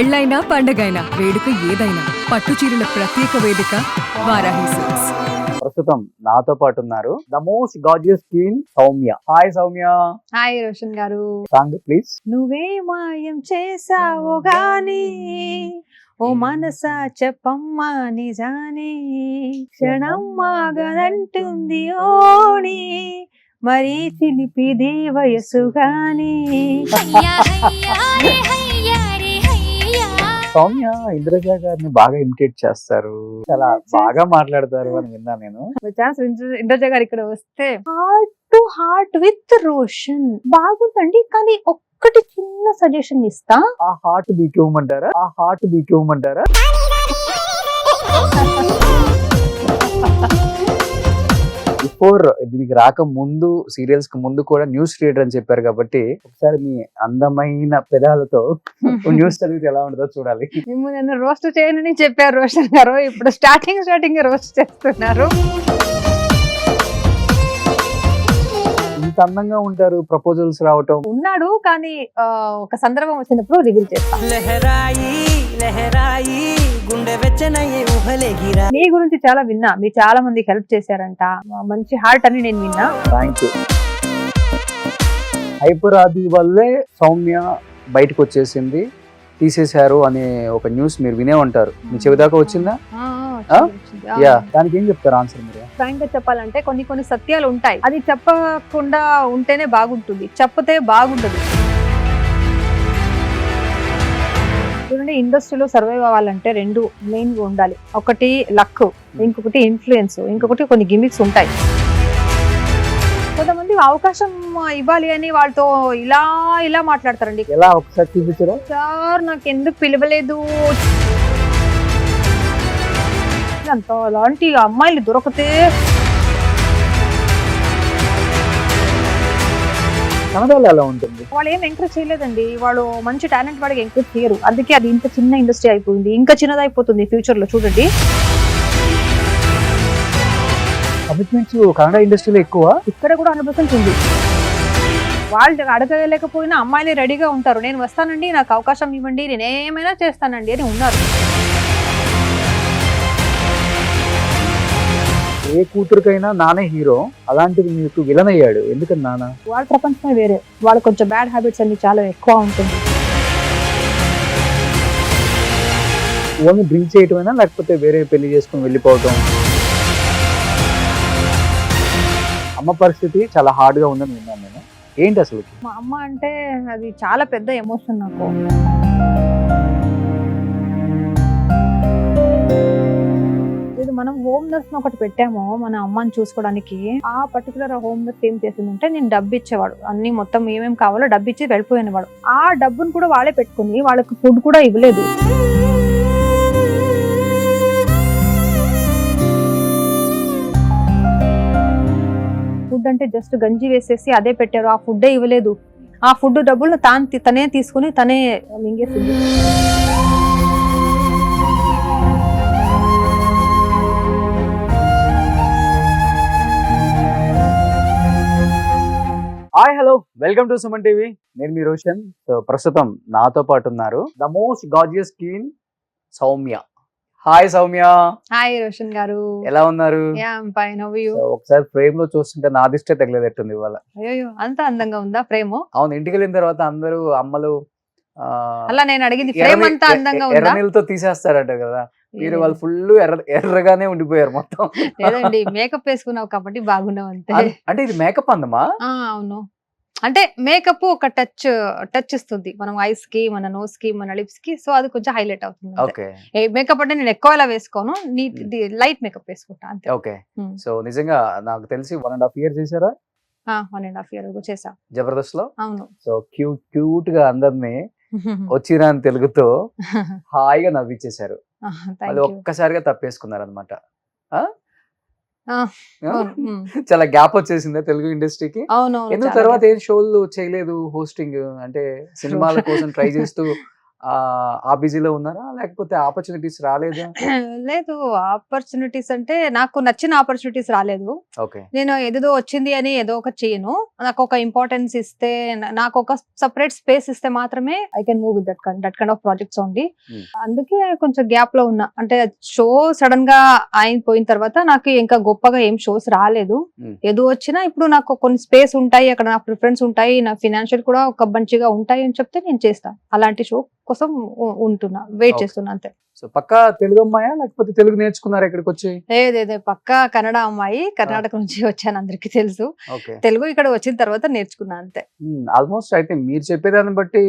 పెళ్ళైనా పండగైనా వేడుక ఏదైనా పట్టు చీరల ప్రత్యేక వేదిక వారాహి సిల్క్స్. ప్రస్తుతం నాతో పాటు ఉన్నారు the most gorgeous queen Soumya. Hi Soumya. Hi Roshan గారు. Song please. నువ్వే మాయం చేసావో గాని ఓ మనసా చెప్పమ్మా నిజానే క్షణం మాగనంటుంది ఓణి మరి చిలిపిది వయసు గాని. సౌమ్య ఇంద్రజ గారిని బాగా ఇమిటేట్ చేస్తారు, చాలా బాగా మాట్లాడతారు అని విన్నా నేను. ఇంద్రజ గారు ఇక్కడ వస్తే heart to heart with Roshan బాగుందండి, కానీ ఒక్కటి చిన్న సజెషన్ ఇస్తా. ఆ హార్ట్ బీకివ్వమంటారా? ఆ హార్ట్ బీకివ్వమంటారా? బిఫోర్ దీనికి రాక ముందు, సీరియల్స్ కి ముందు కూడా న్యూస్ రీడర్ అని చెప్పారు కాబట్టి ఒకసారి మీ అందమైన పెదాలతో న్యూస్ చదివితే ఎలా ఉంటుందో చూడాలి. మేము నన్ను రోస్ట్ చేయనని చెప్పారు రోషన్ గారు, ఇప్పుడు స్టార్టింగ్ రోస్ట్ చేస్తున్నారు. ఇంత అందంగా ఉంటారు, ప్రపోజల్స్ రావటం. ఉన్నాడు కానీ ఒక సందర్భం వచ్చినప్పుడు రివీల్ చేస్తాను. మీ గురించి చాలా విన్నా, మీరు చాలా మందికి హెల్ప్ చేశారంట, మంచి హార్ట్ అని నేను విన్నా. Thank you. హైపర్ ఆది వల్లే సౌమ్య బయటకు వచ్చేసింది, తీసేశారు అనే ఒక న్యూస్ మీరు వినే ఉంటారు. మీ చెవి దాకా వచ్చిందా? యా, దానికి ఏం చెప్తారు ఆన్సర్ మీరు? ఫ్రాంక్ గా చెప్పాలంటే కొన్ని సత్యాలు ఉంటాయి, అది చెప్పకుండా ఉంటేనే బాగుంటుంది, చెప్పతే బాగుంటది. చూడండి, ఇండస్ట్రీలో సర్వైవ్ అవ్వాలంటే రెండు మెయిన్ గా ఉండాలి. ఒకటి లక్, ఇంకొకటి ఇన్ఫ్లుయెన్స్, ఇంకొకటి కొన్ని గిమిక్స్ ఉంటాయి. కొంతమంది అవకాశం ఇవ్వాలి అని వాళ్ళతో ఇలా మాట్లాడతారండి. ఎలా ఒకసారి చూపించరా? సార్ నాకు ఎందుకు పిలవలేదు, అంత అలాంటి అమ్మాయిలు దొరికితే. కన్నడలో ఎలా ఉంటుంది? వాళ్ళు ఏం ఎంకరేజ్ చేయలేదండి, వాళ్ళు మంచి టాలెంట్ వాడికి ఎంకరేజ్ చేయరు, అందుకే అది ఇంత చిన్న ఇండస్ట్రీ అయిపోయింది, ఇంకా చిన్నదైపోతుంది ఫ్యూచర్ లో. చూడండి, కమిట్మెంట్స్ కన్నడ ఇండస్ట్రీలో ఎక్కువ, ఇక్కడ కూడా 100% ఉంది. వాళ్ళు అడగలేకపోయినా అమ్మాయిలు రెడీగా ఉంటారు, నేను వస్తానండి, నాకు అవకాశం ఇవ్వండి, నేను ఏమైనా చేస్తానండి అని ఉన్నారు. ఏ కూతురికైనా నానే హీరో, అలాంటిది మీకు విలన్ అయ్యాడు, ఎందుకని నాన్న? వాళ్ళ ప్రపంచమే వేరే, వాళ్ళు కొంచెం బ్యాడ్ హ్యాబిట్స్ అన్ని చాలా ఎక్కువ ఉంటుంది. ఓన్లీ డ్రింక్ చేయటమేనా, లేకపోతే వేరే పెళ్లి చేసుకుని వెళ్ళిపోవటం? అమ్మ పరిస్థితి చాలా హార్డ్ గా ఉందని విన్నాను నేను. ఏంటి అసలు? మా అమ్మ అంటే అది చాలా పెద్ద ఎమోషన్ నాకు. మనం హోమ్ నర్స్ ఒకటి పెట్టాము మన అమ్మని చూసుకోవడానికి. ఆ పర్టికులర్ హోమ్ నర్స్ ఏం చేసిందంటే, నేను డబ్బు ఇచ్చేవాడు, అన్ని మొత్తం ఏమేమి కావాలో డబ్బు ఇచ్చి వెళ్ళిపోయినవాడు. ఆ డబ్బును కూడా వాళ్ళే పెట్టుకుని వాళ్ళకి ఫుడ్ కూడా ఇవ్వలేదు. ఫుడ్ అంటే జస్ట్ గంజి వేసేసి అదే పెట్టారు, ఆ ఫుడ్డే ఇవ్వలేదు. ఆ ఫుడ్ డబ్బులు తనే తీసుకుని తనే మింగేసింది. Hi, hello, welcome to Suman TV. నేను మీ రోషన్. సో ప్రస్తుతం నాతో పాటు ఉన్నారు the most gorgeous queen Soumya. Hi Soumya. Hi Roshan గారు, ఎలా ఉన్నారు? ఒకసారి ఫ్రేమ్ లో చూస్తుంటే నా దిష్టే తగిలేదట్టుంది ఇవాళ. అయ్యో, అంత అందంగా ఉందా ఫ్రేమ్? అవును, ఇంటికి వెళ్ళిన తర్వాత అందరూ అమ్మలు అలా నేను అడిగింది ఫ్రేమ్ అంతా అందంగా ఉందా? ఎర్రనీళ్ళతో తీసేస్తారట కదా, మీరు వాళ్ళు ఫుల్ ఎర్రగానే ఉండిపోయారు మొత్తం. లేదండి, మేకప్ వేసుకున్నావు కాబట్టి బాగున్నావు అంతే. అంటే ఇది మేకప్ అందమా? అవును, అంటే మేకప్ ఒక టచ్ ఇస్తుంది మనం ఐస్ కి, మన నోస్ కి, మన లిప్స్ కి, సో అది కొంచెం హైలైట్ అవుతుంది. ఓకే. మేకప్ అంటే నేను ఎక్కువ అలా వేసుకోను, లైట్ మేకప్ వేసుకుంటా అంతే. ఓకే. సో నిజంగా నాకు తెలిసి 1.5 years చేశారా? 1.5 years చేసా జబర్దస్త్ లో. అవును. సో క్యూట్ గా అందరినీ వచ్చిరా అని తెలుగుతో హాయిగా నవ్విచ్చేశారు. అది ఒక్కసారిగా తప్పేసుకున్నారు అనమాట. చాలా గ్యాప్ వచ్చేసిందా తెలుగు ఇండస్ట్రీకి? అవును. ఎందుకు తర్వాత ఏం షోలు చేయలేదు, హోస్టింగ్ అంటే సినిమాల కోసం ట్రై చేస్తూ ఆ బిజీలో ఉన్నారా లేకపోతే ఆపర్చునిటీస్ రాలేదా? లేదు, ఆపర్చునిటీస్ అంటే నాకు నచ్చిన ఆపర్చునిటీస్ రాలేదు. ఓకే. నేను ఏదేదో వచ్చింది అని ఏదో ఒకటి చేయను. నాకు ఒక ఇంపార్టెన్స్ ఇస్తే, నాకు ఒక సెపరేట్ స్పేస్ ఇస్తే మాత్రమే I can move with that kind of projects only. Hmm. అందుకే కొంచెం గ్యాప్ లో ఉన్నా. అంటే షో సడన్ గా అయిపోయిన తర్వాత నాకు ఇంకా గొప్పగా ఏం షోస్ రాలేదు. Hmm. ఏదో వచ్చినా ఇప్పుడు నాకు కొన్ని స్పేస్ ఉంటాయి, అక్కడ నా ప్రిఫరెన్స్ ఉంటాయి, నా ఫినాన్షియల్ కూడా ఒక మంచిగా ఉంటాయి అని చెప్తే నేను చేస్తాను. అలాంటి షో కోసం ఉంటున్నా, వెయిట్ Okay. చేస్తున్నా అంతే. సో పక్కా తెలుగు అమ్మాయా లేకపోతే తెలుగు నేర్చుకున్నారా ఇక్కడికి వచ్చి? లేదే పక్కా కన్నడ అమ్మాయి, కర్ణాటక నుంచి వచ్చాను, అందరికి తెలుసు. ఓకే. తెలుగు ఇక్కడ వచ్చిన తర్వాత నేర్చుకున్నా అంతే. ఆల్మోస్ట్ అయితే మీరు చెప్పేదాన్ని బట్టి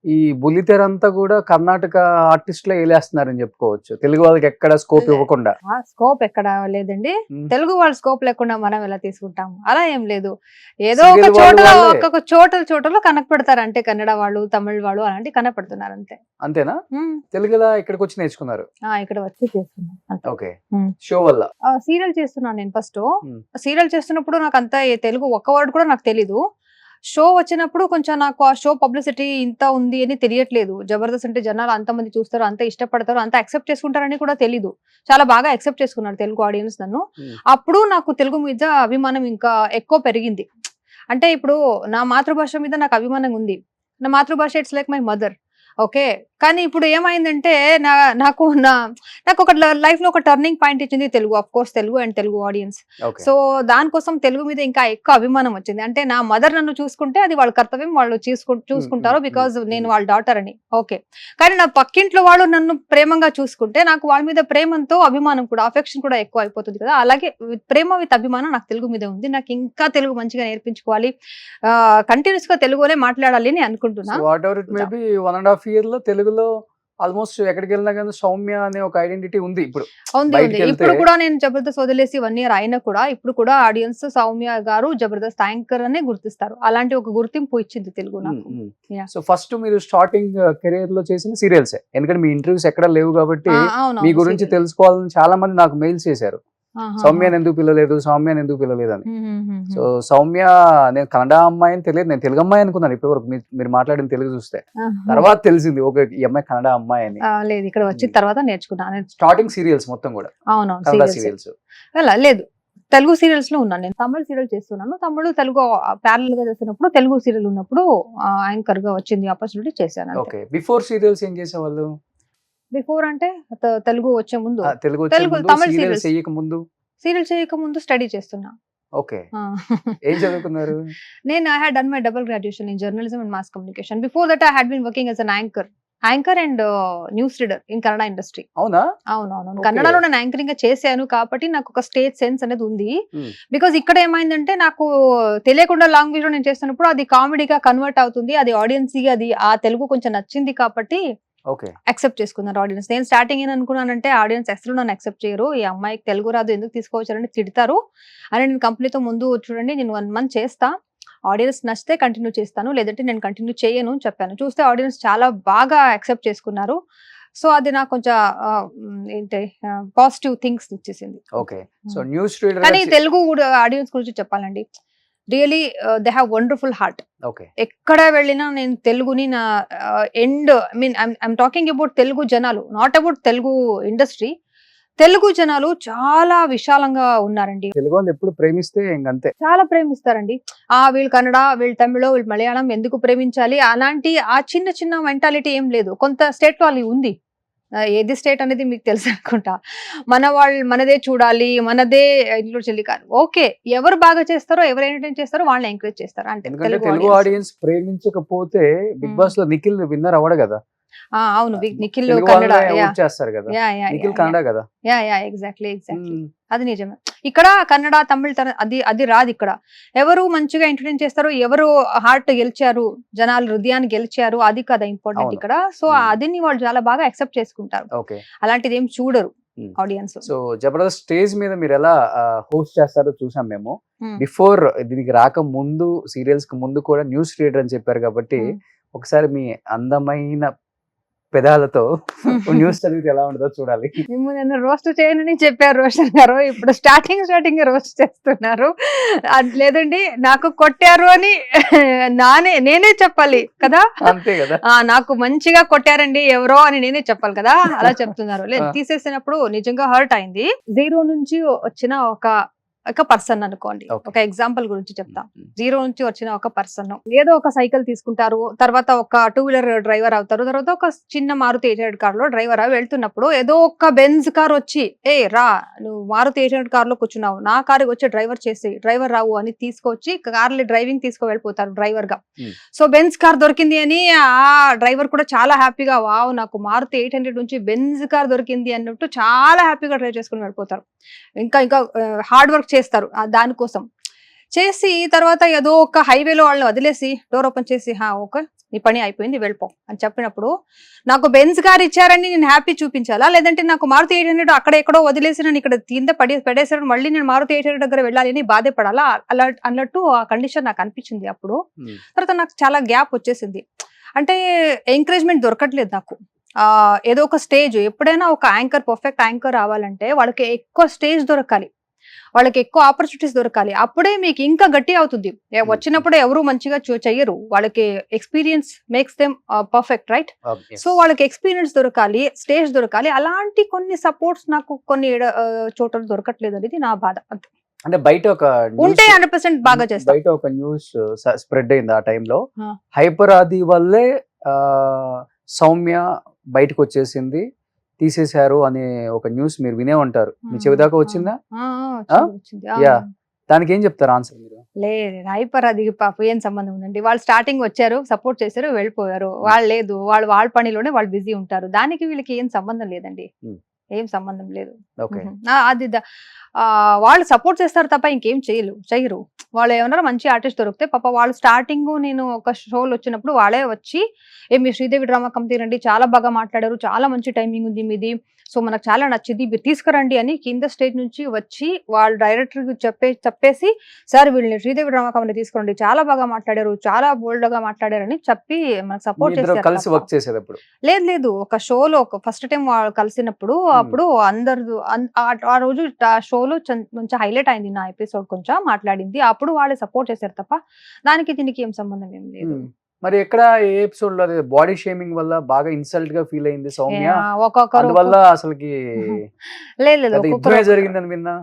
ఈ బుల్లితెర అంతా కూడా కర్ణాటక ఆర్టిస్టులే వేలేస్తున్నారని చెప్పుకోవచ్చు, తెలుగు వాళ్ళకి ఎక్కడ స్కోప్ ఇవ్వకుండా. ఆ స్కోప్ ఎక్కడ లేదండి. Hmm. తెలుగు వాళ్ళ స్కోప్ లేకుండా మనం ఎలా తీసుకుంటాం? అలా ఏం లేదు. ఏదో ఒక Serial వాళ్ళు చోటలో వాళ్ళే. ఒక్కొక్క చోటలో కనెక్ట్ పెడతారు అంటే, కన్నడ వాళ్ళు, తమిళ వాళ్ళు అలాంటి కనెక్ట్ పెడుతున్నారు అంతే. అంతేనా? Hmm. తెలుగులా ఇక్కడికి వచ్చి నేర్చుకున్నారు. ఇక్కడ వచ్చి చేస్తున్నా అంతే. ఓకే. Hmm. షో వల్ల. సీరియల్ చేస్తున్నాను నేను ఫస్ట్. Hmm. సీరియల్ చేస్తున్నప్పుడు నాకు అంత తెలుగు ఒక్క వర్డ్ కూడా నాకు తెలీదు. షో వచ్చినప్పుడు కొంచెం నాకు ఆ షో పబ్లిసిటీ ఇంత ఉంది అని తెలియట్లేదు. జబర్దస్త్ అంటే జనాలు అంతమంది చూస్తారు, అంత ఇష్టపడతారు, అంత యాక్సెప్ట్ చేసుకుంటారని కూడా తెలీదు. చాలా బాగా యాక్సెప్ట్ చేసుకున్నారు తెలుగు ఆడియన్స్ నన్ను. Hmm. అప్పుడు నాకు తెలుగు మీద అభిమానం ఇంకా ఎక్కువ పెరిగింది. అంటే ఇప్పుడు నా మాతృభాష మీద నాకు అభిమానం ఉంది. నా మాతృభాష it's like my mother. Okay. కానీ ఇప్పుడు ఏమైందంటే నాకు ఒక లైఫ్ లో ఒక టర్నింగ్ పాయింట్ ఇచ్చింది Telugu. Of course Telugu and Telugu audience. Okay. So దానికోసం తెలుగు మీద ఇంకా ఎక్కువ అభిమానం వచ్చింది. అంటే నా మదర్ నన్ను చూసుకుంటే అది వాళ్ళ కర్తవ్యం, వాళ్ళు చూసుకుంటారు బికాజ్ నేను వాళ్ళ డాటర్ అని. ఓకే. కానీ నా పక్కింట్లో వాళ్ళు నన్ను ప్రేమంగా చూసుకుంటే నాకు వాళ్ళ మీద ప్రేమంతో అభిమానం కూడా, అఫెక్షన్ కూడా ఎక్కువ అయిపోతుంది కదా. అలాగే ప్రేమ విత్ అభిమానం నాకు తెలుగు మీద ఉంది. నాకు ఇంకా తెలుగు మంచిగా నేర్పించుకోవాలి, కంటిన్యూస్ గా తెలుగులోనే మాట్లాడాలి అని అనుకుంటున్నా. What ever it may be 1.5 year లో తెలుగులో ఆల్మోస్ట్ ఎక్కడికి వెళ్ళినా కానీ సౌమ్య అనే ఒక ఐడెంటిటీ ఉంది ఇప్పుడు. ఉంది. బయటికి వెళ్తే- ఇప్పుడు కూడా నేను జబర్దస్త్ వదిలేసి 1 year అయినా కూడా ఇప్పుడు కూడా ఆడియన్స్ సౌమ్య గారు జబర్దస్త్ యాంకర్ అనే గుర్తిస్తారు. అలాంటి ఒక గుర్తింపు ఇచ్చింది తెలుగు నాకు. Yeah. సో ఫస్ట్ మీరు స్టార్టింగ్ కెరీర్ లో చేసిన సీరియల్స్, ఎందుకంటే మీ ఇంటర్వ్యూస్ ఎక్కడ లేవు కాబట్టి అవును, మీ గురించి తెలుసుకోవాలని చాలా మంది నాకు మెయిల్స్ చేశారు. సౌమ్యని ఎందుకు పిలవలేదు, సౌమ్యని ఎందుకు పిలవలేదు అని. సో సౌమ్య, నేను కన్నడ అమ్మాయి అని తెలియదు, నేను తెలుగు అమ్మాయి అనుకున్నాను ఇప్పటివరకు మీరు మాట్లాడిన తెలుగు చూస్తే. తర్వాత తెలిసింది ఓకే ఈ అమ్మాయి కన్నడ అమ్మాయి అని. లేదు, ఇక్కడ వచ్చిన తర్వాత నేర్చుకున్నాను. స్టార్టింగ్ సీరియల్స్ మొత్తం కూడా అవునవును, కన్నడ సీరియల్స్ సీరియల్స్. లేదు, తెలుగు సీరియల్స్ లో ఉన్నాను. నేను తమిళ సీరియల్ చేస్తున్నాను. తమిళ తెలుగు ప్యారల్ గా చేస్తున్నప్పుడు తెలుగు సీరియల్ ఉన్నప్పుడు యాంకర్ గా వచ్చింది ఆపర్చునిటీ, చేశాను. ఓకే. బిఫోర్ సీరియల్స్ ఏం చేసేవాళ్ళు? బిఫోర్ అంటే తెలుగు వచ్చే ముందు, తెలుగు తమిళ సీరియల్స్ చేయక ముందు, సీరియల్ చేయక ముందు స్టడీ చేస్తున్నా. ఓకే. ఏం చదువుకున్నారు? నేను I had done my double graduation in journalism and mass communication. Before that I had been working as an anchor and news reader in Kannada industry. అవునా? అవునవును, Okay. కన్నడలో నేను యాంకరింగ్ చేశాను కాబట్టి నాకు ఒక స్టేజ్ సెన్స్ అనేది ఉంది. Hmm. బికాజ్ ఇక్కడ ఏమైందంటే నాకు తెలియకుండా లాంగ్వేజ్ లో నేను చేస్తున్నప్పుడు అది కామెడీగా కన్వర్ట్ అవుతుంది, అది ఆడియన్స్ కి అది ఆ తెలుగు కొంచెం నచ్చింది కాబట్టి ఓకే. యాక్సెప్ట్ చేసుకున్నారు ఆడియన్స్. నేను స్టార్టింగ్ ఏం అనుకున్నానంటే ఆడియన్స్ అసలు నన్ను యాక్సెప్ట్ చేయరు, ఈ అమ్మాయికి తెలుగు రాదు ఎందుకు తీసుకొచ్చారని తిడతారు అని. నేను కంపెనీతో ముందు చూడండి, నేను 1 month చేస్తా, ఆడియన్స్ నచ్చితే కంటిన్యూ చేస్తాను, లేదంటే నేను కంటిన్యూ చేయను అని చెప్పాను. చూస్తే ఆడియన్స్ చాలా బాగా యాక్సెప్ట్ చేసుకున్నారు. సో అది నాకు కొంచెం ఏంటి పాజిటివ్ థింగ్స్ వచ్చేసింది. ఓకే. So news reader. కానీ తెలుగు ఆడియన్స్ గురించి చెప్పాలండి, really they have wonderful heart. Okay. ఎక్కడ వెళ్ళినా నేను తెలుగుని నా and I'm talking about Telugu జనాలు, not about Telugu industry. Telugu జనాలు చాలా విశాలంగా ఉన్నారండి. తెలుగు వాళ్ళు ఎప్పుడు ప్రేమిస్తే ఇంకంతే. చాలా ప్రేమిస్తారండి. వీళ్ళు కన్నడ, వీళ్ళు తమిళ, వీళ్ళు మలయాళం ఎందుకు ప్రేమించాలి అలాంటి ఆ చిన్న చిన్న మెంటాలిటీ ఏం లేదు. కొంత స్టేట్ లో అది ఉంది. ఏది స్టేట్ అనేది మీకు తెలుసు అనుకుంటా. మనదే చూడాలి, మనదే ఇంట్లో చెల్లి కాదు. ఓకే, ఎవరు బాగా చేస్తారో, ఎవరు ఎంటర్టైన్ చేస్తారో వాళ్ళని ఎంకరేజ్ చేస్తారు అంటే. ఎందుకంటే తెలుగు ఆడియన్స్ ప్రేమించకపోతే బిగ్ బాస్ లో నిఖిల్ విన్నర్ అవ్వడు కదా. అవును, నిఖిల్ తెలుగు కన్నడ, వాళ్ళే ఓట్ చేస్తారు కదా. నిఖిల్ కన్నడ కదా. ఎగ్జాక్ట్లీ అది నిజమే. ఇక్కడ కన్నడ, తమిళ అది రాదు. ఇక్కడ ఎవరు మంచిగా ఎంటర్టైన్ చేస్తారు, ఎవరు హార్ట్ గెలిచారు, జనాలు హృదయాన్ని గెలిచారు, అది కదా ఇంపార్టెంట్ ఇక్కడ. సో అది వాళ్ళు చాలా బాగా యాక్సెప్ట్ చేసుకుంటారు. ఓకే. అలాంటిది ఏం చూడరు ఆడియన్స్. సో జబర్దస్త్ స్టేజ్ మీద మీరు ఎలా హోస్ట్ చేస్తారో చూసాం మేము. బిఫోర్ దీనికి రాక ముందు, సీరియల్స్ కి ముందు కూడా న్యూస్ రీడర్ అని చెప్పారు కాబట్టి ఒకసారి మీ అందమైన పెదాలతో న్యూస్ చదివితే ఎలా ఉంటుందో చూడాలి. మిమ్మల్ని నన్ను రోస్ట్ చేయనని చెప్పారు రోషన్ గారు, ఇప్పుడు స్టార్టింగ్ రోస్ట్ చేస్తున్నారు. అది లేదండి, నాకు కొట్టారు అని నేనే చెప్పాలి కదా, అంతే కదా. నాకు మంచిగా కొట్టారండి ఎవరో అని నేనే చెప్పాలి కదా, అలా చెప్తున్నారు. లేదు, తీసేసినప్పుడు నిజంగా హర్ట్ అయింది. 0 నుంచి వచ్చిన ఒక పర్సన్ అనుకోండి, ఒక ఎగ్జాంపుల్ గురించి చెప్తా. 0 నుంచి వచ్చిన ఒక పర్సన్ ఏదో ఒక సైకిల్ తీసుకుంటారు, తర్వాత ఒక 2-వీలర్ డ్రైవర్ అవుతారు, తర్వాత ఒక చిన్న మారుతి 800 కార్ లో డ్రైవర్ వెళ్తున్నప్పుడు ఏదో ఒక బెంజ్ కార్ వచ్చి రా నువ్వు మారుతి 800 కార్ లో కూర్చున్నావు, నా కారు వచ్చి డ్రైవర్ రావు అని తీసుకొచ్చి కార్లు డ్రైవింగ్ వెళ్ళిపోతారు డ్రైవర్ గా. సో బెంజ్ కార్ దొరికింది అని ఆ డ్రైవర్ కూడా చాలా హ్యాపీగా, వావ్ నాకు మారుతి 800 నుంచి బెంజ్ కార్ దొరికింది అన్నట్టు చాలా హ్యాపీగా డ్రైవ్ చేసుకుని వెళ్ళిపోతారు. ఇంకా హార్డ్ వర్క్ చేస్తారు దానికోసం. చేసి తర్వాత ఏదో ఒక హైవేలో వాళ్ళని వదిలేసి డోర్ ఓపెన్ చేసి ఓకే నీ పని అయిపోయింది వెళ్ళిపో అని చెప్పినప్పుడు, నాకు బెంజ్ కార్ ఇచ్చారని నేను హ్యాపీ చూపించాలా, లేదంటే నాకు మారుతి 800 అక్కడ ఎక్కడో వదిలేసి నేను ఇక్కడ కింద పడేసాడు మళ్ళీ నేను మారుతి 800 దగ్గర వెళ్ళాలి అని బాధపడాలా అన్నట్టు ఆ కండిషన్ నాకు అనిపించింది అప్పుడు. తర్వాత నాకు చాలా గ్యాప్ వచ్చేసింది, అంటే ఎంకరేజ్మెంట్ దొరకట్లేదు నాకు. ఏదో ఒక స్టేజ్, ఎప్పుడైనా ఒక పర్ఫెక్ట్ యాంకర్ రావాలంటే వాళ్ళకి ఎక్కువ స్టేజ్ దొరకాలి, వాళ్ళకి ఎక్కువ ఆపర్చునిటీస్ దొరకాలి, అప్పుడే మీకు ఇంకా గట్టి అవుతుంది. వచ్చినప్పుడు ఎవరు మంచిగా చెయ్యరు, వాళ్ళకి experience makes them perfect, right? So వాళ్ళకి ఎక్స్పీరియన్స్ దొరకాలి, స్టేజ్ దొరకాలి, అలాంటి కొన్ని సపోర్ట్స్ నాకు కొన్ని చోట్ల దొరకట్లేదు అనేది నా బాధ. అంతే. అంటే బయట ఒక ఉంటే 100% బాగా చేస్తాం. బయట ఒక న్యూస్ స్ప్రెడ్ అయింది ఆ టైంలో, హైపర్ ఆది వల్లే సౌమ్య బయటకు వచ్చేసింది, తీసేశారు అనే ఒక న్యూస్ మీరు వినే ఉంటారు, మీ చెవి దాకా వచ్చిందా? యా, దానికి ఏం చెప్తారు ఆన్సర్ మీరు? లేదు, హైపర్ అది పాప ఏం సంబంధం ఉందండి, వాళ్ళు స్టార్టింగ్ వచ్చారు, సపోర్ట్ చేశారు, వెళ్ళిపోయారు. వాళ్ళు లేదు, వాళ్ళ పనిలోనే వాళ్ళు బిజీ ఉంటారు, దానికి వీళ్ళకి ఏం సంబంధం లేదండి, ఏం సంబంధం లేదు. అది వాళ్ళు సపోర్ట్ చేస్తారు తప్ప ఇంకేం చెయ్యరు. వాళ్ళు ఏమన్నా మంచి ఆర్టిస్ట్ దొరికితే పాప వాళ్ళు స్టార్టింగ్ నేను ఒక షోలు వచ్చినప్పుడు వాళ్ళే వచ్చి మీ శ్రీదేవి డ్రామా కంపెనీ రండి, చాలా బాగా మాట్లాడారు, చాలా మంచి టైమింగ్ ఉంది మీది, సో మనకు చాలా నచ్చింది, మీరు తీసుకురండి అని కింద స్టేజ్ నుంచి వచ్చి వాళ్ళ డైరెక్టర్ చెప్పేసి సార్ వీళ్ళని శ్రీదేవి డ్రామా కంపెనీ తీసుకురండి, చాలా బాగా మాట్లాడారు, చాలా బోల్డ్ గా మాట్లాడారు అని చెప్పి మనకు సపోర్ట్ చేశారు. లేదు, ఒక షోలో ఫస్ట్ టైం వాళ్ళు కలిసినప్పుడు అప్పుడు అందరు ఆ రోజు షోలో కొంచెం హైలైట్ అయింది నా ఎపిసోడ్, కొంచెం మాట్లాడింది, అప్పుడు వాళ్ళే సపోర్ట్ చేశారు తప్ప దానికి దీనికి ఏం సంబంధం ఏం లేదు. మరి ఎక్కడ ఏ ఎపిసోడ్ లో బాడీ షేమింగ్ వల్ల బాగా ఇన్సల్ట్ గా ఫీల్ అయింది సౌమ్య, అందువల్ల అసలుకి లేదు జరిగిందని విన్నా?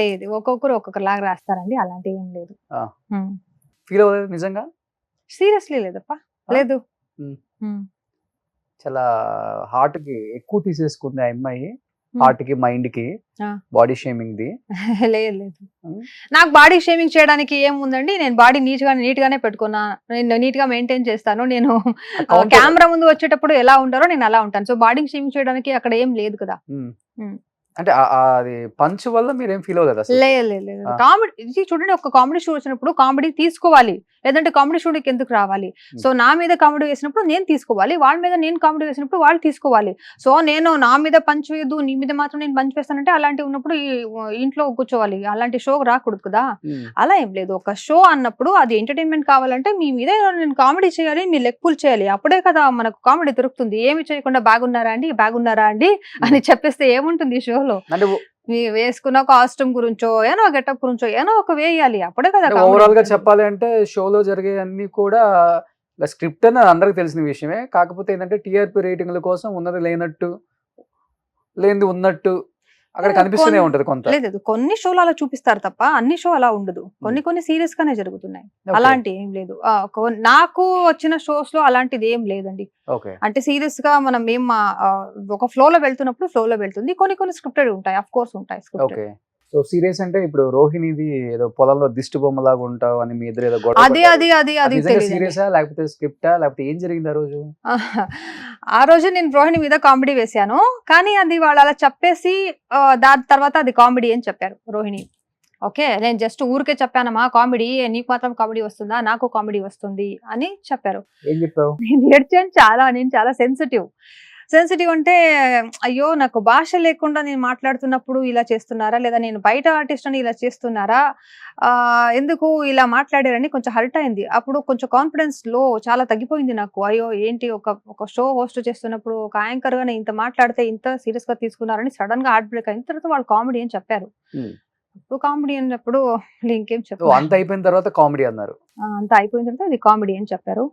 లేదు, ఒక్కొక్కరు లాగా రాస్తారండి, అలాంటి ఏం లేదు. ఫీల్ అవ్వలేదు నిజంగా? సీరియస్లీ లేదప్ప, లేదు. చాలా హార్ట్ కి ఎక్కువ తీసేసుకుంది ఆ అమ్మాయి, హార్ట్ కి మైండ్ కి బాడీ షేమింగ్ ది. లేదు, నాకు బాడీ షేమింగ్ చేయడానికి ఏముందండి, నేను బాడీ నీట్ గానే పెట్టుకున్నా, నేను నీట్ గా మెయింటైన్ చేస్తాను, నేను కెమెరా ముందు వచ్చేటప్పుడు ఎలా ఉంటారో నేను అలా ఉంటాను, సో బాడీ షేమింగ్ చేయడానికి అక్కడ ఏం లేదు కదా. అంటే అది పంచ్ వల్ల మీరేం ఫీల్ అవ్వలేదు? లేదు, కామెడీ చూడండి, ఒక కామెడీ షో వచ్చినప్పుడు కామెడీ తీసుకోవాలి, లేదంటే కామెడీ షోకి ఎందుకు రావాలి? సో నా మీద కామెడీ వేసినప్పుడు నేను తీసుకోవాలి, వాళ్ళ మీద నేను కామెడీ వేసినప్పుడు వాళ్ళు తీసుకోవాలి. సో నేను నా మీద పంచ్ వేయదు, నీ మీద మాత్రం నేను పంచ్ వేస్తానంటే అలాంటివి ఉన్నప్పుడు ఇంట్లో కూర్చోవాలి, అలాంటి షో రాకూడదు కదా. అలా ఏం లేదు, ఒక షో అన్నప్పుడు అది ఎంటర్టైన్మెంట్ కావాలంటే మీ మీద నేను కామెడీ చేయాలి, మీ లెగ్ పుల్ చేయాలి, అప్పుడే కదా మనకు కామెడీ దొరుకుతుంది. ఏమి చేయకుండా బాగున్నారా అండి అని చెప్పేస్తే ఏముంటుంది షో లో? వేసుకున్న కాస్ట్యూమ్ గురించో ఏనో గెటప్ గురించో ఏనో ఒక వేయాలి, అప్పుడే కదా. ఓవరాల్ గా చెప్పాలి అంటే షోలో జరిగే అన్ని కూడా స్క్రిప్ట్ అని అందరికి తెలిసిన విషయమే, కాకపోతే ఏంటంటే టీఆర్పీ రేటింగ్ల కోసం ఉన్నది లేనట్టు లేనిది ఉన్నట్టు అక్కడ కనిపిస్తూనే ఉంటది కొంత. లేదు, కొన్ని షోలు అలా చూపిస్తారు తప్ప అన్ని షో అలా ఉండదు, కొన్ని సీరియస్ గానే జరుగుతున్నాయి, అలాంటి ఏం లేదు. నాకు వచ్చిన షోస్ లో అలాంటిది ఏం లేదండి, అంటే సీరియస్ గా మనం ఏం ఒక ఫ్లో లో వెళ్తుంది, కొన్ని స్క్రిప్టెడ్ ఉంటాయి, అఫ్ కోర్స్ ఉంటాయి. సో సీరియస్ అంటే ఇప్పుడు రోహిణిది ఏదో పొలంలో దిష్టి బొమ్మలాగా ఉంటావు అని మీ ఇద్దరు ఏదో సీరియసా లేకపోతే స్క్రిప్టా లేకపోతే ఏం జరిగింది ఆ రోజు? ఆ రోజు నేను రోహిణి మీద కామెడీ వేశాను, కానీ అది వాళ్ళు అలా చెప్పేసి దాని తర్వాత అది కామెడీ అని చెప్పారు రోహిణి. ఓకే, నేను జస్ట్ ఊరికే చెప్పానమ్మా కామెడీ, నీకు మాత్రం కామెడీ వస్తుందా, నాకు కామెడీ వస్తుంది అని చెప్పారు. ఏం చెప్పావు? నేను చాలా సెన్సిటివ్, సెన్సిటివ్ అంటే అయ్యో నాకు భాష లేకుండా నేను మాట్లాడుతున్నప్పుడు ఇలా చేస్తున్నారా, లేదా నేను బయట ఆర్టిస్ట్ అని ఇలా చేస్తున్నారా, ఎందుకు ఇలా మాట్లాడారని కొంచెం హర్ట్ అయింది. అప్పుడు కొంచెం కాన్ఫిడెన్స్ లో చాలా తగ్గిపోయింది నాకు. అయ్యో ఏంటి ఒక షో హోస్ట్ చేస్తున్నప్పుడు ఒక యాంకర్ గా ఇంత మాట్లాడితే ఇంత సీరియస్ గా తీసుకున్నారని సడన్ గా హార్ట్ బ్రేక్ అయిన తర్వాత వాళ్ళు కామెడీ అని చెప్పారు. ఇప్పుడు కామెడీ అన్నప్పుడు ఇంకేం చెప్పారు, అంత అయిపోయిన తర్వాత కామెడీ అన్నారు. అంత అయిపోయిన తర్వాత ఇది కామెడీ అని చెప్పారు.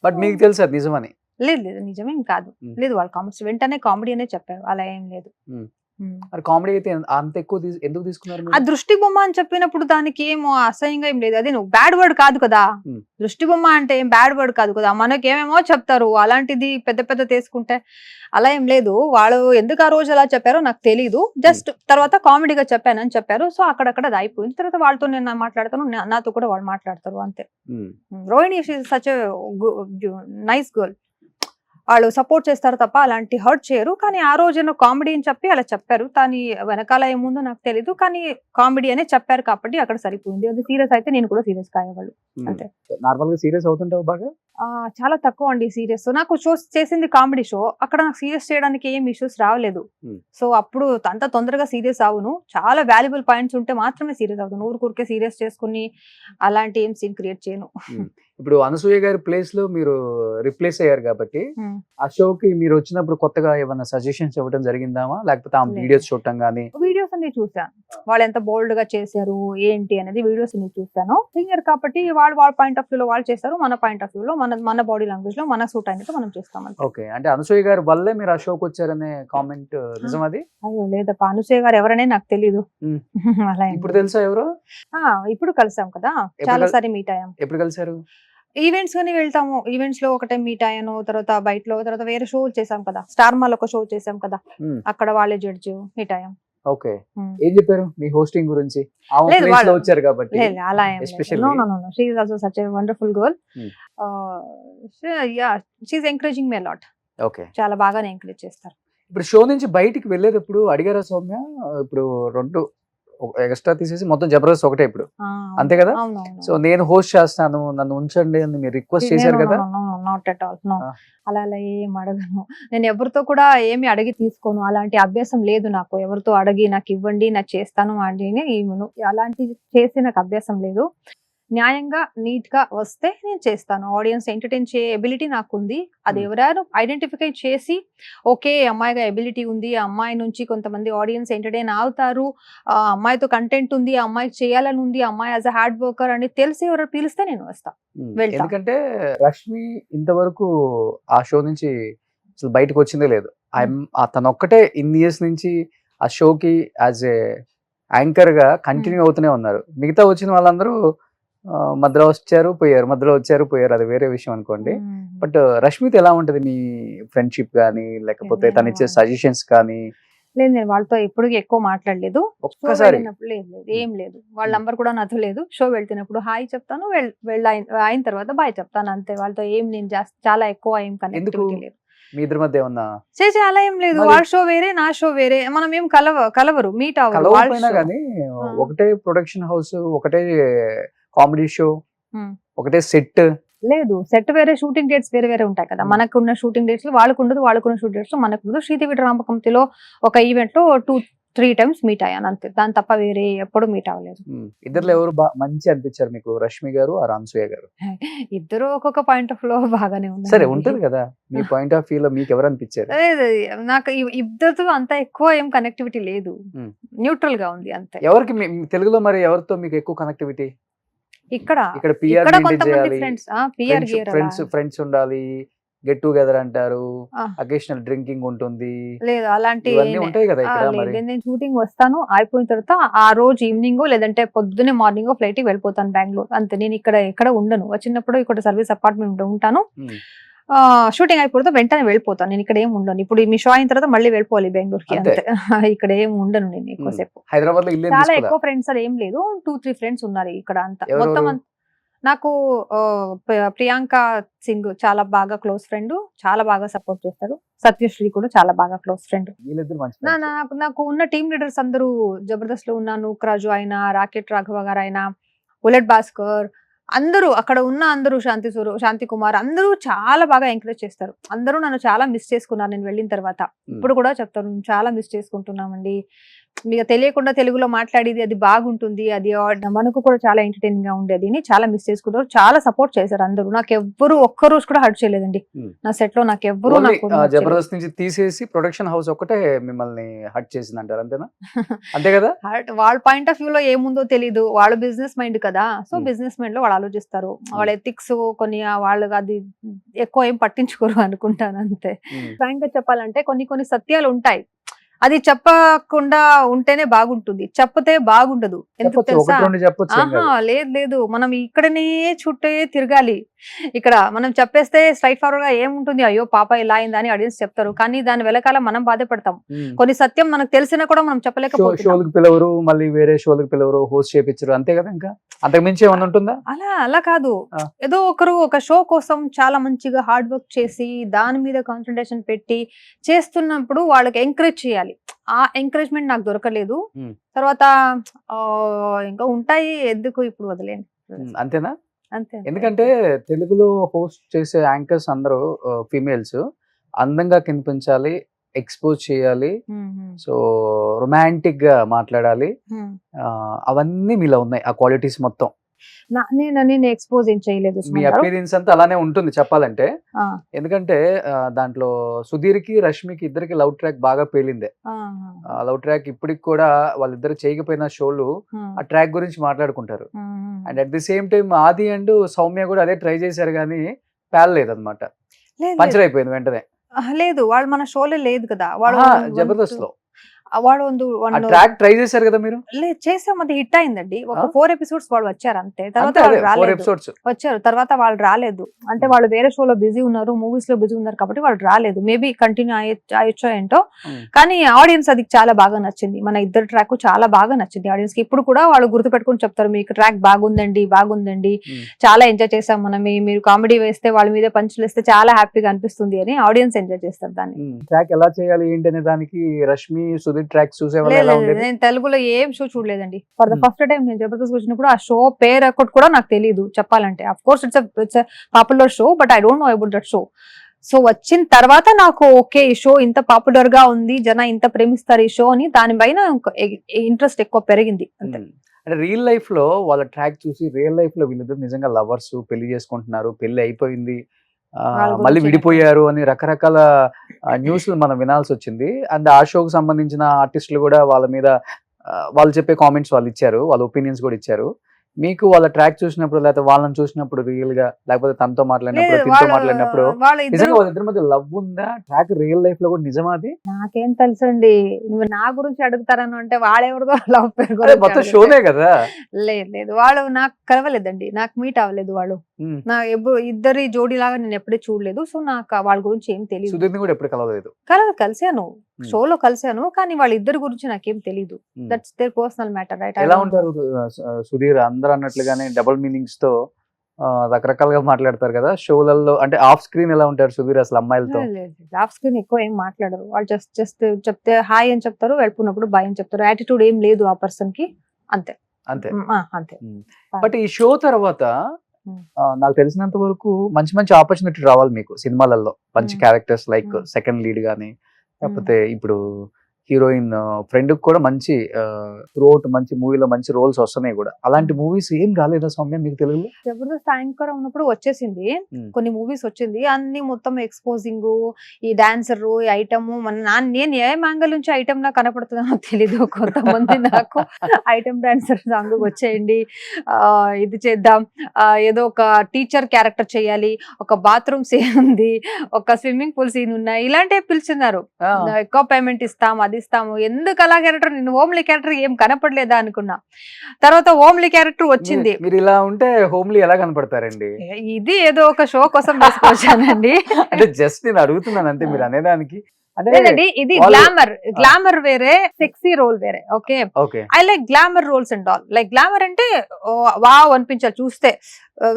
బట్ మీకు తెలుసు అది నిజమని? లేదు లేదు నిజమేం కాదు. లేదు వాళ్ళు కామెంట్స్ వెంటనే కామెడీ అనే చెప్పారు, అలా ఏం లేదు. మరి కామెడీ అయితే అంత ఎక్కువ ఎందుకు తీసుకున్నారు? ఆ దృష్టి బొమ్మ అని చెప్పినప్పుడు దానికి ఏమో అసహ్యంగా ఏం లేదు. అదే నువ్వు బ్యాడ్ వర్డ్ కాదు కదా, దృష్టి బొమ్మ అంటే ఏం బ్యాడ్ వర్డ్ కాదు కదా, మనకేమేమో చెప్తారు. అలాంటిది పెద్ద పెద్ద తీసుకుంటే అలా ఏం లేదు. వాళ్ళు ఎందుకు ఆ రోజు అలా చెప్పారో నాకు తెలీదు. జస్ట్ తర్వాత కామెడీగా చెప్పానని చెప్పారు. సో అక్కడక్కడ అది అయిపోయింది. తర్వాత వాళ్ళతో నేను మాట్లాడతాను, నాతో కూడా వాళ్ళు మాట్లాడతారు అంతే. Rohini such nice girl. వాళ్ళు సపోర్ట్ చేస్తారు తప్ప అలాంటి హర్ట్ చేయరు. కానీ ఆ రోజు కామెడీ అని చెప్పి అలా చెప్పారు. కానీ వెనకాల ఏముందో నాకు తెలీదు. కానీ కామెడీ అనే చెప్పారు కాబట్టి అక్కడ సరిపోయింది. అది సీరియస్ అయితే నేను కూడా సీరియస్ కాయేవాళ్ళు అంతే. నార్మల్ గా సీరియస్ అవుతుంటావు బాగా? చాలా తక్కువ అండి సీరియస్. నాకు షోస్ చేసింది కామెడీ షో, అక్కడ నాకు సీరియస్ చేయడానికి ఏం ఇష్యూస్ రావలేదు. సో అప్పుడు అంత తొందరగా సీరియస్ అవును. చాలా వాల్యుబుల్ పాయింట్స్ ఉంటే మాత్రమే సీరియస్ అవుతాను. ఊరికే సీరియస్ చేసుకుని అలాంటి ఏం సీన్ క్రియేట్ చేయను. ఇప్పుడు అనసూయ గారి ప్లేస్ లో మీరు రిప్లేస్ అయ్యారు కాబట్టి ఆ షోకి మీరు వచ్చినప్పుడు కొత్తగా ఏమైనా సజెషన్స్ ఇవ్వడం జరిగిందామా, లేకపోతే ఆ వీడియోస్ చూడటం గానీ? వీడియోస్ అన్ని చూసాను, వాళ్ళు ఎంత బోల్డ్ గా చేశారు ఏంటి అనేది వీడియోస్ అన్ని చూసాను. సింగర్ కాబట్టి వాళ్ళ పాయింట్ ఆఫ్ వ్యూ లో వాళ్ళు చేస్తారు, మన పాయింట్ ఆఫ్ వ్యూ లో మన బాడీ లాంగ్వేజ్ లో మన సూట్ అయినట్టు మనం చేస్తాం. ఓకే, అంటే అనసూయ గారి వల్లే మీరు ఆ షోకి వచ్చారనే కామెంట్ నిజం అది? అయ్యో లేదప్ప, అనసూయ గారు ఎవరనే నాకు తెలీదు. అలా ఇప్పుడు తెలుసా ఎవరు? ఇప్పుడు కలిసాం కదా, చాలా సారి మీట్ అయ్యాం. ఎప్పుడు కలిసారు? ఈవెంట్స్ గానీ వెళ్తాము, ఈవెంట్స్ లో ఒకటే మీట్ అయ్యాను. తర్వాత బయటలో తర్వాత వేరే షో చేసాం కదా, స్టార్ మాల్ ఒక షో చేసాం కదా, అక్కడ వాళ్ళే జడ్జి మీట్ అయ్యాం. ఓకే, ఏం చెప్పారు మీ హోస్టింగ్ గురించి? వచ్చారు కాబట్టి అలా she is also such a wonderful girl. Yeah, she is encouraging me a lot. Okay, చాలా బాగానే ఎంకరేజ్ చేస్తారు. ఇప్పుడు షో నుంచి బయటికి వెళ్ళేటప్పుడు అడిగారా సౌమ్య, ఇప్పుడు 2 ఎక్స్ట్రా తీసేసి మొత్తం జబర్దస్త్ ఒకటే ఇప్పుడు, అంతే కదా? సో నేను హోస్ట్ చేస్తాను, నన్ను ఉంచండి అని మీరు రిక్వెస్ట్ చేశారు కదా? Not at all, no. అలా ఏం అడగను నేను, ఎవరితో కూడా ఏమి అడిగి తీసుకోను. అలాంటి అభ్యాసం లేదు నాకు. ఎవరితో అడిగి నాకు ఇవ్వండి, నాకు చేస్తాను అని అలాంటి చేసి నాకు అభ్యాసం లేదు. న్యాయంగా నీట్ గా వస్తే నేను చేస్తాను. ఆడియన్స్ ఎంటర్టైన్ చేయ ఎబిలిటీ నాకు ఉంది. అది ఎవరైనా ఐడెంటిఫై చేసి ఓకే అమ్మాయిగా ఎబిలిటీ ఉంది, ఆ అమ్మాయి నుంచి కొంతమంది ఆడియన్స్ ఎంటర్టైన్ అవుతారు, ఆ అమ్మాయితో కంటెంట్ ఉంది, ఆ అమ్మాయికి చేయాలని ఉంది, ఆ అమ్మాయి యాజ్ అ హార్డ్ వర్కర్ అని తెలిసి ఎవరు పిలిస్తే నేను వస్తా. ఎందుకంటే రష్మి ఇంతవరకు ఆ షో నుంచి అసలు బయటకు వచ్చిందే లేదు. తను ఒక్కటే ఇన్ని ఇయర్స్ నుంచి ఆ షోకి యాజ్ ఏ యాంకర్ గా కంటిన్యూ అవుతూనే ఉన్నారు. మిగతా వచ్చిన వాళ్ళందరూ మధ్యలో వచ్చారు పోయారు, అది వేరే విషయం అనుకోండి. బట్ రష్మితో ఎలా ఉంటది మీ ఫ్రెండ్షిప్ గానీ, లేకపోతే తను ఇచ్చే సజెషన్స్ కానీ? లేదు, నేను వాళ్ళతో ఎప్పుడు ఎక్కువ మాట్లాడలేదు. ఒక్కసారి లేదు, ఏం లేదు. వాళ్ళ నంబర్ కూడా నాతో లేదు. షో వెళ్తున్నప్పుడు హాయ్ చెప్తాను, అయిన తర్వాత బాయ్ చెప్తాను అంతే. వాళ్ళతో ఏం నేను చాలా ఎక్కువ ఏం కనెక్టివిటీ లేదు. మీ ఇద్దరి మధ్య ఏమన్నా అలా ఏం లేదు. వాళ్ళ షో వేరే, నా షో వేరే, మనం ఏం కలవరు, మీట్ అవ్వరు. కానీ ఒకటే ప్రొడక్షన్ హౌస్, ఒకటే కామెడీ షో, ఒకటే సెట్ లేదు. సెట్ వేరే, షూటింగ్ డేట్స్ వేరే వేరే ఉంటాయి కదా. మనకున్న షూటింగ్ డేట్స్ లో వాళ్ళకున్న షూటింగ్ డేట్స్ లో మనకు. శ్రీదేవి రామకంతిలో ఒక ఈవెంట్ లో 2-3 టైమ్స్ మీట్ అయ్యాను అంతే. దాని తప్ప వేరే ఎప్పుడు మీట్ అవ్వలేదు. ఇద్దరు ఎవరు మంచి అనిపించారు మీకు, రష్మి గారు ఆ అనసూయ గారు? ఇద్దరు ఒక్కొక్క పాయింట్ ఆఫ్ లో బాగానే ఉన్నారు. సరే, ఉంటది కదా మీ పాయింట్ ఆఫ్ వ్యూ లో, మీకు ఎవరు అనిపించారు? నాకు ఇద్దరితో అంత ఎక్కువ ఏం కనెక్టివిటీ లేదు, న్యూట్రల్ గా ఉంది అంతే. ఎవరికి తెలుగులో మరి ఎవరితో మీకు ఎక్కువ కనెక్టివిటీ? ఇక్కడ ఫ్రెండ్స్ ఉండాలి, గెట్ టుగెదర్ అంటారు, అకేషనల్ డ్రింకింగ్ ఉంటుంది, లేదు అలాంటి ఉంటాయి కదా ఇక్కడ. నేను షూటింగ్ వస్తాను, అయిపోయిన తర్వాత ఆ రోజు ఈవినింగ్ లేదంటే పొద్దున్నే మార్నింగ్ ఫ్లైట్ కి వెళ్ళిపోతాను బెంగళూరు అంతే. నేను ఎక్కడ ఉండను. వచ్చినప్పుడు ఇక్కడ సర్వీస్ అపార్ట్మెంట్ ఉంటాను. షూటింగ్ అయిపోతే వెంటనే వెళ్ళిపోతాను. నేను ఇక్కడ ఏం ఉండను. ఇప్పుడు మీ షో అయిన తర్వాత మళ్ళీ వెళ్ళిపోవాలి బెంగళూరుకి అంతే. ఇక్కడ ఏం ఉండను నేను ఎక్కువసేపు. హైదరాబాద్ లో చాలా ఎక్కువ ఫ్రెండ్స్ అది ఏం లేదు, 2-3 ఫ్రెండ్స్ ఉన్నారు ఇక్కడ అంతా. మొత్తం నాకు ప్రియాంక సింగ్ చాలా బాగా క్లోజ్ ఫ్రెండ్, చాలా బాగా సపోర్ట్ చేస్తారు. సత్యశ్రీ కూడా చాలా బాగా క్లోజ్ ఫ్రెండ్. నాకు ఉన్న టీమ్ లీడర్స్ అందరూ జబర్దస్త్ లో ఉన్న నూక్ రాజు అయినా, రాకెట్ రాఘవ గారు అయినా, బుల్లెట్ భాస్కర్, అందరూ అక్కడ ఉన్న అందరూ శాంతి కుమార్ అందరూ చాలా బాగా ఎంకరేజ్ చేస్తారు. అందరూ నన్ను చాలా మిస్ చేసుకున్నారు నేను వెళ్ళిన తర్వాత. ఇప్పుడు కూడా చెప్తారు చాలా మిస్ చేసుకుంటున్నామండి, మీకు తెలియకుండా తెలుగులో మాట్లాడేది అది బాగుంటుంది, అది మనకు కూడా చాలా ఎంటర్టైనింగ్ గా ఉండేది అని చాలా మిస్ చేసుకుంటారు. చాలా సపోర్ట్ చేశారు అందరూ. నాకు ఎవ్వరు ఒక్క రోజు కూడా హర్ట్ చేయలేదండి నా సెట్ లో. నాకు ఎవ్వరు జబర్దస్త్ నుంచి తీసేసి ప్రొడక్షన్ హౌస్ ఒకటే మిమ్మల్ని హర్ట్ చేసింది అంటారు, అంతేనా? అంతే కదా. వాళ్ళ పాయింట్ ఆఫ్ వ్యూ లో ఏముందో తెలీదు, వాళ్ళ బిజినెస్ మైండ్ కదా. సో బిజినెస్ మైండ్ లో వాళ్ళు ఆలోచిస్తారు, వాళ్ళ ఎథిక్స్ కొన్ని వాళ్ళు అది ఎక్కువ ఏం పట్టించుకోరు అనుకుంటాను అంతే. ఫ్రాంక్ గా చెప్పాలంటే కొన్ని సత్యాలు ఉంటాయి, అది చెప్పకుండా ఉంటేనే బాగుంటుంది, చెప్పతే బాగుండదు. ఎందుకు తెలుసా? లేదు మనం ఇక్కడనే చుట్టే తిరగాలి. ఇక్కడ మనం చెప్పేస్తే స్ట్రైట్ ఫార్వర్డ్ గా ఏముంటుంది, అయ్యో పాప ఇలా అయిందని ఆడియన్స్ చెప్తారు, కానీ దాని వెనకాల మనం బాధపడతాం. కొన్ని సత్యం మనకు తెలిసినా కూడా మనం చెప్పలేకపోతాం. షోలకు పిలవరు, మళ్ళీ వేరే షోలకు పిలవరు, హోస్ట్ చేపించరు, అంతే కదా. ఇంకా అంతకు మించి ఏమన్నా ఉంటుందా? అలా కాదు, ఏదో ఒకరు ఒక షో కోసం చాలా మంచిగా హార్డ్ వర్క్ చేసి దాని మీద కాన్సన్ట్రేషన్ పెట్టి చేస్తున్నప్పుడు వాళ్ళకి ఎంకరేజ్ చేయాలి. ఆ ఎంకరేజ్మెంట్ నాకు దొరకలేదు. తర్వాత ఇంకా ఉంటాయి, ఎందుకు ఇప్పుడు వదిలేండి. అంతేనా? అంతే. ఎందుకంటే తెలుగులో హోస్ట్ చేసే యాంకర్స్ అందరూ ఫీమేల్స్ అందంగా కనిపించాలి, ఎక్స్పోజ్ చేయాలి, సో రొమాంటిక్ గా మాట్లాడాలి, అవన్నీ మీలో ఉన్నాయి ఆ క్వాలిటీస్ మొత్తం. నేను ఎక్స్పోజ్ ఏం చేయలేదు. మీ అపీరియన్స్ అంతా అలానే ఉంటుంది చెప్పాలంటే. ఎందుకంటే దాంట్లో సుధీర్కి రష్మికి ఇద్దరికి లవ్ ట్రాక్ బాగా పేలిందే. ఆ లవ్ ట్రాక్ ఇప్పటికి కూడా వాళ్ళిద్దరు చేయకపోయిన షోలు ఆ ట్రాక్ గురించి మాట్లాడుకుంటారు. And at the same time ఆది అండ్ సౌమ్య కూడా అదే ట్రై చేశారు కానీ పేలలేదు అనమాట, పంచర్ అయిపోయింది వెంటనే. లేదు, వాళ్ళు మన షోలో లేదు కదా, వాళ్ళు జబర్దస్త్ లో వాడు ట్రాక్ ట్రై చేశారు కదా మీరు? లేదు, చేసాం, అది హిట్ అయిందండి. ఒక 4 ఎపిసోడ్స్ వాళ్ళు వచ్చారు అంతే, తర్వాత వచ్చారు, తర్వాత వాళ్ళు రాలేదు. అంటే వాళ్ళు వేరే షోలో బిజీ ఉన్నారు, మూవీస్ లో బిజీ ఉన్నారు కాబట్టి వాళ్ళు రాలేదు. మేబీ కంటిన్యూ అయ్యొచ్చో ఏంటో, కానీ ఆడియన్స్ అది చాలా బాగా నచ్చింది. మన ఇద్దరు ట్రాక్ చాలా బాగా నచ్చింది ఆడియన్స్ కి. ఇప్పుడు కూడా వాళ్ళు గుర్తు పెట్టుకుని చెప్తారు, మీకు ట్రాక్ బాగుందండి, చాలా ఎంజాయ్ చేసాం మనం, మీరు కామెడీ వేస్తే వాళ్ళ మీద పంచులు వేస్తే చాలా హ్యాపీగా అనిపిస్తుంది అని ఆడియన్స్ ఎంజాయ్ చేస్తారు దాన్ని. ట్రాక్ ఎలా చేయాలి ఏంటి అనే దానికి రష్మి ట్రాక్ నేను తెలుగులో ఏం షో చూడలేదండి. ఫర్ ద ఫస్ట్ టైం నేను జబర్దస్త్ వచ్చినప్పుడు ఆ షో పేరు ఒకటి కూడా నాకు తెలియదు చెప్పాలంటే. Of course it's popular show, but I don't know about that show. So వచ్చిన తర్వాత నాకు ఓకే ఈ షో ఇంత పాపులర్ గా ఉంది, జన ఇంత ప్రేమిస్తారు ఈ షో అని, దానిపైన ఇంట్రెస్ట్ ఎక్కువ పెరిగింది అంతే. అంటే రియల్ లైఫ్ లో వాళ్ళ ట్రాక్ చూసి రియల్ లైఫ్ లో వీళ్ళిద్దరు నిజంగా లవర్స్, పెళ్లి చేసుకుంటున్నారు, పెళ్లి అయిపోయింది, మళ్ళీ విడిపోయారు అని రకరకాల న్యూస్లు మనం వినాల్సి వచ్చింది. అండ్ ఆ షోకి సంబంధించిన ఆర్టిస్టులు కూడా వాళ్ళ మీద వాళ్ళు చెప్పే కామెంట్స్ వాళ్ళు ఇచ్చారు, వాళ్ళ ఒపీనియన్స్ కూడా ఇచ్చారు. మీకు వాళ్ళ ట్రాక్ చూసినప్పుడు లేకపోతే వాళ్ళని చూసినప్పుడు రియల్ గా, లేకపోతే తనతో మాట్లాడినప్పుడు, తినతో మాట్లాడినప్పుడు నిజంగా వాళ్ళిద్దరి మధ్య లవ్ ఉందా? ట్రాక్ రియల్ లైఫ్ లో కూడా నిజమా అది? నాకేం తెలుసండి, నువ్వు నా గురించి అడుగుతారని అంటే వాళ్ళెవరిదో లవ్ పేరు మొత్తం షోనే కదా. లేదు వాళ్ళు నాకు కలవలేదండి, నాకు మీట్ అవ్వలేదు వాళ్ళు. నా ఇద్దరి జోడీ లాగా నేను ఎప్పుడూ చూడలేదు. సో నాకు వాళ్ళ గురించి ఏం తెలియదు. సుధీర్ని కూడా ఎప్పుడు కలవలేదు? కలిసాను, షోలో కలిసాను, కానీ వాళ్ళిద్దరి గురించి నాకేం తెలియదు. That's there personal matter, right? ఎలా ఉంటారు సుధీర్? అందరూ అన్నట్లుగానే డబుల్ మీనింగ్స్ తో రకరకాలుగా మాట్లాడతారు కదా షోలలో. అంటే ఆఫ్ స్క్రీన్ ఎలా ఉంటారు సుధీర్ అసలు అమ్మాయిలతో? ఆఫ్ స్క్రీన్ ఎక్కువ ఏం మాట్లాడరు వాళ్ళు. జస్ట్ చెప్తే హాయ్ అని చెప్తారు, వెళ్ళిపోయినప్పుడు బాయ్ అని చెప్తారు. యాటిట్యూడ్ ఏం లేదు ఆ పర్సన్ కి, అంతే అంతే అంతే. బట్ ఈ షో తర్వాత నాకు తెలిసినంత వరకు మంచి మంచి ఆపర్చునిటీ రావాలి మీకు సినిమాలలో, మంచి క్యారెక్టర్స్ లైక్ సెకండ్ లీడ్ గానీ, లేకపోతే ఇప్పుడు హీరోయిన్ ఫ్రెండ్ కూడా మంచి త్రూఅవుట్ మంచి మూవీలో మంచి రోల్స్ వస్తున్నాయి కూడా. అలాంటి మూవీస్ ఏం రాలేదా సౌమ్య మీకు తెలుగులో? జబర్దస్త్ యాంకర్ ఉన్నప్పుడు వచ్చేసింది, కొన్ని మూవీస్ వచ్చింది, అన్ని మొత్తం ఎక్స్పోజింగ్, ఈ డాన్సర్, ఈ ఐటమ్. నేను ఏ యాంగిల్ నుంచి ఐటమ్ నాకు కనపడుతుందో తెలీదు. కొంతమంది నాకు ఐటమ్ డాన్సర్ సాంగ్ వచ్చేయండి, ఇది చేద్దాం, ఏదో ఒక టీచర్ క్యారెక్టర్ చేయాలి, ఒక బాత్రూమ్ సీన్ ఉంది, ఒక స్విమ్మింగ్ పూల్ సీన్ ఉన్నాయి, ఇలాంటివి పిలిచినారు. ఎక్కువ పేమెంట్ ఇస్తాం, అది ఇస్తాము. ఎందుకు అలా క్యారెక్టర్, నేను హోమ్లీ క్యారెక్టర్ ఏం కనపడలేదా అనుకున్నా. తర్వాత హోమ్లీ క్యారెక్టర్ వచ్చింది. మీరు ఇలా ఉంటే హోమ్లీ ఎలా కనపడతారండి? ఇది ఏదో ఒక షో కోసం వేసుకొచ్చానండి. అంటే జస్ట్ నేను అడుగుతున్నాను అంతే, మీరు అనేదానికి. లేదండి, ఇది గ్లామర్ వేరే, సెక్సీ రోల్ వేరే. Okay, I like glamour roles and all. Like glamour అంటే వావ్ అనిపించాలి, చూస్తే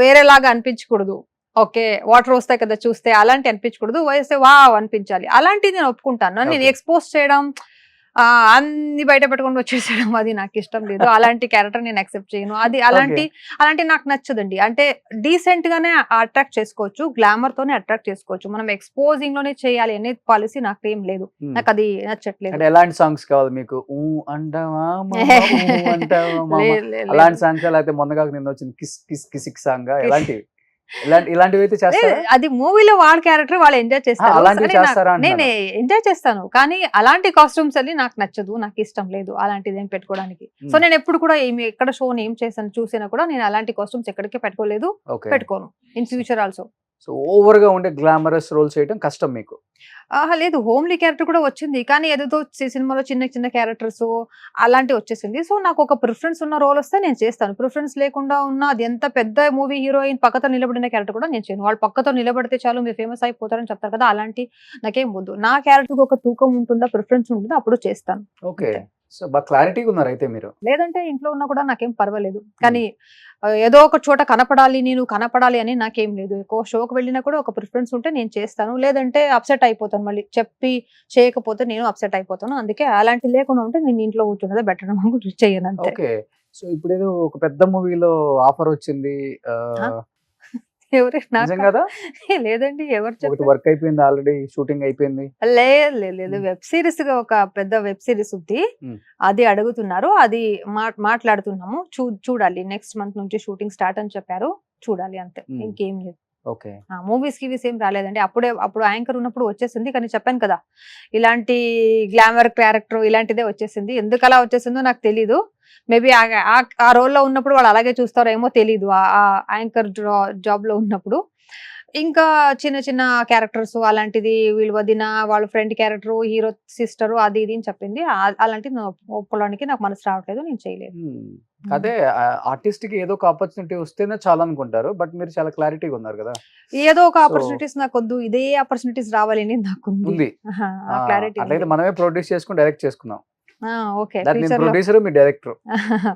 వేరేలాగా అనిపించకూడదు. ఓకే, వాటర్ వస్తాయి కదా చూస్తే, అలాంటి అనిపించకూడదు, వేస్తే వావ్ అనిపించాలి. అలాంటిది నేను ఒప్పుకుంటాను. నేను ఎక్స్పోజ్ చేయడం అన్ని బయట పెట్టుకొని వచ్చేసేయడం అది నాకు ఇష్టం లేదు. అలాంటి క్యారెక్టర్ నేను యాక్సెప్ట్ చేయను. అది అలాంటి నాకు నచ్చదండి. అంటే డీసెంట్ గానే అట్రాక్ట్ చేసుకోవచ్చు, గ్లామర్ తోనే అట్రాక్ట్ చేసుకోవచ్చు. మనం ఎక్స్పోజింగ్ లోనే చేయాలి అనే పాలసీ నాకు ఏం లేదు. నాకు అది నచ్చట్లేదు. అంటే ఎలాంటి సాంగ్స్ కావాలి మీకు? అంటావా అలాంటి సాంగ్స్, లేకపోతే మొన్నగా నిన్న వచ్చింది కిస్ కిస్ కిసిక్ సాంగ్, ఇలాంటివి అయితే చేస్తారా? అది మూవీలో వాళ్ళ క్యారెక్టర్ వాళ్ళు ఎంజాయ్ చేస్తారు. అలాంటివి చేస్తారా? నేను ఎంజాయ్ చేస్తాను, కానీ అలాంటి కాస్ట్యూమ్స్ అని నాకు నచ్చదు, నాకు ఇష్టం లేదు అలాంటిది ఏం పెట్టుకోవడానికి. సో నేను ఎప్పుడు కూడా ఎక్కడ షో ఏం చేసాను చూసినా కూడా నేను అలాంటి కాస్ట్యూమ్స్ ఎక్కడికి పెట్టుకోలేదు, పెట్టుకోను in future also. So over గా ఉండే గ్లామరస్ రోల్ చేయడం కష్టం మీకు? లేదు, హోమ్లీ క్యారెక్టర్ కూడా వచ్చింది, కానీ ఏదో సినిమాలో చిన్న చిన్న క్యారెక్టర్స్ అలాంటివి వచ్చేసింది. సో నాకు ఒక ప్రిఫరెన్స్ ఉన్న రోల్ వస్తే నేను చేస్తాను. ప్రిఫరెన్స్ లేకుండా ఉన్న అది ఎంత పెద్ద మూవీ హీరోయిన్ పక్కతో నిలబడిన క్యారెక్టర్ కూడా నేను చేయను. వాళ్ళు పక్కతో నిలబడితే చాలు మీరు ఫేమస్ అయిపోతారని చెప్తారు కదా, అలాంటి నాకేం వద్దు. నా క్యారెక్టర్ ఒక తూకం ఉంటుందా, ప్రిఫరెన్స్ ఉంటుందా, అప్పుడు చేస్తాను. ఓకే, సో బాగా క్లారిటీగా ఉన్నారు అయితే మీరు. లేదంటే ఇంట్లో ఉన్నా కూడా నాకేం పర్వాలేదు, కానీ ఏదో ఒక చోట కనపడాలి, నేను కనపడాలి అని నాకేం లేదు. ఎక్కువ షోకి వెళ్ళినా కూడా ఒక ప్రిఫరెన్స్ ఉంటే నేను చేస్తాను, లేదంటే అప్సెట్ అయిపోతాను. మళ్ళీ చెప్పి చేయకపోతే నేను అప్సెట్ అయిపోతాను. అందుకే అలాంటి లేకుండా ఉంటే నేను ఇంట్లో కూర్చున్నదే బెటర్ చేయను అంతే. ఓకే, సో ఇప్పుడు ఏదో ఒక పెద్ద మూవీలో ఆఫర్ వచ్చింది, లేదండి, ఎవరు చెప్పారు? వర్క్ అయిపోయింది, ఆల్రెడీ షూటింగ్ అయిపోయింది. లేదు, వెబ్ సిరీస్ గా ఒక పెద్ద వెబ్ సిరీస్ ఉంది, అది అడుగుతున్నారు, అది మాట్లాడుతున్నాము. చూడాలి, నెక్స్ట్ మంత్ నుంచి షూటింగ్ స్టార్ట్ అని చెప్పారు, చూడాలి అంతే, ఇంకేం లేదు. ఓకే, మూవీస్ కి ఏం రాలేదండి. అప్పుడు యాంకర్ ఉన్నప్పుడు వచ్చేసింది, కానీ చెప్పాను కదా ఇలాంటి గ్లామర్ క్యారెక్టర్ ఇలాంటిదే వచ్చేసింది. ఎందుకు అలా వచ్చేసిందో నాకు తెలీదు. మేబీ ఆ రోల్లో ఉన్నప్పుడు వాళ్ళు అలాగే చూస్తారేమో తెలీదు, ఆ యాంకర్ జాబ్ లో ఉన్నప్పుడు. ఇంకా చిన్న చిన్న క్యారెక్టర్స్ అలాంటిది, వీళ్ళు వదిన వాళ్ళ ఫ్రెండ్ క్యారెక్టర్, హీరో సిస్టర్, అది ఇది అని చెప్పింది. అలాంటిది ఒప్పుకోవడానికి నాకు మనసు రావట్లేదు, నేను చేయలేదు. అదే ఆర్టిస్ట్ కి ఏదో ఒక ఆపర్చునిటీ వస్తేనే చాలా అనుకుంటారు, బట్ మీరు చాలా క్లారిటీగా ఉన్నారు కదా. ఏదో ఒక ఆపర్చునిటీస్ నాకు వద్దు, ఇదే ఆపర్చునిటీస్ రావాలి అని నాకు ఉంది. అట్లయితే మనమే ప్రొడ్యూస్ చేసుకుని డైరెక్ట్ చేసుకున్నాం. ఓకే, ప్రొడ్యూసర్, మీ డైరెక్టర్,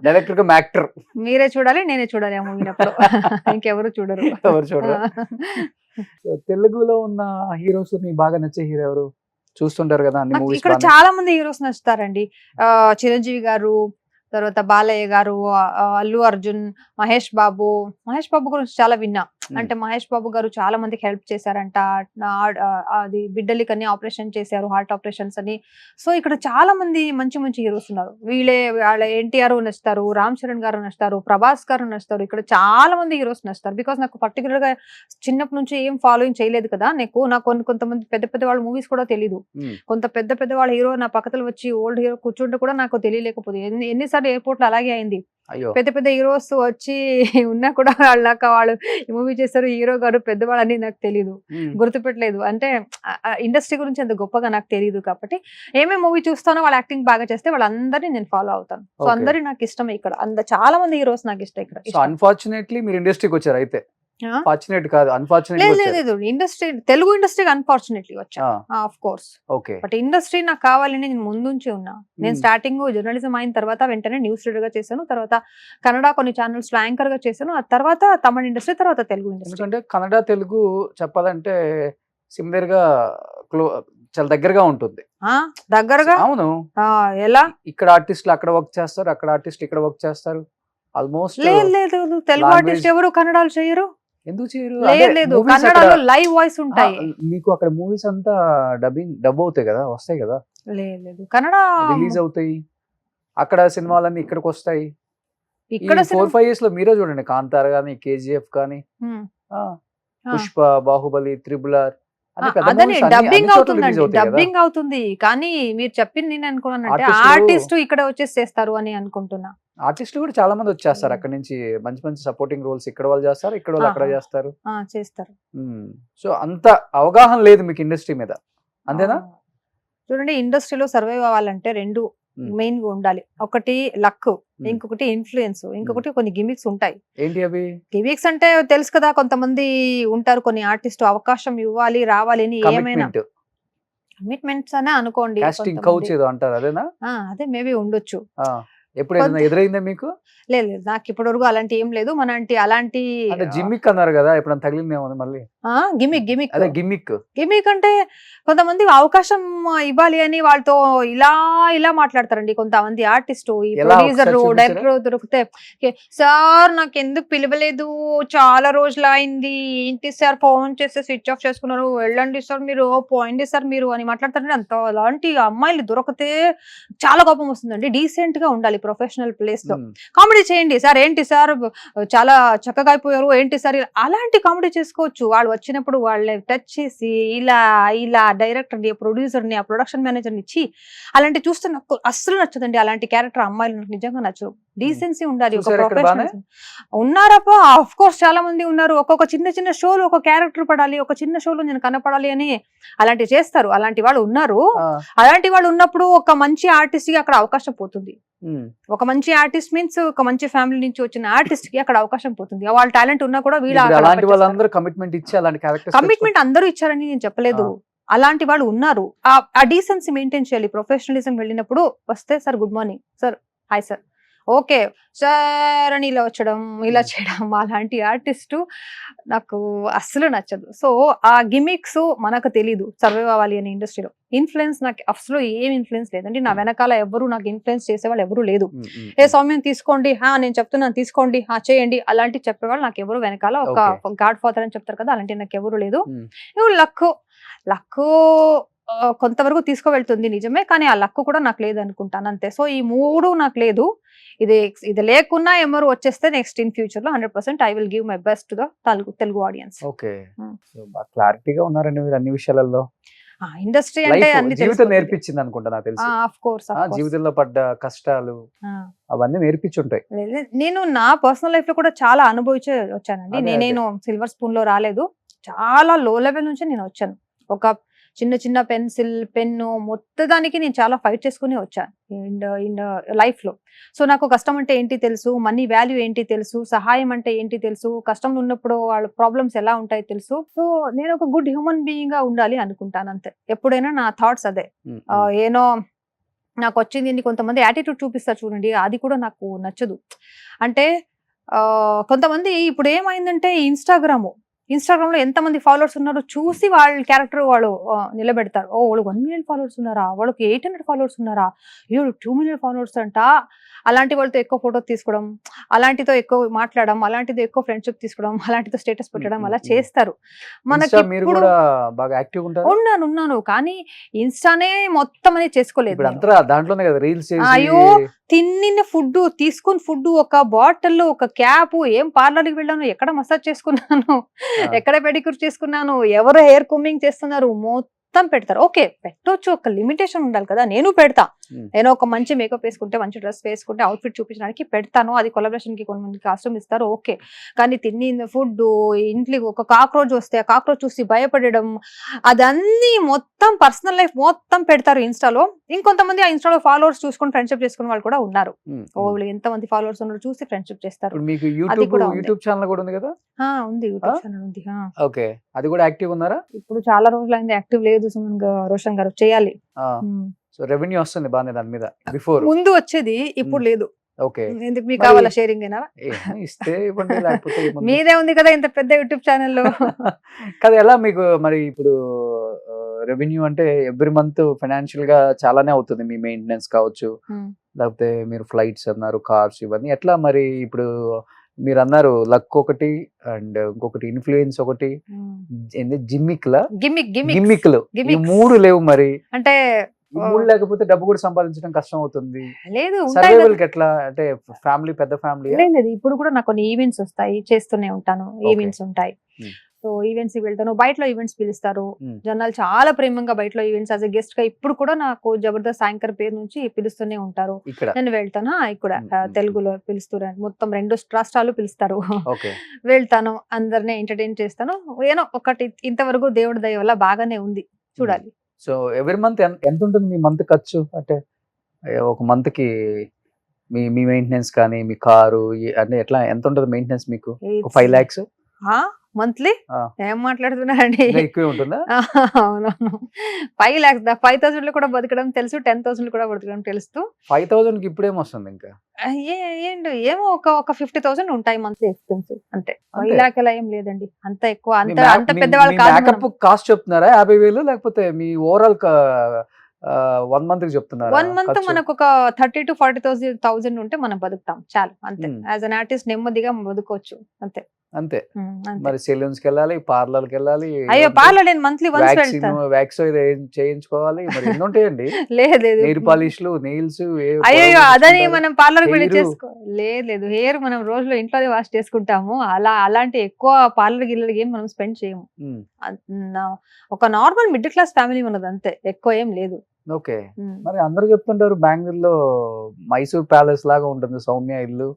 డైరెక్టర్ కమ్ యాక్టర్. మీరే చూడాలి, నేనే చూడాలి ఆ మూవీ. ఇంకెవరు చూడరు. ఎవరు చూడరు. తెలుగులో ఉన్న హీరోస్ మీకు బాగా నచ్చే హీరో ఎవరు? చూస్తుంటారు కదా అన్ని మూవీస్. ఇక్కడ చాలా మంది హీరోస్ నచ్చుతారండి. చిరంజీవి గారు, తర్వాత బాలయ్య గారు, అల్లు అర్జున్, మహేష్ బాబు గురించి చాలా విన్నా. అంటే మహేష్ బాబు గారు చాలా మందికి హెల్ప్ చేశారంట, అది బిడ్డలికని ఆపరేషన్ చేశారు, హార్ట్ ఆపరేషన్స్ అని. సో ఇక్కడ చాలా మంది మంచి మంచి హీరోస్ ఉన్నారు. వాళ్ళ ఎన్టీఆర్ నచ్చుతారు, రామ్ చరణ్ గారు నచ్చుతారు, ప్రభాస్ గారు నచ్చుతారు. ఇక్కడ చాలా మంది హీరోస్ నచ్చుతారు. బికాస్ నాకు పర్టికులర్ గా చిన్నప్పటి నుంచి ఏం ఫాలోయింగ్ చేయలేదు కదా, నాకు కొంతమంది పెద్ద వాళ్ళ మూవీస్ కూడా తెలీదు. కొంత పెద్ద వాళ్ళ హీరో నా పక్కన వచ్చి ఓల్డ్ హీరో కూర్చుంటే కూడా నాకు తెలియలేకపోతే, ఎన్నిసార్లు ఎయిర్పోర్ట్ లో అలాగే అయింది. పెద్ద హీరోస్ వచ్చి ఉన్నా కూడా వాళ్ళు ఈ మూవీ చేస్తారు, హీరో గారు పెద్దవాళ్ళు అని నాకు తెలీదు, గుర్తుపెట్టలేదు. అంటే ఇండస్ట్రీ గురించి అంత గొప్పగా నాకు తెలియదు. కాబట్టి ఏమేమి మూవీ చూస్తానో వాళ్ళు యాక్టింగ్ బాగా చేస్తే వాళ్ళందరినీ నేను ఫాలో అవుతాను. సో అందరి నాకు ఇష్టమే. ఇక్కడ చాలా మంది హీరోస్ నాకు ఇష్టం. ఇక్కడ అన్ఫార్చునేట్లీ మీరు ఇండస్ట్రీకి వచ్చారు అయితే. ఫార్చునేట్ కాదు, లేదు, ఇండస్ట్రీ, తెలుగు ఇండస్ట్రీకి అన్ఫార్చునేట్లీ వచ్చా, ఆఫ్ కోర్స్. బట్ ఇండస్ట్రీ నాకు కావాలని నేను ముందుంచి ఉన్నా. నేను స్టార్టింగ్ జర్నలిజం అయిన తర్వాత వెంటనే న్యూస్ రీడర్ గా చేశాను, తర్వాత కన్నడ కొన్ని ఛానల్స్ లో యాంకర్ గా చేశాను, ఆ తర్వాత తమిళ ఇండస్ట్రీ, తర్వాత తెలుగు ఇండస్ట్రీ. అంటే కన్నడ తెలుగు చెప్పాలంటే సిమిలర్ గా చాలా దగ్గరగా ఉంటుంది. దగ్గరగా? అవును. ఎలా? ఇక్కడ ఆర్టిస్టులు అక్కడ వర్క్ చేస్తారు, అక్కడ ఆర్టిస్ట్ ఇక్కడ వర్క్ చేస్తారు. ఆల్మోస్ట్ లేదు, తెలుగు ఆర్టిస్ట్ ఎవరు కన్నడలు చేయరు. ఎందుకు చేయరు? లేదు, కన్నడలో లైవ్ వాయిస్ ఉంటాయి. మీకు అక్కడ మూవీస్ అంతా డబ్ అవుతాయి కదా, వస్తాయి కదా. లేదు, కన్నడ రిలీజ్ అవుతాయి, అక్కడ సినిమాలన్నీ ఇక్కడికి వస్తాయి. ఇక్కడ 4-5 years లో మీరే చూడండి, కాంతార గానీ, కేజీఎఫ్ కానీ, పుష్ప, బాహుబలి, త్రిబుల్-ఆర్, డబ్బింగ్ అవుతుంది. కానీ మీరు చెప్పింది నేను అనుకున్నానంటే ఆర్టిస్ట్ ఇక్కడ వచ్చేసి చేస్తారు అని అనుకుంటున్నా. ఆర్టిస్టులు కూడా చాలా మంది వచ్చేస్తారు అక్కడ నుంచి, మంచి మంచి సపోర్టింగ్ రోల్స్ ఇక్కడ వాళ్ళు చేస్తారు, ఇక్కడ వాళ్ళు అక్కడ చేస్తారు. సో అంత అవగాహన లేదు మీకు ఇండస్ట్రీ మీద, అంతేనా? చూడండి, ఇండస్ట్రీలో సర్వైవ్ అవ్వాలంటే రెండు మెయిన్ గా ఉండాలి. ఒకటి లక్, ఇంకొకటి ఇన్ఫ్లుయెన్స్, ఇంకొకటి కొన్ని గిమిక్స్ ఉంటాయి. ఏంటి అవి గిమిక్స్? అంటే తెలుసు కదా, కొంతమంది ఉంటారు కొన్ని ఆర్టిస్ట్ అవకాశం ఇవ్వాలి రావాలి అని, ఏమైనా కమిట్మెంట్స్ అనే అనుకోండి, అదే మేబీ ఉండొచ్చు. ఎప్పుడు ఏదైనా ఎదురైందా మీకు? లేదు లేదు, నాకు ఇప్పటి వరకు అలాంటి ఏం లేదు. అలాంటి అంటే జిమ్మిక్ అన్నారు కదా, ఎప్పుడైనా తగిలిందేమో మళ్ళీ? గిమిక్ అదే గిమ్మిక్. గిమిక్ అంటే కొంతమంది అవకాశం ఇవ్వాలి అని వాళ్ళతో ఇలా మాట్లాడతారండి కొంతమంది ఆర్టిస్ట్, ఈ ఎలా ప్రొడ్యూసర్ ఒకసారి చూపించరా? డైరెక్టర్ దొరికితే, సార్ నాకు ఎందుకు పిలవలేదు, చాలా రోజులు అయింది, ఏంటి సార్ ఫోన్ చేస్తే స్విచ్ ఆఫ్ చేసుకున్నారు, వెళ్ళండి సార్ మీరు, పోయింది సార్ మీరు అని మాట్లాడతారండి. అలాంటి అమ్మాయిలు దొరికితే చాలా కోపం వస్తుందండి. డీసెంట్ గా ఉండాలి ప్రొఫెషనల్ ప్లేస్ లో. కామెడీ చేయండి సార్, ఏంటి సార్ చాలా చక్కగా అయిపోయారు, ఏంటి సార్ అలాంటి కామెడీ చేసుకోవచ్చు. వాళ్ళు వచ్చినప్పుడు వాళ్ళని టచ్ చేసి ఇలా డైరెక్టర్ ని, ప్రొడ్యూసర్ ని, ఆ ప్రొడక్షన్ మేనేజర్ ని ఇచ్చి అలాంటి చూస్తే నాకు అస్సలు నచ్చదండి. అలాంటి క్యారెక్టర్ అమ్మాయిలు నాకు నిజంగా నచ్చరు. డీసెన్సీ ఉండాలి. ఒక చూసారా ఇక్కడ బానే? ప్రొఫెషనల్ ఉన్నారప్ప, ఆఫ్ కోర్స్ చాలా మంది ఉన్నారు. ఒక్కొక్క చిన్న షోలో ఒక క్యారెక్టర్ పడాలి, ఒక చిన్న షోలో నేను కనపడాలి అని అలాంటివి చేస్తారు. అలాంటి వాళ్ళు ఉన్నారు. అలాంటి వాళ్ళు ఉన్నప్పుడు ఒక మంచి ఆర్టిస్ట్ కి అక్కడ అవకాశం పోతుంది. ఒక మంచి ఆర్టిస్ట్ మీన్స్ ఒక మంచి ఫ్యామిలీ నుంచి వచ్చిన ఆర్టిస్ట్ కి అక్కడ అవకాశం పోతుంది. వాళ్ళ టాలెంట్ ఉన్నా కూడా ఇప్పుడు అలాంటి వాళ్ళందరూ కమిట్మెంట్ ఇచ్చి అలాంటి క్యారెక్టర్స్ కమిట్మెంట్ అందరూ ఇచ్చారని నేను చెప్పలేదు. అలాంటి వాళ్ళు ఉన్నారు. ఆ డీసెన్సీ మెయింటైన్ చేయాలి. ప్రొఫెషనలిజం వెళ్ళినప్పుడు వస్తే sir good morning sir, hi sir, okay sir అని ఇలా వచ్చడం, ఇలా చేయడం, అలాంటి ఆర్టిస్ట్ నాకు అస్సలు నచ్చదు. సో ఆ గిమిక్స్ మనకు తెలీదు సర్వైవ్ అవ్వాలి అనే ఇండస్ట్రీలో. ఇన్ఫ్లుయెన్స్ నాకు అసలు ఏం ఇన్ఫ్లుయెన్స్ లేదండి. నా వెనకాల ఎవరు నాకు ఇన్ఫ్లుయెన్స్ చేసేవాళ్ళు ఎవరు లేదు. ఏ సౌమ్యం తీసుకోండి, నేను చెప్తున్నాను తీసుకోండి, చేయండి అలాంటి చెప్పేవాళ్ళు నాకు ఎవరు వెనకాల. ఒక గాడ్ ఫాదర్ అని చెప్తారు కదా, అలాంటి నాకు ఎవరు లేదు. లక్ కొంతవరకు తీసుకువెళ్తుంది నిజమే, కానీ ఆ లక్ కూడా నాకు లేదు అనుకుంటాను అంతే. సో ఈ మూడు నాకు లేదు. ఇది లేకున్నా ఎవరు వచ్చేస్తే నెక్స్ట్ ఇన్ ఫ్యూచర్ లో 100% I will give my best to the Telugu audience. Okay, so బాగా క్లారిటీగా ఉన్నారండి మీరు అన్ని విషయాలలో. ఇండస్ట్రీ అంటే జీవితం నేర్పించింది అనుకుంటా నాకు తెలిసి. ఆఫ్ కోర్స్ జీవితంలో పడ్డ కష్టాలు అవన్నీ నేర్పించుంటాయి. నేను నా పర్సనల్ లైఫ్ లో కూడా చాలా అనుభవించే వచ్చానండి. నేను సిల్వర్ స్పూన్ లో రాలేదు. చాలా లో లెవెల్ నుంచి నేను వచ్చాను. ఒక చిన్న పెన్సిల్, పెన్ను మొత్తదానికి నేను చాలా ఫైట్ చేసుకుని వచ్చాను ఇన్ లైఫ్ లో. సో నాకు కష్టం అంటే ఏంటి తెలుసు, మనీ వాల్యూ ఏంటి తెలుసు, సహాయం అంటే ఏంటి తెలుసు, కష్టంలో ఉన్నప్పుడు వాళ్ళ ప్రాబ్లమ్స్ ఎలా ఉంటాయి తెలుసు. సో నేను ఒక గుడ్ హ్యూమన్ బీయింగ్ గా ఉండాలి అనుకుంటాను అంతే. ఎప్పుడైనా నా థాట్స్ అదే. ఏనో నాకు వచ్చింది, కొంతమంది యాటిట్యూడ్ చూపిస్తారు చూడండి, అది కూడా నాకు నచ్చదు. అంటే కొంతమంది ఇప్పుడు ఏమైందంటే ఇన్స్టాగ్రామ్ లో ఎంతమంది ఫాలోవర్స్ ఉన్నారో చూసి వాళ్ళ క్యారెక్టర్ వాళ్ళు నిలబెడతారు. వాళ్ళు 1 million ఫాలోవర్స్ ఉన్నారా, వాళ్ళకి 800 ఫాలోవర్స్ ఉన్నారా, 2 million ఫాలోవర్స్ అంట. అలాంటి వాళ్ళతో ఎక్కువ ఫోటో తీసుకోవడం, అలాంటితో ఎక్కువ మాట్లాడడం, అలాంటితో ఎక్కువ ఫ్రెండ్షిప్ తీసుకోవడం, అలాంటితో స్టేటస్ పెట్టడం అలా చేస్తారు. మనకి ఉన్నాను కానీ ఇన్స్టానే మొత్తం అనేది చేసుకోలేదు. అయ్యో తిన్న ఫుడ్, తీసుకున్న ఫుడ్, ఒక బాటిల్, ఒక క్యాప్, ఏం పార్లర్కి వెళ్ళాను, ఎక్కడ మసాజ్ చేసుకున్నాను, ఎక్కడ పెడిక్యూర్ చేసుకున్నాను, ఎవరు హెయిర్ కుమ్మింగ్ చేస్తున్నారు, మొత్తం పెడతారు. ఓకే పెట్టొచ్చు, ఒక లిమిటేషన్ ఉండాలి కదా. నేను పెడతా, నేను ఒక మంచి మేకప్ వేసుకుంటే, మంచి డ్రెస్ వేసుకుంటే, అవుట్ఫిట్ చూపించడానికి పెడతాను. అది కొలాబరేషన్ కి కొంతమంది కాస్ట్యూమ్ ఇస్తారు, ఓకే. కానీ తిన్న ఫుడ్, ఇంట్లో ఒక కాక్రోచ్ వస్తే ఆ కాక్రోచ్ చూసి భయపడడం, అదన్నీ మొత్తం పర్సనల్ లైఫ్ మొత్తం పెడతారు ఇన్స్టాలో. ఇంకొంతమంది ఆ ఇన్స్టాలో ఫాలోవర్స్ చూసుకొని ఫ్రెండ్షిప్ చేసుకునే వాళ్ళు కూడా ఉన్నారు. ఎంతమంది ఫాలోవర్స్ ఉన్నారు చూసి ఫ్రెండ్షిప్ చేస్తారు. యూట్యూబ్ ఛానల్ కూడా ఉంది కదా? ఉంది, యూట్యూబ్ ఛానల్ ఉంది. ఓకే, అది కూడా యాక్టివ్ ఉన్నారా? ఇప్పుడు చాలా రోజులైంది యాక్టివ్ లేదు రోషన్ గారు, చేయాలి. సో రెవెన్యూ వస్తుంది బాగానే దాని మీద? బిఫోర్ ముందు వచ్చేది, ఇప్పుడు లేదు. ఓకే, ఎందుకు మీకు కావాలా షేరింగ్? ఇస్తే ఇవ్వండి, లేకపోతే మీదే ఉంది కదా ఇంత పెద్ద యూట్యూబ్ ఛానల్. కదా ఎలా మీకు మరి ఇప్పుడు రెవెన్యూ అంటే ఎవ్రీ మంత్ ఫైనాన్షియల్ గా చాలానే అవుతుంది. మీ మెయింటెనెన్స్ కావచ్చు, లేకపోతే మీరు ఫ్లైట్స్ అన్నారు, కార్స్, ఇవన్నీ ఎట్లా మరి? ఇప్పుడు మీరు అన్నారు లక్ ఒకటి, అండ్ ఇంకొకటి ఇన్ఫ్లుయెన్స్ ఒకటి, గిమ్మిక్లు, ఈ మూడు లేవు మరి. అంటే మూడు లేకపోతే డబ్బు కూడా సంపాదించడం కష్టం అవుతుంది. లేదు, ఎట్లా అంటే ఫ్యామిలీ, పెద్ద ఫ్యామిలీ? లేదు, ఇప్పుడు కూడా నాకు కొన్ని ఈవెంట్స్ వస్తాయి, చేస్తూనే ఉంటాను. ఈవెంట్స్ ఉంటాయి, సో ఈవెంట్స్ కి వెళ్తాను. బయటలో ఈవెంట్స్ పిలుస్తారు జనాలు చాలా ప్రేమంగా. బయటలో ఈవెంట్స్ యాజ్ ఎ గెస్ట్ గా ఇప్పుడు కూడా నాకు జబర్దస్త్ యాంకర్ పేరు నుంచి పిలుస్తూనే ఉంటారు. నేను వెళ్తాను. ఇక్కడ తెలుగులో పిలుస్తారు, మొత్తం 2 రాష్ట్రాలు పిలుస్తారు. వెళ్తాను, అందరినీ ఎంటర్టైన్ చేస్తాను. ఏనో ఒకటి ఇంతవరకు దేవుడి దయ వల్ల బాగానే ఉంది, చూడాలి. సో ఎవ్రీ మంత్ ఎంత ఉంటుంది మీ మంత్ ఖర్చు? అంటే ఒక మంత్ కి మీ మెయింటెనెన్స్ కానీ, మీ కారు అంటే ఎట్లా, ఎంత ఉంటుంది మెయింటెనెన్స్ మీకు? 5 lakhs మంత్లీ ఆ. ఏం మాట్లాడుతున్నారండి? ఇంకా ఎక్కువే ఉంటుందా? అవునవును. 5 lakhs 5,000 లో కూడా బతకడం తెలుసు, 10,000 కూడా బతకడం తెలుస్తూ 5,000 కి ఇప్పుడేం వస్తుంది ఇంకా? ఏంటి ఏమో ఒక 50,000 ఉంటాయి మంత్లీ ఎక్స్పెన్స్ అంతే. అంతే. 5 lakh అలా ఏం లేదండి, అంత ఎక్కువ మీ అంత మ్యా- అంత మీ- పెద్దవాళ్ళు మీ కాదు మేకప్ మనం. కాస్ట్ చెప్తున్నారా 50,000 లేకపోతే మీ ఓవరాల్ 1 మంత్ కి చెప్తున్నారా 1 month ఖర్చు? మనకు ఒక 30 to 40,000 ఉంటే మనం బతుకుతాం చాలు అంతే. Hmm. యాజ్ అన్ ఆర్టిస్ట్ నెమ్మదిగా బతుకోవచ్చు అంతే. అంతే. అంతే. మరి సెలూన్స్ కి వెళ్ళాలి, పార్లర్ కి వెళ్ళాలి, అయ్యో పార్లర్ నేను మంత్లీ వన్స్ వ్యాక్సిన్ వెళ్తాను. వ్యాక్స్ చేయించుకోవాలి, మరి ఎన్ని ఉంటాయండి? లేదు లేదు. నెయిల్ పాలిష్లు, నెయిల్స్, అయ్యో అదని మనం పార్లర్ వెళ్ళి hair. చేసుకో లేదు హెయిర్ మనం రోజులో ఇంట్లోనే వాష్ చేసుకుంటాము. అలాంటి ఎక్కువ పార్లర్ గిల్లర్ ఏం మనం స్పెండ్ చేయము. ఒక నార్మల్ మిడిల్ క్లాస్ ఫ్యామిలీ ఉన్నది అంతే, ఎక్కువ ఏం లేదు. ఓకే. మరి అందరూ చెప్తుంటారు బెంగళూరులో మైసూర్ ప్యాలెస్ లాగా ఉంటుంది సౌమ్య ఇల్లు,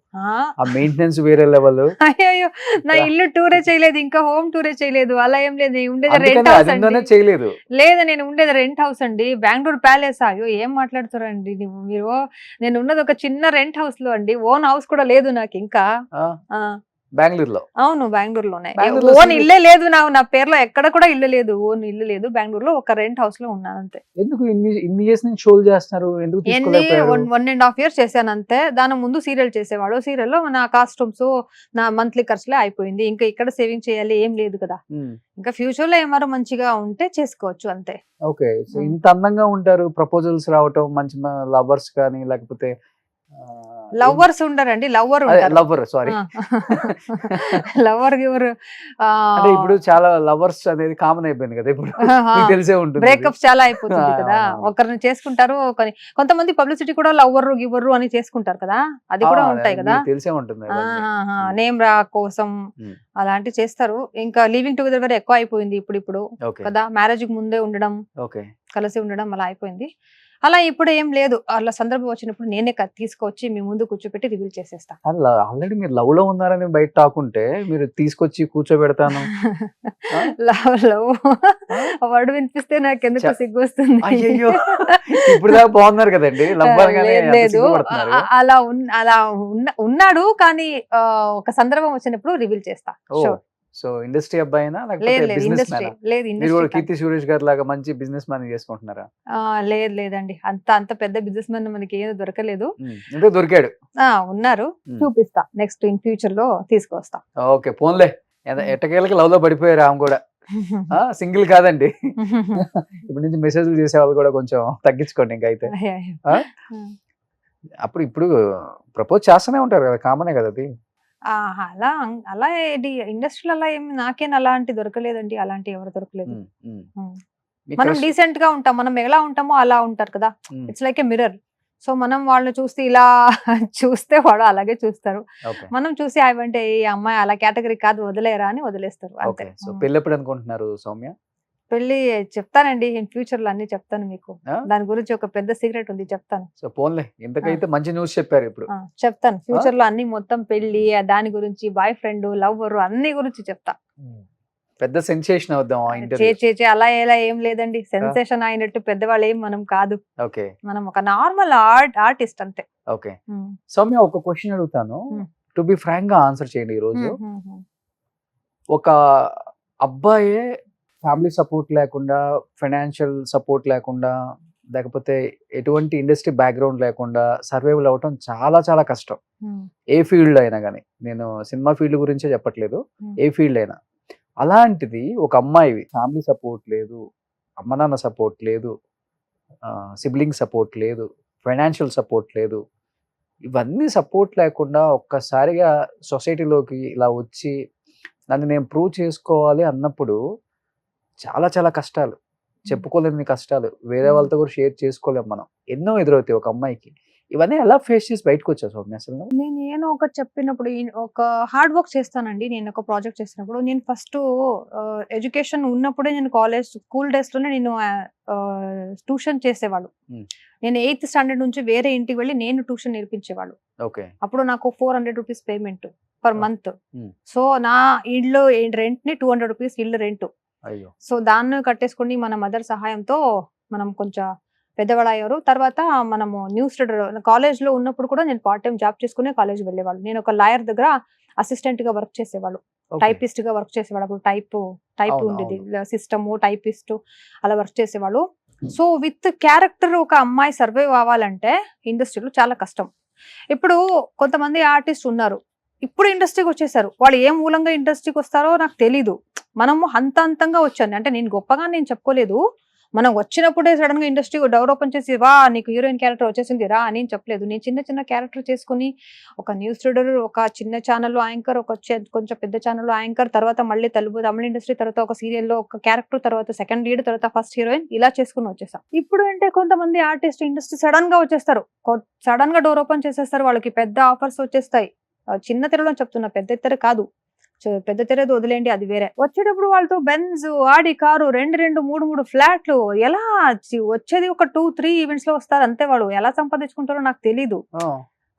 ఆ మెయింటెనెన్స్ వేరే లెవెల్. అయ్యో నా ఇల్లు టూరే చేయలేదు, ఇంకా హోమ్ టూరే చేయలేదు, అలా ఏం లేదు. నేను ఉండేది రెంట్ హౌస్ అండి. చేయలేదు. లేదు నేను ఉండేది రెంట్ హౌస్ అండి, బెంగళూరు ప్యాలెస్. అయ్యో ఏం మాట్లాడుతారండి మీరు? నేను ఉన్నది ఒక చిన్న రెంట్ హౌస్ లో అండి, ఓన్ హౌస్ కూడా లేదు నాకు ఇంకా. బెంగళూరులో? అవును బెంగళూరులోనే. బెంగళూరులో ఓన్ ఇల్లే లేదు నా పేరులో, ఎక్కడ కూడా ఇల్లు లేదు, ఓన్ ఇల్లు లేదు. బెంగళూరులో ఒక రెంట్ హౌస్ లో ఉన్నాను అంతే. ఎందుకు ఇన్ని ఇయర్స్ నుంచి షోలు చేస్తున్నారు, ఎందుకు తీసుకోలేకపోయారు? 1.5 years చేశాను అంతే. దాని ముందు సీరియల్ చేసేవాడు, సీరియల్లో నా కాస్ట్యూమ్స్ నా మంత్లీ ఖర్చులే అయిపోయింది. ఇంకా ఇక్కడ సేవింగ్ చేయాలి ఏం లేదు కదా. ఇంకా ఫ్యూచర్ లో ఏమారో మంచిగా ఉంటే చేసుకోవచ్చు అంతే. ఓకే. సో ఇంత అందంగా ఉంటారు, ప్రపోజల్స్ రావటం, మంచి లవర్స్ కానీ లేకపోతే లవర్స్ ఉండరండి, lover lover sorry lover giver. అంటే ఇప్పుడు చాలా లవర్స్ అనేది కామన్ అయిపోయింది కదా ఇప్పుడు, మీకు తెలిసే ఉంటుంది. బ్రేకప్స్ చాలా అయిపోతుంది కదా, అవునవును. ఒకరిని చేసుకుంటారు, కొంతమంది పబ్లిసిటీ కూడా లవ్వరు గివ్వరు అని చేసుకుంటారు కదా, అది కూడా ఉంటాయి కదా. మీకు తెలిసే ఉంటుంది అవన్నీ. నేమ్ రా కోసం అలాంటివి చేస్తారు. ఇంకా లివింగ్ టుగెదర్ వేరే ఎక్కువ అయిపోయింది ఇప్పుడు ఓకే. కదా, మ్యారేజ్ కి ముందే ఉండడం, ఓకే. కలిసి ఉండడం అలా అయిపోయింది. అలా ఇప్పుడు ఏం లేదు, అలా సందర్భం వచ్చినప్పుడు నేనే తీసుకొచ్చి మీ ముందు కూర్చోబెట్టి రివీల్ చేసేస్తా. ఆల్రెడీ మీరు లవ్ లో ఉన్నారని బయట టాకుంటే మీరు తీసుకొచ్చి కూర్చోబెడతాను. లవ్ వర్డ్ వినిపిస్తే నాకు ఎందుకు సిగ్గు వస్తుంది. అయ్యో ఇప్పుడు దాకా బాగున్నారు కదండి, లవ్ అనగానే అంత లేదు సిగ్గుపడుతున్నారు. అలా ఉన్నాడు కానీ ఒక సందర్భం వచ్చినప్పుడు రివీల్ చేస్తా. సో ఇండస్ట్రీ అబ్బాయినా లేకపోతే లేదు బిజినెస్ ఇండస్ట్రీ మ్యానా? లేదు, మీరు కూడా ఇండస్ట్రీ కీర్తి సురేష్ గారి లాగా మంచి బిజినెస్ మ్యాన్ చేసుకుంటున్నారా? లేదండి, అంత పెద్ద బిజినెస్ మ్యాన్ మనకి ఏదో దొరకలేదు. అంటే దొరికాడు. ఉన్నారు, చూపిస్తా నెక్స్ట్ ఇన్ ఫ్యూచర్ లో తీసుకొస్తా. ఓకే పోన్లే, ఎట్టకేళ్ళకి లవ్ లో పడిపోయారు ఆమె కూడా. సింగిల్ కాదండి, ఇప్పుడు నుంచి మెసేజ్లు చేసే వాళ్ళు కూడా కొంచెం తగ్గించుకోండి ఇంకా అయితే. ఇప్పుడు ప్రపోజ్ చేస్తూనే ఉంటారు కదా, కామనే కదా అది. అలా ఇండస్ట్రీలో అలా ఏమి నాకేం అలాంటి దొరకలేదండి, అలాంటి ఎవరు దొరకలేదు. మనం డీసెంట్ గా ఉంటాం, మనం ఎలా ఉంటామో అలా ఉంటారు కదా. It's like a mirror. So మనం వాళ్ళని చూస్తే ఇలా చూస్తే వాడు అలాగే చూస్తారు, మనం చూసి అవంటే ఈ అమ్మాయి అలా కేటగిరీ కాదు వదిలేరా అని వదిలేస్తారు అంతే. సో పెళ్లి ఎప్పుడు అనుకుంటున్నారు సౌమ్య? పెళ్లి చెప్తానండి ఫ్యూచర్ లో అన్ని చెప్తాను మీకు, దాని గురించి ఒక పెద్ద సీక్రెట్ ఉంది చెప్తాను. సో పోన్లే, ఇంతకైతే మంచి న్యూస్ చెప్పారు ఇప్పుడు. చెప్తాను ఫ్యూచర్ లో అన్ని, మొత్తం పెళ్లి దాని గురించి, బాయ్ ఫ్రెండ్, లవర్ అన్ని గురించి చెప్తా. పెద్ద సెన్సేషన్ అవుదాం అలా ఎలా ఏం లేదండి, సెన్సేషన్ అయినట్టు పెద్దవాళ్ళు ఏం మనం కాదు. ఓకే. మనం ఒక నార్మల్ ఆర్టిస్ట్ అంతే. ఓకే. సౌమ్య ఒక క్వశ్చన్ అడుగుతాను, టు బి ఫ్రాంక్ గా ఆన్సర్ చేయండి. ఈ రోజు ఒక అబ్బాయే ఫ్యామిలీ సపోర్ట్ లేకుండా, ఫైనాన్షియల్ సపోర్ట్ లేకుండా, లేకపోతే ఎటువంటి ఇండస్ట్రీ బ్యాక్గ్రౌండ్ లేకుండా సర్వైవల్ అవ్వటం చాలా చాలా కష్టం. ఏ ఫీల్డ్ అయినా కానీ, నేను సినిమా ఫీల్డ్ గురించే చెప్పట్లేదు, ఏ ఫీల్డ్ అయినా. అలాంటిది ఒక అమ్మాయి ఫ్యామిలీ సపోర్ట్ లేదు, అమ్మ నాన్న సపోర్ట్ లేదు, సిబ్లింగ్ సపోర్ట్ లేదు, ఫైనాన్షియల్ సపోర్ట్ లేదు, ఇవన్నీ సపోర్ట్ లేకుండా ఒక్కసారిగా సొసైటీలోకి ఇలా వచ్చి నన్ను నేను ప్రూవ్ చేసుకోవాలి అన్నప్పుడు చాలా చాలా కష్టాలు, చెప్పుకోలేని కష్టాలు, వేరే వాళ్ళతో కూడా షేర్ చేసుకోలేము మనం, ఎన్నో ఎదురవుతాయి ఒక అమ్మాయికి. ఇవన్నీ ఎలా ఫేస్ చేసి బయటకు వచ్చావు సౌమ్య అసలు? నేను ఏదో ఒక చెప్పినప్పుడు ఒక హార్డ్ వర్క్ చేస్తానండి. నేను ఒక ప్రాజెక్ట్ చేసినప్పుడు, నేను ఫస్ట్ ఎడ్యుకేషన్ ఉన్నప్పుడే నేను స్కూల్ డేస్ లోనే నేను ట్యూషన్ చేసేవాడు. నేను 8th స్టాండర్డ్ నుంచి వేరే ఇంటికి వెళ్ళి నేను ట్యూషన్ నేర్పించేవాడు. అప్పుడు నాకు 400 rupees payment per month. So నా ఇల్లు రెంట్ ని 200 రూపీస్ ఇల్లు రెంట్. సో దాన్ని కట్టేసుకుని మన మదర్ సహాయంతో మనం కొంచెం పెద్దవాళ్ళు అయ్యారు. తర్వాత మనము న్యూస్ రీడర్ కాలేజ్ లో ఉన్నప్పుడు కూడా నేను పార్ట్ టైం జాబ్ చేసుకునే కాలేజ్ వెళ్ళేవాళ్ళు. నేను ఒక లాయర్ దగ్గర అసిస్టెంట్ గా వర్క్ చేసేవాళ్ళు. టైపిస్ట్ గా వర్క్ చేసేవాడు. అప్పుడు టైప్ అవును, ఉండేది, సిస్టమ్ టైపిస్ట్ అలా వర్క్ చేసేవాళ్ళు. సో విత్ క్యారెక్టర్ ఒక అమ్మాయి సర్వైవ్ అవ్వాలంటే ఇండస్ట్రీలో చాలా కష్టం. ఇప్పుడు కొంతమంది ఆర్టిస్ట్ ఉన్నారు, ఇప్పుడు ఇండస్ట్రీకి వచ్చేసారు. వాళ్ళు ఏ మూలంగా ఇండస్ట్రీకి వస్తారో నాకు తెలీదు. మనము అంతంగా వచ్చాను అంటే నేను గొప్పగా నేను చెప్పుకోలేదు. మనం వచ్చినప్పుడే సడన్ గా ఇండస్ట్రీ డోర్ ఓపెన్ చేసి వా నీకు హీరోయిన్ క్యారెక్టర్ వచ్చేసింది రా అని చెప్పలేదు. నేను చిన్న క్యారెక్టర్ చేసుకుని ఒక న్యూస్ రీడర్, ఒక చిన్న ఛానల్ యాంకర్, ఒక కొంచెం పెద్ద ఛానల్ యాంకర్, తర్వాత మళ్ళీ తమిళ ఇండస్ట్రీ, తర్వాత ఒక సీరియల్లో ఒక క్యారెక్టర్, తర్వాత సెకండ్ లీడ్, తర్వాత ఫస్ట్ హీరోయిన్, ఇలా చేసుకుని వచ్చేసాం. ఇప్పుడు అంటే కొంతమంది ఆర్టిస్ట్ ఇండస్ట్రీ సడన్ గా వచ్చేస్తారు, సడన్ గా డోర్ ఓపెన్ చేసేస్తారు, వాళ్ళకి పెద్ద ఆఫర్స్ వచ్చేస్తాయి. చిన్న తెరలో చెప్తున్నా, పెద్ద తెర కాదు. పెద్ద తెరేది వదిలేండి, అది వేరే. వచ్చేటప్పుడు వాళ్ళతో బెంజ్, ఆడి కారు, 2 3 ఫ్లాట్లు, ఎలా వచ్చేది ఒక 2-3 ఈవెంట్స్ లో వస్తారు అంతే. వాళ్ళు ఎలా సంపాదించుకుంటారో నాకు తెలీదు.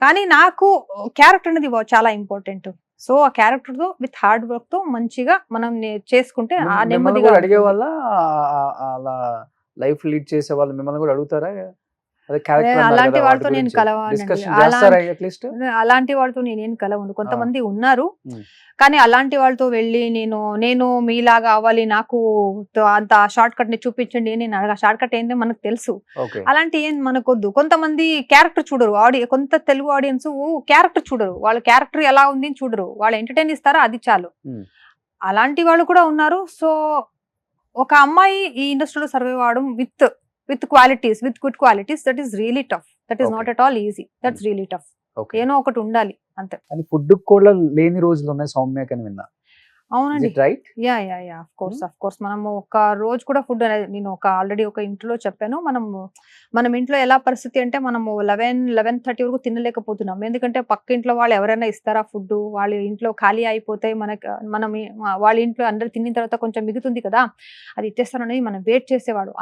కానీ నాకు క్యారెక్టర్ అనేది చాలా ఇంపార్టెంట్. సో ఆ క్యారెక్టర్ తో విత్ హార్డ్ వర్క్ తో మంచిగా మనం చేసుకుంటే ఆ నెమ్మదిగా అడిగే వాళ్ళ అలా లైఫ్ లీడ్ చేసే వాళ్ళు మిమ్మల్ని కూడా అడుగుతారా? అలాంటి వాళ్ళతో నేను అలాంటి వాళ్ళతో నేనేం కలవను. కొంతమంది ఉన్నారు, కానీ అలాంటి వాళ్ళతో వెళ్ళి నేను మీలాగా అవ్వాలి, నాకు అంత షార్ట్ కట్ ని చూపించండి, నేను షార్ట్ కట్ ఏంటో మనకు తెలుసు, అలాంటి ఏం మనకొద్దు. కొంతమంది క్యారెక్టర్ చూడరు, కొంత తెలుగు ఆడియన్స్ క్యారెక్టర్ చూడరు, వాళ్ళ క్యారెక్టర్ ఎలా ఉంది చూడరు, వాళ్ళు ఎంటర్టైన్ ఇస్తారా అది చాలు. అలాంటి వాళ్ళు కూడా ఉన్నారు. సో ఒక అమ్మాయి ఈ ఇండస్ట్రీలో సర్వైవ్ అవడం with qualities, with good qualities, that is really tough. That is not at all easy. That's really tough. ఏనో ఒకటి ఉండాలి అంతే. కానీ ఫుడ్ కూడా లేని రోజులు ఉన్నాయి సౌమ్యకి అని విన్నా. అవునండి, రైట్? యా ఆఫ్ కోర్స్ మనము ఒక రోజు కూడా ఫుడ్ అనేది, నేను ఆల్రెడీ ఒక ఇంట్లో చెప్పాను, మనం ఇంట్లో ఎలా పరిస్థితి అంటే మనము 11-11:30 వరకు తినలేకపోతున్నాం. ఎందుకంటే పక్క ఇంట్లో వాళ్ళు ఎవరైనా ఇస్తారా ఫుడ్, వాళ్ళ ఇంట్లో ఖాళీ అయిపోతాయి, మనం వాళ్ళ ఇంట్లో అందరు తిన్న తర్వాత కొంచెం మిగుతుంది కదా, అది ఇచ్చేస్తారనేది మనం వెయిట్ చేసేవాడు.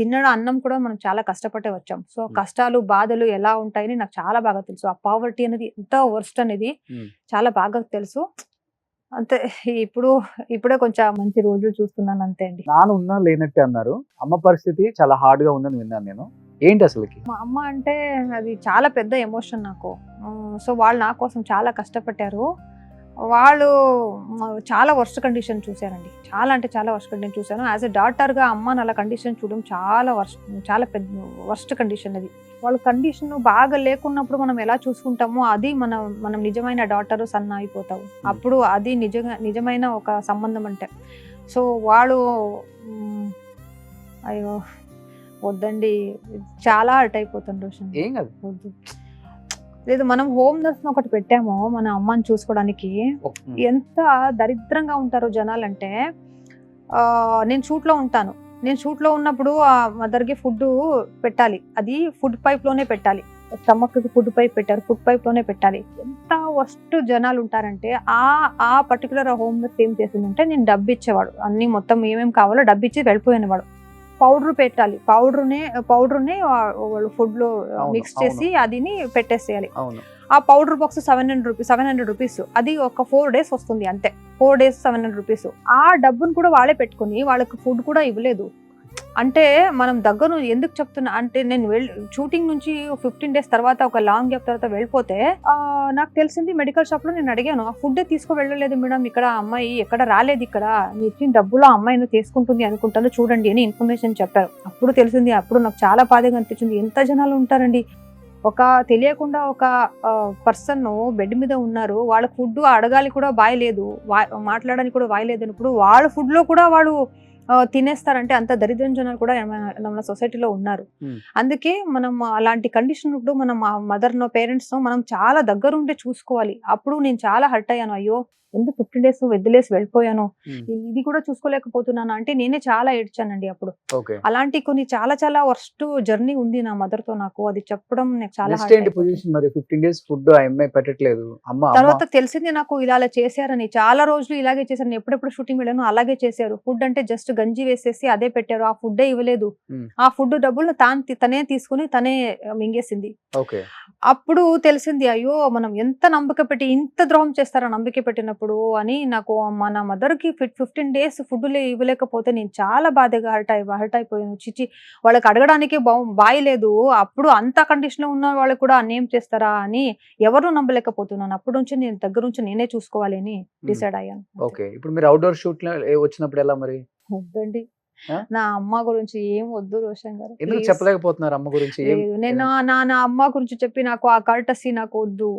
తినడం అన్నం కూడా మనం చాలా కష్టపడే వచ్చాం. సో కష్టాలు బాధలు ఎలా ఉంటాయని నాకు చాలా బాగా తెలుసు. ఆ పావర్టీ అనేది ఎంత వర్స్ట్ అనేది చాలా బాగా తెలుసు. అంతే. ఇప్పుడే కొంచెం మంచి రోజులు చూస్తున్నాను అంతే అండి. నాన్న ఉన్నా లేనట్టే అన్నారు, అమ్మ పరిస్థితి చాలా హార్డ్ గా ఉందని విన్నాను నేను. ఏంటి అసలుకి? మా అమ్మ అంటే అది చాలా పెద్ద ఎమోషన్ నాకు. సో వాళ్ళు నా కోసం చాలా కష్టపడ్డారు. వాళ్ళు చాలా వర్స్ట్ కండిషన్ చూశారండి, చాలా అంటే చాలా వర్స్ట్ కండిషన్ చూశాను. యాజ్ ఎ డాటర్ గా అమ్మని అలా కండిషన్ చూడడం చాలా పెద్ద వర్స్ట్ కండిషన్ అది. వాళ్ళ కండిషన్ బాగా లేకున్నప్పుడు మనం ఎలా చూసుకుంటామో అది మనం నిజమైన డాటర్ సన్ అయిపోతావు. అప్పుడు అది నిజమైన ఒక సంబంధం అంటే. సో వాళ్ళు అయ్యో వద్దండి, చాలా హర్ట్ అయిపోతాను రోషన్. వద్దు లేదు, మనం హోమ్ నర్స్ ఒకటి పెట్టాము మన అమ్మని చూసుకోవడానికి. ఎంత దరిద్రంగా ఉంటారో జనాలంటే, నేను షూట్లో ఉంటాను, నేను షూట్లో ఉన్నప్పుడు ఆ మదర్కి ఫుడ్ పెట్టాలి, అది ఫుడ్ పైప్ లోనే పెట్టాలి. స్టమక్ కి ఫుడ్ పైప్ పెట్టారు, ఫుడ్ పైప్ లోనే పెట్టాలి. ఎంత వస్ట్ జనాలు ఉంటారంటే ఆ పర్టికులర్ హోమ్ నర్స్ ఏం చేసిందంటే, నేను డబ్బు ఇచ్చేవాడు, అన్ని మొత్తం ఏమేమి కావాలో డబ్బు ఇచ్చి వెళ్ళిపోయినవాడు. పౌడర్ పెట్టాలి, పౌడర్ని వాళ్ళు ఫుడ్ లో మిక్స్ చేసి అదిని పెట్టేసేయాలి. ఆ పౌడర్ బాక్స్ 700 రూపీస్, అది ఒక 4 days వస్తుంది అంతే. 4 days 700 రూపీస్. ఆ డబ్బును కూడా వాళ్ళే పెట్టుకుని వాళ్ళకి ఫుడ్ కూడా ఇవ్వలేదు. అంటే మనం దగ్గర ఎందుకు చెప్తున్నా అంటే, నేను షూటింగ్ నుంచి 15 days తర్వాత ఒక లాంగ్ గ్యాప్ తర్వాత వెళ్ళిపోతే నాకు తెలిసింది మెడికల్ షాప్ లో. నేను అడిగాను, ఆ ఫుడ్ తీసుకో వెళ్ళలేదు మేడం, ఇక్కడ అమ్మాయి ఎక్కడ రాలేదు, ఇక్కడ మీ ఇచ్చిన డబ్బులో అమ్మాయిని తీసుకుంటుంది అనుకుంటాను చూడండి అని ఇన్ఫర్మేషన్ చెప్పారు. అప్పుడు తెలిసింది, అప్పుడు నాకు చాలా బాధగా అనిపించింది. ఎంత జనాలు ఉంటారండి, తెలియకుండా ఒక పర్సన్ బెడ్ మీద ఉన్నారు, వాళ్ళ ఫుడ్ అడగాలి కూడా బాయ్ లేదు, మాట్లాడడానికి కూడా బాయ్ లేదు అన్నప్పుడు వాళ్ళ ఫుడ్ లో కూడా వాళ్ళు తినేస్తారంటే అంత దరిద్రం జనాలు కూడా మన సొసైటీలో ఉన్నారు. అందుకే మనం అలాంటి కండిషన్ ఇప్పుడు మనం మదర్ నో పేరెంట్స్ నో మనం చాలా దగ్గర ఉంటే చూసుకోవాలి. అప్పుడు నేను చాలా హర్ట్ అయ్యాను, అయ్యో ఎందుకు 15 days వదిలేసి వెళ్ళిపోయాను, ఇది కూడా చూసుకోలేకపోతున్నాను అంటే నేనే చాలా ఏడ్చానండి అప్పుడు. అలాంటి కొన్ని చాలా చాలా వర్స్ట్ జర్నీ ఉంది నా మదర్ తో నాకు, అది చెప్పడం నాకు చాలా. తర్వాత తెలిసింది నాకు ఇలా చేశారని, చాలా రోజులు ఇలాగే చేశారు, ఎప్పుడెప్పుడు షూటింగ్ వెళ్ళాను అలాగే చేశారు. ఫుడ్ అంటే జస్ట్ గంజి వేసేసి అదే పెట్టారు, ఆ ఫుడ్ ఇవ్వలేదు. ఆ ఫుడ్ డబ్బులు తనే తీసుకుని తనే మింగేసింది. అప్పుడు తెలిసింది, అయ్యో మనం ఎంత నమ్మక పెట్టి ఇంత ద్రోహం చేస్తారా, నమ్మక పెట్టినప్పుడు అయినప్పుడు అని నాకు మన మదర్కి 15 days ఫుడ్ ఇవ్వలేకపోతే నేను చాలా బాధగా హర్ట్ అయిపోయాను. చిచి, వాళ్ళకి అడగడానికి బాయి లేదు, అప్పుడు అంత కండిషన్ లో ఉన్న వాళ్ళకి కూడా అన్యాయం చేస్తారా అని ఎవరు నమ్మలేకపోతున్నాను. అప్పటి నుంచి నేను దగ్గర నుంచి నేనే చూసుకోవాలి అని డిసైడ్ అయ్యాను. ఓకే, ఇప్పుడు మీరు అవుట్డోర్ షూట్ వచ్చినప్పుడు ఎలా మరి? వద్దండి, ఆ? నా అమ్మ గురించి ఏం వద్దు రోషన్ గారు. ఎందుకు Please. చెప్పలేకపోతున్నారు అమ్మ గురించి? లేదు, నేను నా అమ్మ గురించి చెప్పి నాకు ఆ కర్టసీ నాకు వద్దు.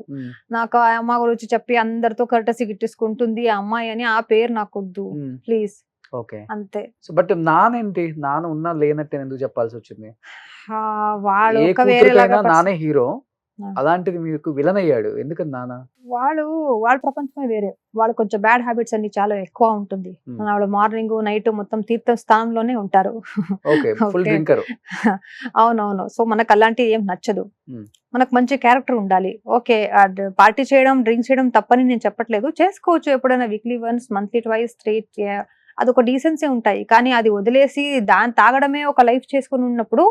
నాకు ఆ అమ్మ గురించి చెప్పి అందరితో కర్టసీ గిట్టించుకుంటుంది ఆ అమ్మాయి అని ఆ పేరు నాకు వద్దు. ప్లీజ్, ఓకే అంతే. బట్ నానేంటి, నాన్న ఉన్నా లేనట్టు ఎందుకు చెప్పాల్సి వచ్చింది? వాళ్ళు ఏ ఒక వేరేలాగా కూతురికైనా నానే హీరో, ఆ. అలాంటిది మీకు విలన్ అయ్యాడు ఎందుకని నాన్న? వాళ్ళ ప్రపంచమే వేరే. వాళ్ళు కొంచెం బ్యాడ్ హ్యాబిట్స్ అన్ని చాలా ఎక్కువ ఉంటుంది. వాళ్ళు మార్నింగ్ నైట్ మొత్తం తీర్థ స్థానంలోనే ఉంటారు. Okay, full Okay. డ్రింకర్. అవునవును. సో మనకు అలాంటివి ఏం నచ్చదు. Hmm. మనకు మంచి క్యారెక్టర్ ఉండాలి. ఓకే, పార్టీ చేయడం డ్రింక్ చేయడం తప్పని నేను చెప్పట్లేదు, చేసుకోవచ్చు ఎప్పుడైనా వీక్లీ వన్స్, మంత్లీ ట్వైస్, 3 అదొక డీసెన్సీ ఉంటాయి. కానీ అది వదిలేసి దాన్ని తాగడమే ఒక లైఫ్ చేసుకుని ఉన్నప్పుడు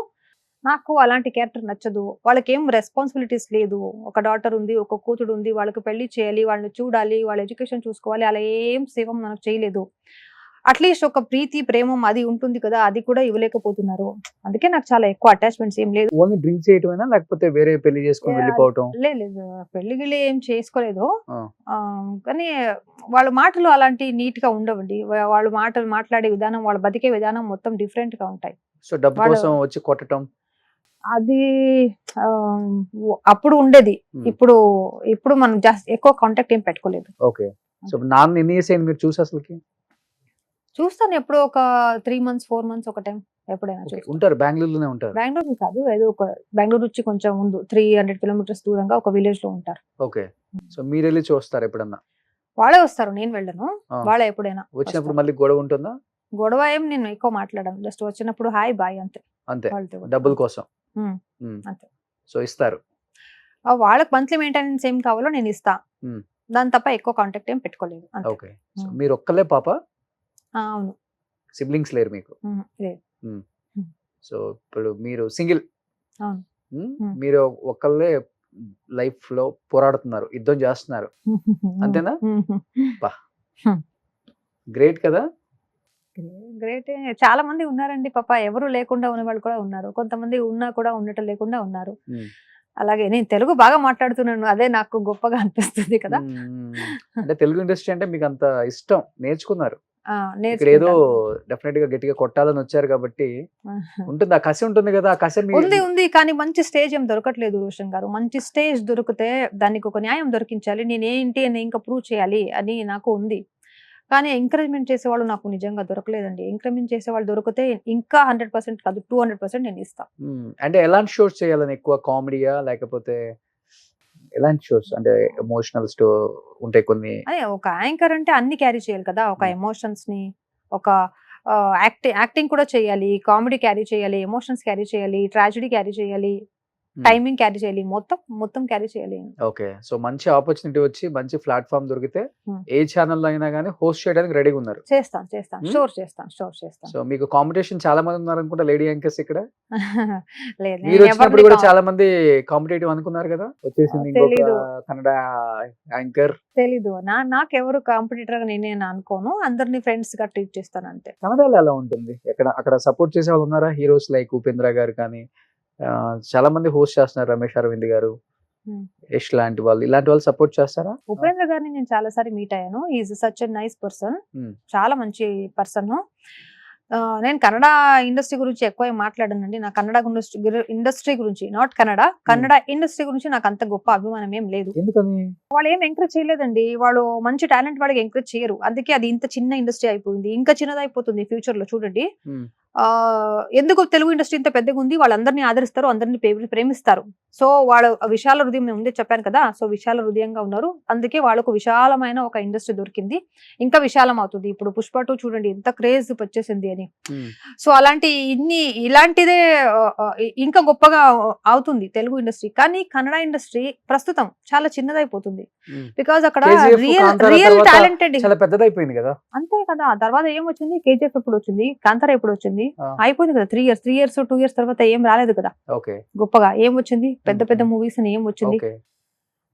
నాకు అలాంటి క్యారెక్టర్ నచ్చదు. వాళ్ళకి ఏం రెస్పాన్సిబిలిటీస్ లేదు. ఒక డాటర్ ఉంది, ఒక కూతురు ఉంది, వాళ్ళకి పెళ్లి చేయాలి, వాళ్ళని చూడాలి, వాళ్ళ ఎడ్యుకేషన్ చూసుకోవాలి, అలా ఏం సేవం మనకు చేయలేదు. అట్లీస్ట్ ఒక ప్రీతి ప్రేమం అది ఉంటుంది కదా, అది కూడా ఇవ్వలేకపోతున్నారు. అందుకే నాకు చాలా ఎక్కువ అటాచ్మెంట్స్ ఏం లేదు. ఓన్లీ డ్రింక్ చేయటమేనా లేకపోతే వేరే పెళ్లి చేసుకొని వెళ్ళిపోవటం? లేదు, పెళ్లి గిళ్ళి ఏం చేసుకోలేదు. ఆ. కానీ వాళ్ళ మాటలు అలాంటి నీట్ గా ఉండవండి. వాళ్ళు మాటలు మాట్లాడే విధానం, వాళ్ళు బతికే విధానం మొత్తం డిఫరెంట్ గా ఉంటాయి. సో డబ్బు కోసం వచ్చి కొట్టటం అది అప్పుడు ఉండేది. ఇప్పుడు మనం జస్ట్ ఎక్కువ కాంటాక్ట్ ఏం పెట్టుకోలేదు. ఓకే, సో నాన్న ఎన్ని ఇయర్స్ అయింది మీరు చూసి అసలుకి? చూస్తాను ఎప్పుడో ఒక 3 months 4 months ఒక టైం ఎప్పుడైనా Okay, చూస్తాను. ఉంటారు బెంగళూరులోనే ఉంటారు? బెంగళూరు కాదు, ఏదో ఒక బెంగళూరు నుంచి కొంచెం ముందు 300 kilometers దూరంగా ఒక విలేజ్ లో ఉంటారు. ఓకే, సో మీరు వెళ్ళి చూస్తారు ఎప్పుడన్నా? వాళ్ళే వస్తారు, నేను వెళ్ళను. ఆ. వాళ్ళే ఎప్పుడైనా వచ్చినప్పుడు వస్తారు. మళ్ళీ గొడవ ఉంటుందా? గొడవ ఏం నేను ఎక్కువ మాట్లాడను. జస్ట్ వచ్చినప్పుడు హాయ్ బాయ్ అంతే. అంతే, వాళ్ళతో కూడా. డబ్బుల కోసం. అంతే. సో ఇస్తారు. వాళ్ళకి మంత్లీ మెయింటెనెన్స్ ఏం కావాలో నేను ఇస్తా. Hmm. దాని తప్ప ఎక్కువ కాంటాక్ట్ ఏం పెట్టుకోలేదు. అంతే. ఓకే, సో మీరు ఒక్కలే పాప? అవును. సిబ్లింగ్స్ లేరు మీకు? లేదు. సో ఇప్పుడు మీరు సింగిల్, అవును. మీరు ఒక్కళ్ళే లైఫ్ లో పోరాడుతున్నారు, యుద్ధం చేస్తున్నారు, అంతేనా? గ్రేట్ కదా. గ్రేట్. చాలా మంది ఉన్నారండి పాప, ఎవరు లేకుండా ఉన్న వాళ్ళు కూడా ఉన్నారు, కొంతమంది ఉన్నా కూడా ఉండటం లేకుండా ఉన్నారు. అలాగే నేను తెలుగు బాగా మాట్లాడుతున్నాను, అదే నాకు గొప్పగా అనిపిస్తుంది కదా. అంటే తెలుగు ఇండస్ట్రీ అంటే మీకు అంత ఇష్టం, నేర్చుకున్నారు. ఇక్కడ ఏదో నేర్చుకుంటాను. డెఫినెట్ గా గట్టిగా కొట్టాలని వచ్చారు కాబట్టి ఉంటుంది, ఆ కసి ఉంటుంది కదా, ఆ కసి ఉంది కానీ మంచి స్టేజ్ ఏం దొరకట్లేదు రోషన్ గారు. మంచి స్టేజ్ దొరికితే దానికి ఒక న్యాయం దొరికించాలి, నేనేంటి అని ఇంకా ప్రూవ్ చేయాలి అని నాకు ఉంది. కానీ ఎంకరేజ్మెంట్ చేసేవాళ్ళు నాకు నిజంగా దొరకలేదండి. ఎంకరేజ్మెంట్ చేసేవాళ్ళు దొరికితే ఇంకా 100% కాదు 200% నేను ఇస్తాను. అంటే ఎలాంటి షోస్ చేయాలని, ఎక్కువ కామెడీయా లేకపోతే ఎలాంటి షోస్? అంటే ఎమోషనల్ ఉంటాయి కొన్ని. అదే ఒక యాంకర్ అంటే అన్ని క్యారీ చేయాలి కదా, ఒక ఎమోషన్స్ ని, ఒక యాక్టింగ్ కూడా చేయాలి, కామెడీ క్యారీ చేయాలి, ఎమోషన్స్ క్యారీ చేయాలి, ట్రాజడీ క్యారీ చేయాలి, టైమింగ్ క్యారీ చేయాలి, మొత్తం క్యారీ చేయాలి. ఓకే, సో మంచి ఆపర్చునిటీ వచ్చి మంచి ప్లాట్ఫామ్ దొరికితే ఏ ఛానల్ లో అయినా కానీ హోస్ట్ చేయడానికి రెడీగా ఉన్నారు? చేస్తాను, షోర్ చేస్తాను. సో మీకు కాంపిటీషన్ చాలా మంది ఉన్నారు అనుకుంటా, లేడీ యాంకర్స్ ఇక్కడ. లేదు, మీరు వచ్చినప్పుడు కూడా చాలా మంది కాంపిటేటివ్ అనుకున్నారు కదా, వచ్చేసింది ఇంకొక కన్నడ యాంకర్. తెలీదు, నాకెవరు కాంపిటీటర్ గా నేను అనుకోను, అందరినీ ఫ్రెండ్స్ గా ట్రీట్ చేస్తాను అంతే. కన్నడలో ఎలా ఉంటుంది? అక్కడ సపోర్ట్ చేసే వాళ్ళు ఉన్నారా? హీరోస్ లైక్ ఉపేంద్ర గారు కానీ చాలా మంది హోస్ట్ చేస్తున్నారు, రమేష్ అరవింద్ గారు, యష్ లాంటి వాళ్ళు, ఇలాంటి వాళ్ళు సపోర్ట్ చేస్తారా? ఉపేంద్ర గారిని నేను చాలా సారి మీట్ అయ్యాను. Is such a nice person, చాలా మంచి పర్సన్. నేను కన్నడ ఇండస్ట్రీ గురించి ఎక్కువ మాట్లాడానండి. నా కన్నడ ఇండస్ట్రీ గురించి, నాట్ కన్నడ ఇండస్ట్రీ గురించి నాకు అంత గొప్ప అభిమానం ఏం లేదు. ఎందుకని? వాళ్ళు ఏం ఎంకరేజ్ చేయలేదండి. వాళ్ళు మంచి టాలెంట్ వాళ్ళకి ఎంకరేజ్ చేయరు, అందుకే అది ఇంత చిన్న ఇండస్ట్రీ అయిపోయింది, ఇంకా చిన్నదైపోతుంది ఫ్యూచర్ లో. చూడండి, ఎందుకు తెలుగు ఇండస్ట్రీ ఇంత పెద్దగా ఉంది, వాళ్ళందరినీ ఆదరిస్తారు, అందరినీ ప్రేమిస్తారు. సో వాళ్ళు విశాల హృదయం, నేను ముందే చెప్పాను కదా, సో విశాల హృదయంగా ఉన్నారు, అందుకే వాళ్ళకు విశాలమైన ఒక ఇండస్ట్రీ దొరికింది, ఇంకా విశాలం అవుతుంది. ఇప్పుడు పుష్ప 2 చూడండి ఎంత క్రేజ్ వచ్చేసింది అని. సో ఇలాంటిదే ఇంకా గొప్పగా అవుతుంది తెలుగు ఇండస్ట్రీ. కానీ కన్నడ ఇండస్ట్రీ ప్రస్తుతం చాలా చిన్నదైపోతుంది, బికాజ్ అక్కడ రియల్ టాలెంటెడ్ చాలా పెద్దదైపోయింది కదా. అంతే కదా. తర్వాత ఏం వచ్చింది, KGF ఎప్పుడు వచ్చింది, కాంతారా ఎప్పుడు వచ్చింది, అయిపోయింది కదా. 3 years 2 years తర్వాత ఏం రాలేదు కదా గొప్పగా. ఏం వచ్చింది, పెద్ద మూవీస్ అని ఏం వచ్చింది.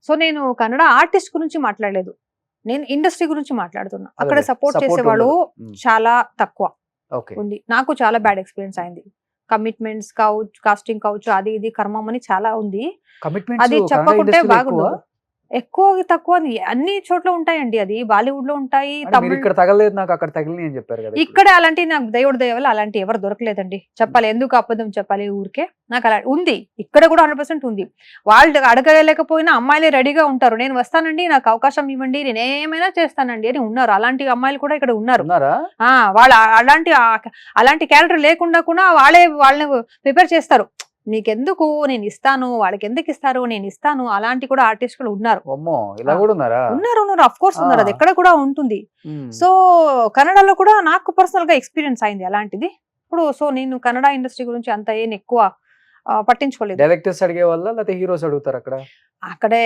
సో నేను కన్నడ ఆర్టిస్ట్ గురించి మాట్లాడలేదు, నేను ఇండస్ట్రీ గురించి మాట్లాడుతున్నా. అక్కడ అదే, సపోర్ట్ support చేసేవాళ్ళు ఉండదు. చాలా తక్కువ ఓకే. ఉంది. నాకు చాలా బ్యాడ్ ఎక్స్పీరియన్స్ అయింది. కమిట్మెంట్స్ కావచ్చు, కాస్టింగ్ కావచ్చు, అది ఇది కర్మం అని చాలా ఉంది. కమిట్మెంట్స్ అది కన్నడ చెప్పకుంటే ఇండస్ట్రీలో ఎక్కువ. బాగుండదు. ఎక్కువ తక్కువ అని అన్ని చోట్ల ఉంటాయండి. అది బాలీవుడ్ లో ఉంటాయి, అంటే మీరు తమిళ్ ఇక్కడ తగలేదు, నాకు అక్కడ తగిలినాయి అని చెప్పారు కదా ఇప్పుడు. ఇక్కడ అలాంటి నాకు దేవుడి దయ వల్ల అలాంటి ఎవరు దొరకలేదండి. చెప్పాలి, ఎందుకు అబద్ధం చెప్పాలి ఊరికే. నాకు అలా ఉంది, ఇక్కడ కూడా 100% ఉంది. వాళ్ళు అడగలేకపోయినా అమ్మాయిలే రెడీగా ఉంటారు. నేను వస్తానండి, నాకు అవకాశం ఇవ్వండి, నేను ఏమైనా చేస్తానండి అని ఉన్నారు. అలాంటి అమ్మాయిలు కూడా ఇక్కడ ఉన్నారు. ఉన్నారా? వాళ్ళు అలాంటి క్యారెక్టర్ లేకుండా కూడా వాళ్ళని ప్రిపేర్ చేస్తారు. నీకెందుకు, నేను ఇస్తాను, వాళ్ళకి ఎందుకు ఇస్తారు, నేను ఇస్తాను. అలాంటి కూడా ఆర్టిస్టులు ఉన్నారు. అమ్మో, ఇలా కూడా ఉన్నారా? ఉన్నారు, అఫ్ కోర్స్ ఉన్నారు. అది ఎక్కడ కూడా ఉంటుంది. మ్మ్. సో కన్నడలో కూడా నాకు పర్సనల్ గా ఎక్స్పీరియన్స్ అయింది అలాంటిది. ఇప్పుడు సో నేను కన్నడ ఇండస్ట్రీ గురించి అంత ఏం ఎక్కువ పట్టించుకోలేదు. డైరెక్టర్స్ అడిగే వాళ్ళ లేకపోతే హీరోస్ అడుగుతారు అక్కడ? అక్కడే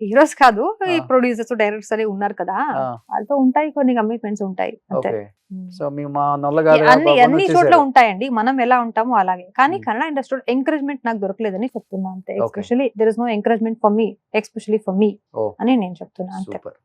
హీరోస్ కాదు, ఈ ఆ. ప్రొడ్యూసర్స్ డైరెక్టర్స్ అని ఉన్నారు కదా, ఆ, వాళ్ళతో ఉంటాయి కొన్ని కమిట్మెంట్స్ ఉంటాయి అంతే. ఓకే. ఉమ్. సో మీ మా నొల్లగారు అన్ని చోట్ల ఉంటాయండి, మనం ఎలా ఉంటామో అలాగే. కానీ Hmm. కన్నడ ఇండస్ట్రీలో ఎంకరేజ్మెంట్ నాకు దొరకలేదని చెప్తున్నా అంతే. Okay. Especially there is no encouragement for me, especially for me Oh. అని నేను చెప్తున్నా అంతే. సూపర్.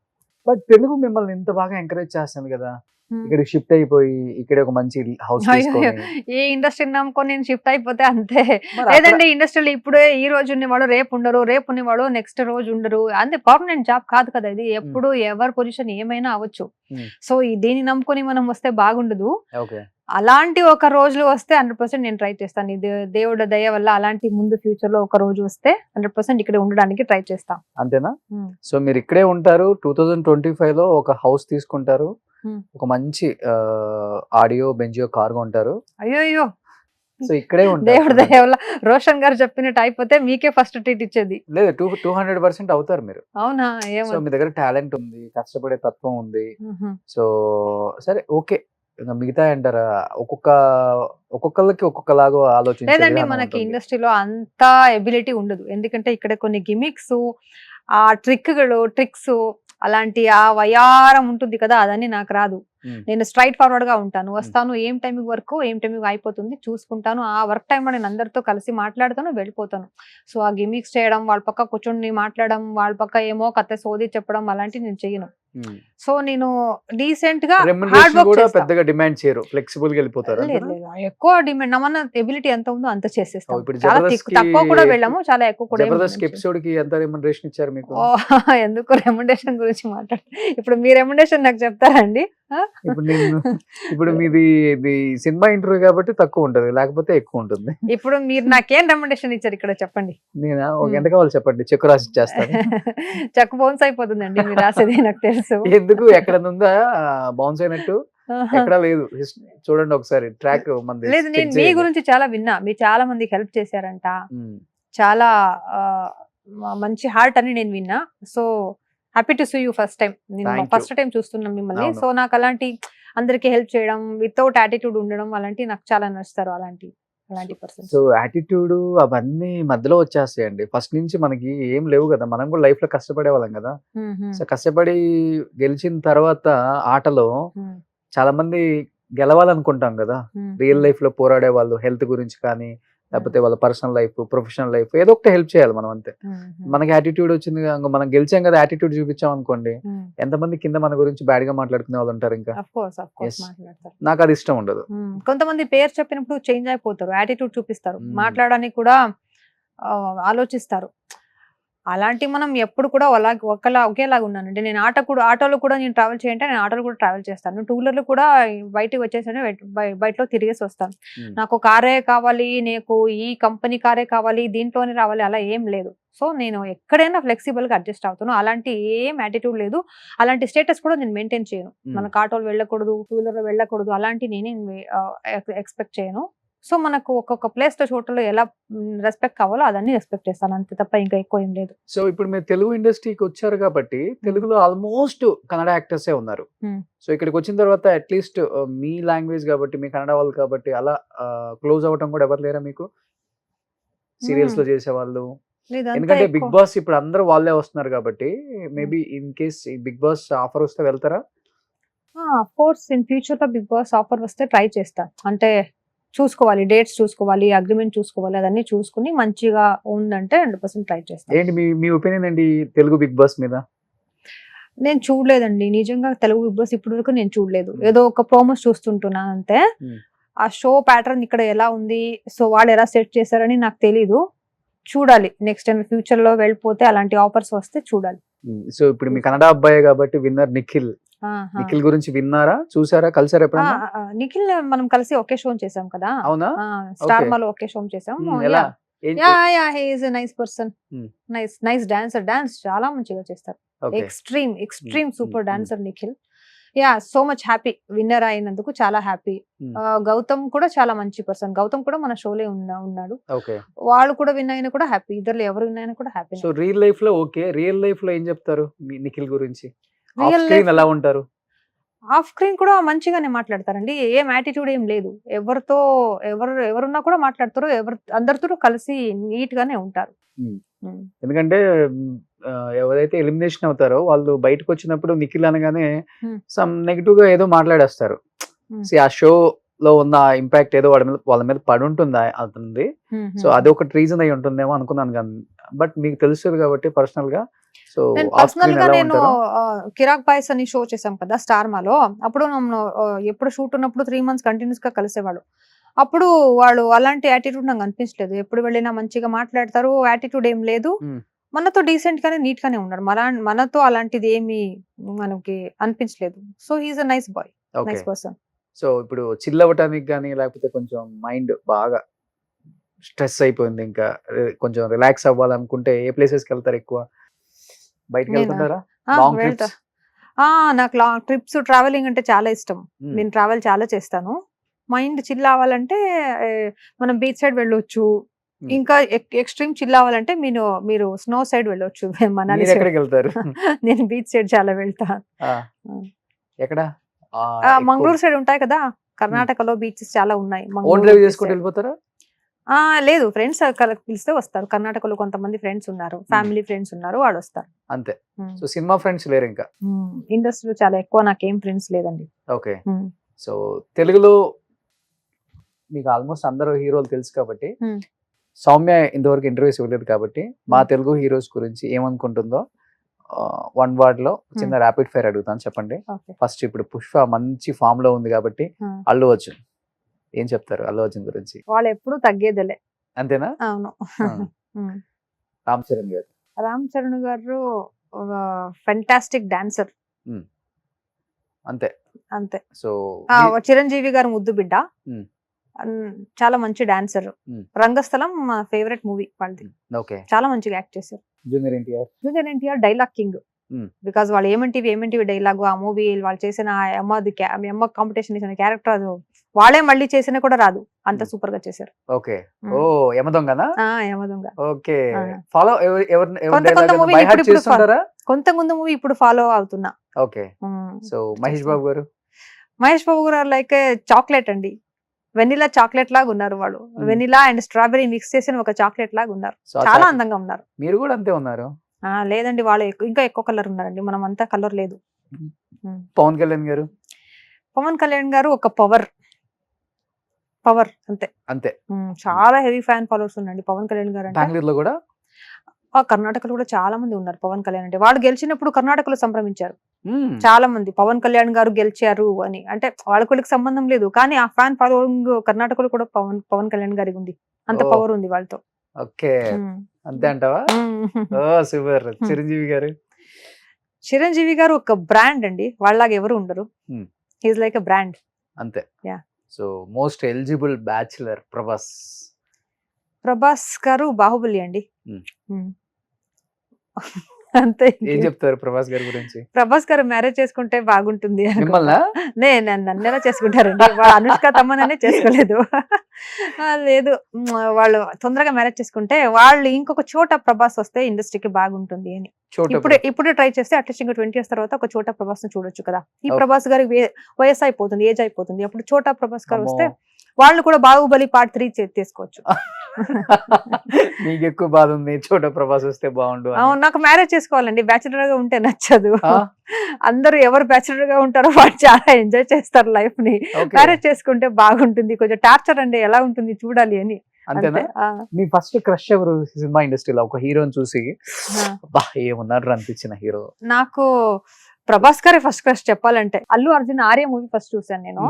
బట్ తెలుగు మిమ్మల్ని ఇంత బాగా ఎంకరేజ్ చేస్తుంది కదా, Hmm. ఇక్కడ షిఫ్ట్ అయిపోయి ఇక్కడ ఒక మంచి హౌస్ అయ్యో, తీసుకొని ఈ ఇండస్ట్రీని నమ్ముకొని నేను షిఫ్ట్ అయిపోతే అంతే. మరి అక్కడ- లేదండి, ఇండస్ట్రీలో ఇప్పుడే ఈ రోజు ఉన్నవాడు రేపు ఉండరు, రేపు ఉన్నవాడు నెక్స్ట్ రోజు ఉండరు. అంతే, పర్మనెంట్ జాబ్ కాదు కదా ఇది. ఎప్పుడు ఎవరి పొజిషన్ ఏమైనా అవ్వచ్చు. Hmm. సో దీన్ని నమ్ముకొని మనం వస్తే బాగుండదు. ఓకే. అలాంటి ఒక రోజులు వస్తే 100% నేను ట్రై చేస్తాను. ఇది దేవుడి దయ వల్ల అలాంటి ముందు ఫ్యూచర్ లో ఒక రోజు వస్తే 100% ఇక్కడ ఉండడానికి ట్రై చేస్తాం. అంతేనా? సో మీరు ఇక్కడే ఉంటారు, 2025 లో ఒక హౌస్ తీసుకుంటారు, ఒక మంచి ఆడియో బెంజియో కార్ కొంటారు. అయ్యో, సో ఇక్కడే దేవుడి ఉంటారు. దయ వల్ల రోషన్ గారు చెప్పినట్టు అయిపోతే మీకే ఫస్ట్ ట్రీట్ ఇచ్చేది. లేదు, 200% అవుతారు మీరు. అవునా? సో ఏమో. మీ దగ్గర టాలెంట్ ఉంది, కష్టపడే తత్వం ఉంది. సో సరే, ఓకే. ఇంకా మిగతా అంటారా, ఒక్కొక్కరికి ఒక్కొక్కలాగా ఆలోచించే లేదండి, విధానం మనకి ఉంటుంది. ఇండస్ట్రీలో అంత ఎబిలిటీ ఉండదు. ఎందుకంటే ఇక్కడ కొన్ని గిమిక్స్, ఆ ట్రిక్స్, అలాంటి ఆ వయారం ఉంటుంది కదా, అదని నాకు రాదు. నేను స్ట్రైట్ ఫార్వర్డ్ గా ఉంటాను. వస్తాను, ఏం టైమింగ్ వర్క్ ఏం టైమింగ్ అయిపోతుంది చూసుకుంటాను. ఆ వర్క్ టైంలో నేను అందరితో కలిసి మాట్లాడతాను, వెళ్ళిపోతాను. సో ఆ గిమిక్స్ చేయడం, వాళ్ళ పక్క కూర్చొని మాట్లాడడం, వాళ్ళ పక్క ఏమో కథ సోది చెప్పడం అలాంటివి నేను చెయ్యను. సో నేను డీసెంట్ గా హార్డ్ రెమ్యునరేషన్ వర్క్ కూడా చేస్తాను. పెద్దగా డిమాండ్ చేయరు, ఫ్లెక్సిబుల్ గా వెళ్ళిపోతారు. లేదు లేదు, ఎక్కువ డిమాండ్ మన ఎబిలిటీ ఎంత ఉందో అంత చేసేస్తాం. ఇప్పుడు చాలా జబర్దస్త్ కి- తక్కువ కూడా వెళ్ళాము, చాలా ఎక్కువ కూడా ఏం జబర్దస్త్ వెళ్ళము. ఎపిసోడ్ కి ఎంత రెమ్యునరేషన్ ఇచ్చారు మీకు? ఓ, ఎందుకు రెమ్యునరేషన్ గురించి మాట్లాడు. ఇప్పుడు మీ రెమ్యునరేషన్ నాకు చెప్తారండి? ఇప్పుడు ఇప్పుడు మీది సినిమా ఇంటర్వ్యూ కాబట్టి తక్కువ ఉంటది, లేకపోతే ఎక్కువ ఉంటుంది. ఇప్పుడు మీరు నాకేం రెమ్యునరేషన్ ఇచ్చారు ఇక్కడ చెప్పండి. నేను ఒక ఎంత కావాలి చెప్పండి, చెక్ రాసి ఇచ్చేస్తాను. చెక్ బౌన్స్ అయిపోతుందండి మీరు రాసేది, నాకు తెలుసు. ఎందుకు, ఎక్కడ ఉందా బౌన్స్ అయినట్టు? ఎక్కడ లేదు. చూడండి ఒకసారి ట్రాక్ మంది. లేదు, నేను మీ గురించి చాలా విన్నా, మీరు చాలా మందికి హెల్ప్ చేశారంట, చాలా మంచి హార్ట్ అని నేను విన్నా. So happy to see you first time. నేను Thank you. ఫస్ట్ టైం చూస్తున్నాం మిమ్మల్ని. అవును. సో నాకు అలాంటి అందరికి హెల్ప్ చేయడం, వితౌట్ యాటిట్యూడ్ ఉండడం, అలాంటి నాకు చాలా నచ్చుతారు అలాంటి పర్సన్స్. సో యాటిట్యూడ్ అవన్నీ మధ్యలో వచ్చేస్తాయండి. ఫస్ట్ నుంచి మనకి ఏం లేవు కదా, మనం కూడా లైఫ్ లో కష్టపడే వాళ్ళం కదా. సో కష్టపడి గెలిచిన తర్వాత ఆటలో చాలా మంది గెలవాలనుకుంటాం కదా. రియల్ లైఫ్ లో పోరాడే వాళ్ళు హెల్త్ గురించి కానీ, లేకపోతే వాళ్ళ పర్సనల్ లైఫ్, ప్రొఫెషనల్ లైఫ్, ఏదో ఒకటి హెల్ప్ చేయాలి మనం అంతే. మనకి యాటిట్యూడ్ వచ్చింది, ఇంకా మనం గెలిచాం కదా, యాటిట్యూడ్ చూపించాం అనుకోండి, ఎంతమంది కింద మన గురించి బ్యాడ్ గా మాట్లాడుకునే వాళ్ళు ఉంటారు. ఇంకా Yes. మాట్లాడతారు. నాకు అది ఇష్టం ఉండదు. కొంతమంది పేరు చెప్పినప్పుడు చేంజ్ అయిపోతారు, యాటిట్యూడ్ చూపిస్తారు, మాట్లాడడానికి కూడా ఆలోచిస్తారు. అలాంటి మనం ఎప్పుడు కూడా ఒకేలాగా ఉన్నానండి. నేను ఆటోలో కూడా నేను ట్రావెల్ చేయంటే నేను ఆటోలో కూడా ట్రావెల్ చేస్తాను. టూ వీలర్లు కూడా బయటకు వచ్చేసాను, బయటలో తిరిగేసి వస్తాను. నాకు కారే కావాలి, నాకు ఈ కంపెనీ కారే కావాలి, దీంట్లోనే రావాలి, అలా ఏం లేదు. సో నేను ఎక్కడైనా ఫ్లెక్సిబుల్ గా అడ్జస్ట్ అవుతాను. అలాంటి ఏం యాటిట్యూడ్ లేదు, అలాంటి స్టేటస్ కూడా నేను మెయింటైన్ చేయను. మనకు ఆటోలు వెళ్ళకూడదు, టూ వీలర్ లో వెళ్ళకూడదు, అలాంటి నేనే ఎక్స్పెక్ట్ చేయను. సో మనకు ఒక్కొక్క ప్లేస్ లో చోటలో ఎలా రెస్పెక్ట్ కావాలో అదన్నీ రెస్పెక్ట్ చేస్తాను, అంతే తప్ప ఇంకా ఎక్కువ ఏం లేదు. సో ఇప్పుడు మీరు తెలుగు ఇండస్ట్రీకి వచ్చారు కాబట్టి తెలుగులో ఆల్మోస్ట్ కన్నడ యాక్టర్సే ఉన్నారు. సో ఇక్కడికి వచ్చిన తర్వాత అట్లీస్ట్ మీ లాంగ్వేజ్ కాబట్టి, మీ కన్నడ వాళ్ళు కాబట్టి అలా క్లోజ్ అవ్వటం కూడా ఎవరు లేరా మీకు? సీరియల్స్ లో చేసేవాళ్ళు, ఎందుకంటే బిగ్ బాస్ ఇప్పుడు అందరూ వాళ్ళే వస్తున్నారు కాబట్టి, maybe in case Bigg Boss offer వస్తే వెళ్తారా? ఆఫ్ కోర్స్ ఇన్ ఫ్యూచర్ లో బిగ్ బాస్ ఆఫర్ వస్తే ట్రై చేస్తాను. అంటే చూసుకోవాలి, డేట్స్ చూసుకోవాలి, అగ్రిమెంట్ చూసుకోవాలి, అదన్నీ చూసుకుని మంచిగా ఉందంటే 100% ట్రై చేస్తాను. ఏంటి మీ ఒపీనియన్ ఏంటి తెలుగు బిగ్ బాస్ మీద? నేను చూడలేదండి నిజంగా తెలుగు బిగ్ బాస్ ఇప్పటి వరకు నేను చూడలేదు. ఏదో ఒక ప్రోమోస్ చూస్తుంటున్నాను అంతే. ఆ షో ప్యాటర్న్ ఇక్కడ ఎలా ఉంది, సో వాళ్ళు ఎలా సెట్ చేశారని నాకు తెలీదు. చూడాలి నెక్స్ట్ టైం ఫ్యూచర్ లో వెళ్ళిపోతే అలాంటి ఆఫర్స్ వస్తే చూడాలి. సో ఇప్పుడు మీ కన్నడ అబ్బాయి కాబట్టి విన్నర్ నిఖిల్. నిఖిల్ గురించి విన్నారా, చూసారా, కలిసారా ఎప్పుడన్నా? నిఖిల్ మనం కలిసి ఒకే షో చేసాం కదా. అవునా? స్టార్ మాలో ఒకే షో చేసాం. ఎలా? He is a nice person, nice dancer. Dance చాలా మంచిగా చేస్తారు. Extreme super dancer Nikhil. So much happy winner అయినందుకు, చాలా హ్యాపీ. గౌతమ్ కూడా చాలా మంచి పర్సన్. గౌతమ్ కూడా మన షోలే ఉన్నాడు. వాళ్ళు కూడా విన్ అయినా కూడా హ్యాపీ. ఇద్దరు ఎవరు విన్ అయినా కూడా హ్యాపీ. సో రియల్ లైఫ్ లో ఓకే, రియల్ లైఫ్ లో ఏం చెప్తారు నిఖిల్ గురించి? రియల్ లైఫ్ ఎలా ఉంటారు? ఆఫ్ స్క్రీన్ కూడా మంచిగానే మాట్లాడతారండి. ఏం యాటిట్యూడ్ ఏం లేదు. ఎవరున్నా కూడా మాట్లాడతారు. అందరితో కలిసి నీట్ గానే ఉంటారు. ఎందుకంటే ఎవరైతే ఎలిమినేషన్ అవుతారో వాళ్ళు బయటకు వచ్చినప్పుడు నిఖిల్ అనగానే సమ్ నెగిటివ్ గా ఏదో మాట్లాడేస్తారు. ఆ షో లో ఉన్న ఇంపాక్ట్ ఏదో వాళ్ళ మీద పడి ఉంటుందా అవుతుంది. సో అది ఒక రీజన్ అయి ఉంటుందేమో అనుకున్నాను కానీ, బట్ మీకు తెలుస్తుంది కాబట్టి పర్సనల్ గా. సో పర్సనల్ గా నేను కిరాక్ బాయ్స్ అని షో చేసాం కదా స్టార్ మాలో. అప్పుడు ఎప్పుడు షూట్ ఉన్నప్పుడు 3 months కంటిన్యూస్ గా కలిసేవాడు. అప్పుడు వాళ్ళు అలాంటి యాటిట్యూడ్ నాకు అనిపించలేదు. ఎప్పుడు వెళ్ళినా మంచిగా మాట్లాడతారు. యాటిట్యూడ్ ఏం లేదు. మనతో డీసెంట్ గానే నీట్ గానే ఉన్నాడు. మనతో అలాంటిది ఏమి మనకి అనిపించలేదు. So he is a nice boy, nice person. So ఇప్పుడు చిల్ అవ్వటానికి కానీ, లేకపోతే కొంచెం మైండ్ బాగా స్ట్రెస్ అయిపోయింది, ఇంకా కొంచెం రిలాక్స్ అవ్వాలనుకుంటే ఏ ప్లేసెస్ కి వెళ్తారు ఎక్కువ? బయటకు వెళ్తుంటారా? నాకు లాంగ్ ట్రిప్స్, ట్రావెలింగ్ అంటే చాలా ఇష్టం. నేను ట్రావెల్ చాలా చేస్తాను. మైండ్ చిల్ అవ్వాలంటే మనం బీచ్ సైడ్ వెళ్ళొచ్చు. ఇంకా ఎక్స్ట్రీమ్ చిల్ అవ్వాలంటే మీరు స్నో సైడ్ వెళ్ళొచ్చు. మనాలి సైడ్ వెళ్తారు. నేను బీచ్ సైడ్ చాలా వెళ్తా. ఎక్కడ? మంగళూరు సైడ్ ఉంటాయి కదా, కర్ణాటకలో బీచెస్ చాలా ఉన్నాయి. వెళ్ళిపోతారా? లేదు, ఫ్రెండ్స్ పిలిస్తే వస్తారు. కర్ణాటకలో కొంతమంది ఫ్రెండ్స్ ఉన్నారు, ఫ్యామిలీ ఫ్రెండ్స్ ఉన్నారు, వాళ్ళు వస్తారు అంతే. సో సినిమా ఫ్రెండ్స్ లేరు ఇంకా? ఇండస్ట్రీలో చాలా ఎక్కువ నాకేం ఫ్రెండ్స్ లేదండి. ఓకే. సో తెలుగులో మీకు ఆల్మోస్ట్ అందరూ హీరోలు తెలుసు కాబట్టి, సౌమ్య ఇంతవరకు ఇంటర్వ్యూస్ ఇవ్వలేదు కాబట్టి మా తెలుగు హీరోస్ గురించి ఏమనుకుంటుందో 1 word లో చిన్న ర్యాపిడ్ ఫైర్ అడుగుతాను, చెప్పండి. ఫస్ట్ ఇప్పుడు పుష్ప మంచి ఫామ్ లో ఉంది కాబట్టి అల్లు అర్జున్ ఏం చెప్తారు అల్లు అర్జున్ గురించి? వాళ్ళు ఎప్పుడు తగ్గేదిలే. అంతేనా? అవును. రామ్ చరణ్ గారు? రామ్ చరణ్ గారు ఫెంటాస్టిక్ డాన్సర్. అంతే అంతే. సో చిరంజీవి గారు ముద్దు బిడ్డ, చాలా మంచి డాన్సర్. రంగస్థలం మా ఫేవరెట్ మూవీ వాళ్ళది. చాలా మంచిగా యాక్ట్ చేశారు. Junior NTR dialogue king. Because వాళ్ళు ఏమంటివి డైలాగ్, ఆ మూవీ వాళ్ళు చేసిన అమ్మ కాంపిటీషన్ చేసిన క్యారెక్టర్ అది వాళ్ళే మళ్ళీ చేసినా కూడా రాదు, అంత సూపర్ గా చేశారు. ఓకే. ఓ యమదొంగనా? యమదొంగ. ఓకే. ఫాలో కొంత ముందు మూవీ ఇప్పుడు ఫాలో అవుతున్నా. ఓకే. సో మహేష్ బాబు గారు? మహేష్ బాబు గారు లైక్ చాక్లెట్ అండి. వెనిలా చాక్లెట్ లాగా ఉన్నారు వాళ్ళు. వెనిలా అండ్ స్ట్రాబెరీ మిక్స్ చేసిన ఒక చాక్లెట్ లాగా ఉన్నారు. చాలా అందంగా ఉన్నారు. మీరు కూడా అంతే ఉన్నారు? లేదండి, వాళ్ళు ఇంకా ఎక్కువ కలర్ ఉన్నారండి. మనం అంతా కలర్ లేదు. పవన్ కళ్యాణ్ గారు? పవన్ కళ్యాణ్ గారు ఒక పవర్ అంతే అంతే. చాలా హెవీ ఫ్యాన్ ఫాలోవర్స్ ఉన్నారండి పవన్ కళ్యాణ్ గారు. బెంగళూరులో కూడా, కర్ణాటకలో కూడా చాలా మంది ఉన్నారు పవన్ కళ్యాణ్ అంటే. వాళ్ళు గెలిచినప్పుడు కర్ణాటకలో సంభ్రమించారు చాలా మంది. పవన్ కళ్యాణ్ గారు గెలిచారు అని అంటే వాళ్ళకి సంబంధం లేదు, కానీ ఆ ఫ్యాన్ ఫాలోయింగ్ కర్ణాటకలో కూడా పవన్ కళ్యాణ్ గారికి ఉంది. అంత పవర్ ఉంది వాళ్ళతో. ఓకే. అంతే అంటావా? సూపర్. చిరంజీవి గారు? చిరంజీవి గారు ఒక బ్రాండ్ అండి, వాళ్ళలాగా ఎవరు ఉండరు. He's like a brand. అంతే. So most eligible bachelor? Prabhas గారు బాహుబలి అండి. అంతే. ఏం చెప్తారు ప్రభాస్ గారి గురించి? ప్రభాస్ గారు మ్యారేజ్ చేసుకుంటే బాగుంటుంది. నన్ను ఎలా చేసుకుంటారండి? వాళ్ళు అనుష్క తమ్మననే చేసుకోలేదు. లేదు, వాళ్ళు తొందరగా మ్యారేజ్ చేసుకుంటే వాళ్ళు ఇంకొక చోట ప్రభాస్ వస్తే ఇండస్ట్రీకి బాగుంటుంది అని. ఇప్పుడు ట్రై చేస్తే అట్లీస్ట్ ఇంకా 20 years తర్వాత ఒక చోట ప్రభాస్ ని చూడొచ్చు కదా. ఈ ప్రభాస్ గారికి వయసు అయిపోతుంది, ఏజ్ అయిపోతుంది. అప్పుడు చోటా ప్రభాస్ గారు వస్తే వాళ్ళు కూడా బాహుబలి పార్ట్ 3 తీసుకోవచ్చు. మీకు ఎక్కువ బాధ ఉంది చోటా ప్రభాస్ వస్తే బాగుండు? నాకు మ్యారేజ్ చేసుకోవాలండి, బ్యాచులర్ గా ఉంటే నచ్చదు. అందరూ ఎవరు బ్యాచులర్ గా ఉంటారో వాళ్ళు చాలా ఎంజాయ్ చేస్తారు లైఫ్ ని. మ్యారేజ్ చేసుకుంటే బాగుంటుంది. కొంచెం టార్చర్ అండి, ఎలా ఉంటుంది చూడాలి అని. అంతేనా? అంతే. మీ ఫస్ట్ క్రష్ ఎవరు సినిమా ఇండస్ట్రీలో? ఒక హీరోని చూసి ఆ. బా ఏమున్నాడు అనిపించిన హీరో? నాకు ప్రభాస్ గారే ఫస్ట్ క్రష్ చెప్పాలంటే. అల్లు అర్జున్ ఆర్య మూవీ ఫస్ట్ చూసాను నేను.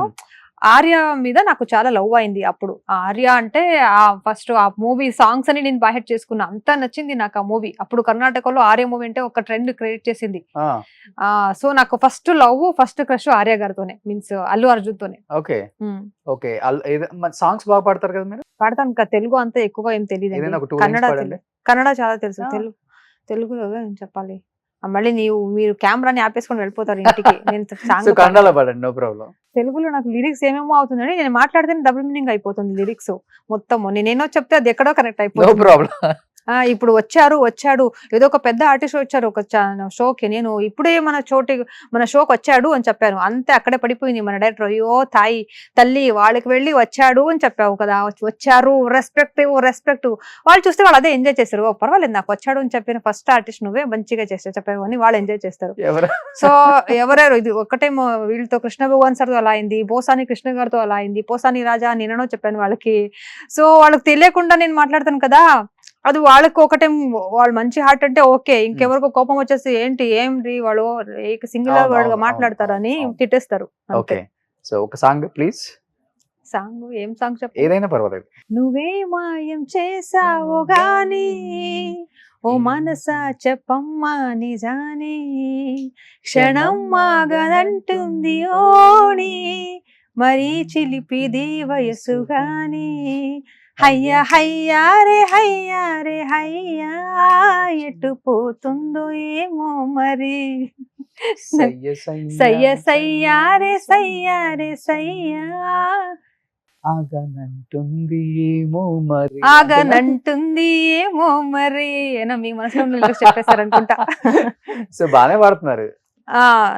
ఆర్య మీద నాకు చాలా లవ్ అయింది అప్పుడు. ఆర్య అంటే ఫస్ట్ ఆ మూవీ సాంగ్స్ అని నేను బై హార్ట్ చేసుకున్నా. అంత నచ్చింది నాకు ఆ మూవీ. అప్పుడు కర్ణాటకలో ఆర్య మూవీ అంటే ఒక ట్రెండ్ క్రియేట్ చేసింది. సో నాకు first love, first crush Arya గారితోనే, మీన్స్ అల్లు అర్జున్ తోనే. Okay okay. సాంగ్స్ బాగా పాడతారు కదా మీరు? పాడతాను ఇంకా. తెలుగు అంతా ఎక్కువగా ఏం తెలియదు. ఏదైనా ఒక 2 lines కన్నడ పాడండి. కన్నడ చాలా తెలుసు. తెలుగులో ఏం చెప్పాలి? మళ్ళీ మీరు కెమెరాని ఆపేసుకొని వెళ్ళిపోతారు ఇంటికి. నేను సో సాంగ్ కన్నడలో పాడండి, నో ప్రాబ్లం. తెలుగులో నాకు లిరిక్స్ ఏమేమో అవుతుందండి. నేను మాట్లాడితేనే డబుల్ మీనింగ్ అయిపోతుంది లిరిక్స్ మొత్తం. నేనేనో చెప్తే అది ఎక్కడో కనెక్ట్ నో అయిపోతుంది. ప్రాబ్లం. ఇప్పుడు వచ్చాడు ఏదో ఒక పెద్ద ఆర్టిస్ట్ వచ్చారు ఒక షోకి. నేను ఇప్పుడే మన షోకి వచ్చాడు అని చెప్పాను. అంతే అక్కడే పడిపోయింది మన డైరెక్టర్. అయ్యో తాయి తల్లి, వాళ్ళకి వెళ్ళి వచ్చాడు అని చెప్పావు కదా, వచ్చారు రెస్పెక్ట్. వాళ్ళు చూస్తే వాళ్ళు అదే ఎంజాయ్ చేస్తారు. ఓ పర్వాలేదు, నాకు వచ్చాడు అని చెప్పిన ఫస్ట్ ఆర్టిస్ట్ నువ్వే మంచిగా చెప్పావు అని వాళ్ళు ఎంజాయ్ చేస్తారు. సో ఎవరెవరు ఇది ఒకటేమో వీళ్ళతో కృష్ణ భగవాన్ సార్తో అలా అయింది, పోసాని కృష్ణ గారితో అలా అయింది, పోసాని రాజా నేనో చెప్పాను వాళ్ళకి. సో వాళ్ళకి తెలియకుండా నేను మాట్లాడతాను కదా, అది వాళ్ళకి ఒకటేం, వాళ్ళు మంచి హార్ట్ అంటే ఓకే. ఇంకెవరికో కోపం వచ్చేసి ఏంటి వాళ్ళు సింగిల్ వర్డ్ గా మాట్లాడతారని తిట్టేస్తారు. ఓకే. సో ఒక సాంగ్ ప్లీజ్. సాంగ్ ఏం సాంగ్ చెప్పు? ఏదైనా పర్వాలేదు. నువ్వే మాయం చేసావో గాని ఓ మనసా చెప్పమ్మా నిజాని, క్షణం మాగనంటుంది ఓణి, మరీ చిలిపిది వయసు గాని, హయ్యా రే హయ్యా ఎటు పోతుందో ఏమో మరి, సయ్యారే సయ్యా ఆగనంటుంది ఏమో మరి. ఏనా మీ మనసులో చెప్పేస్తారనుకుంటా. సో బానే పాడుతున్నారు.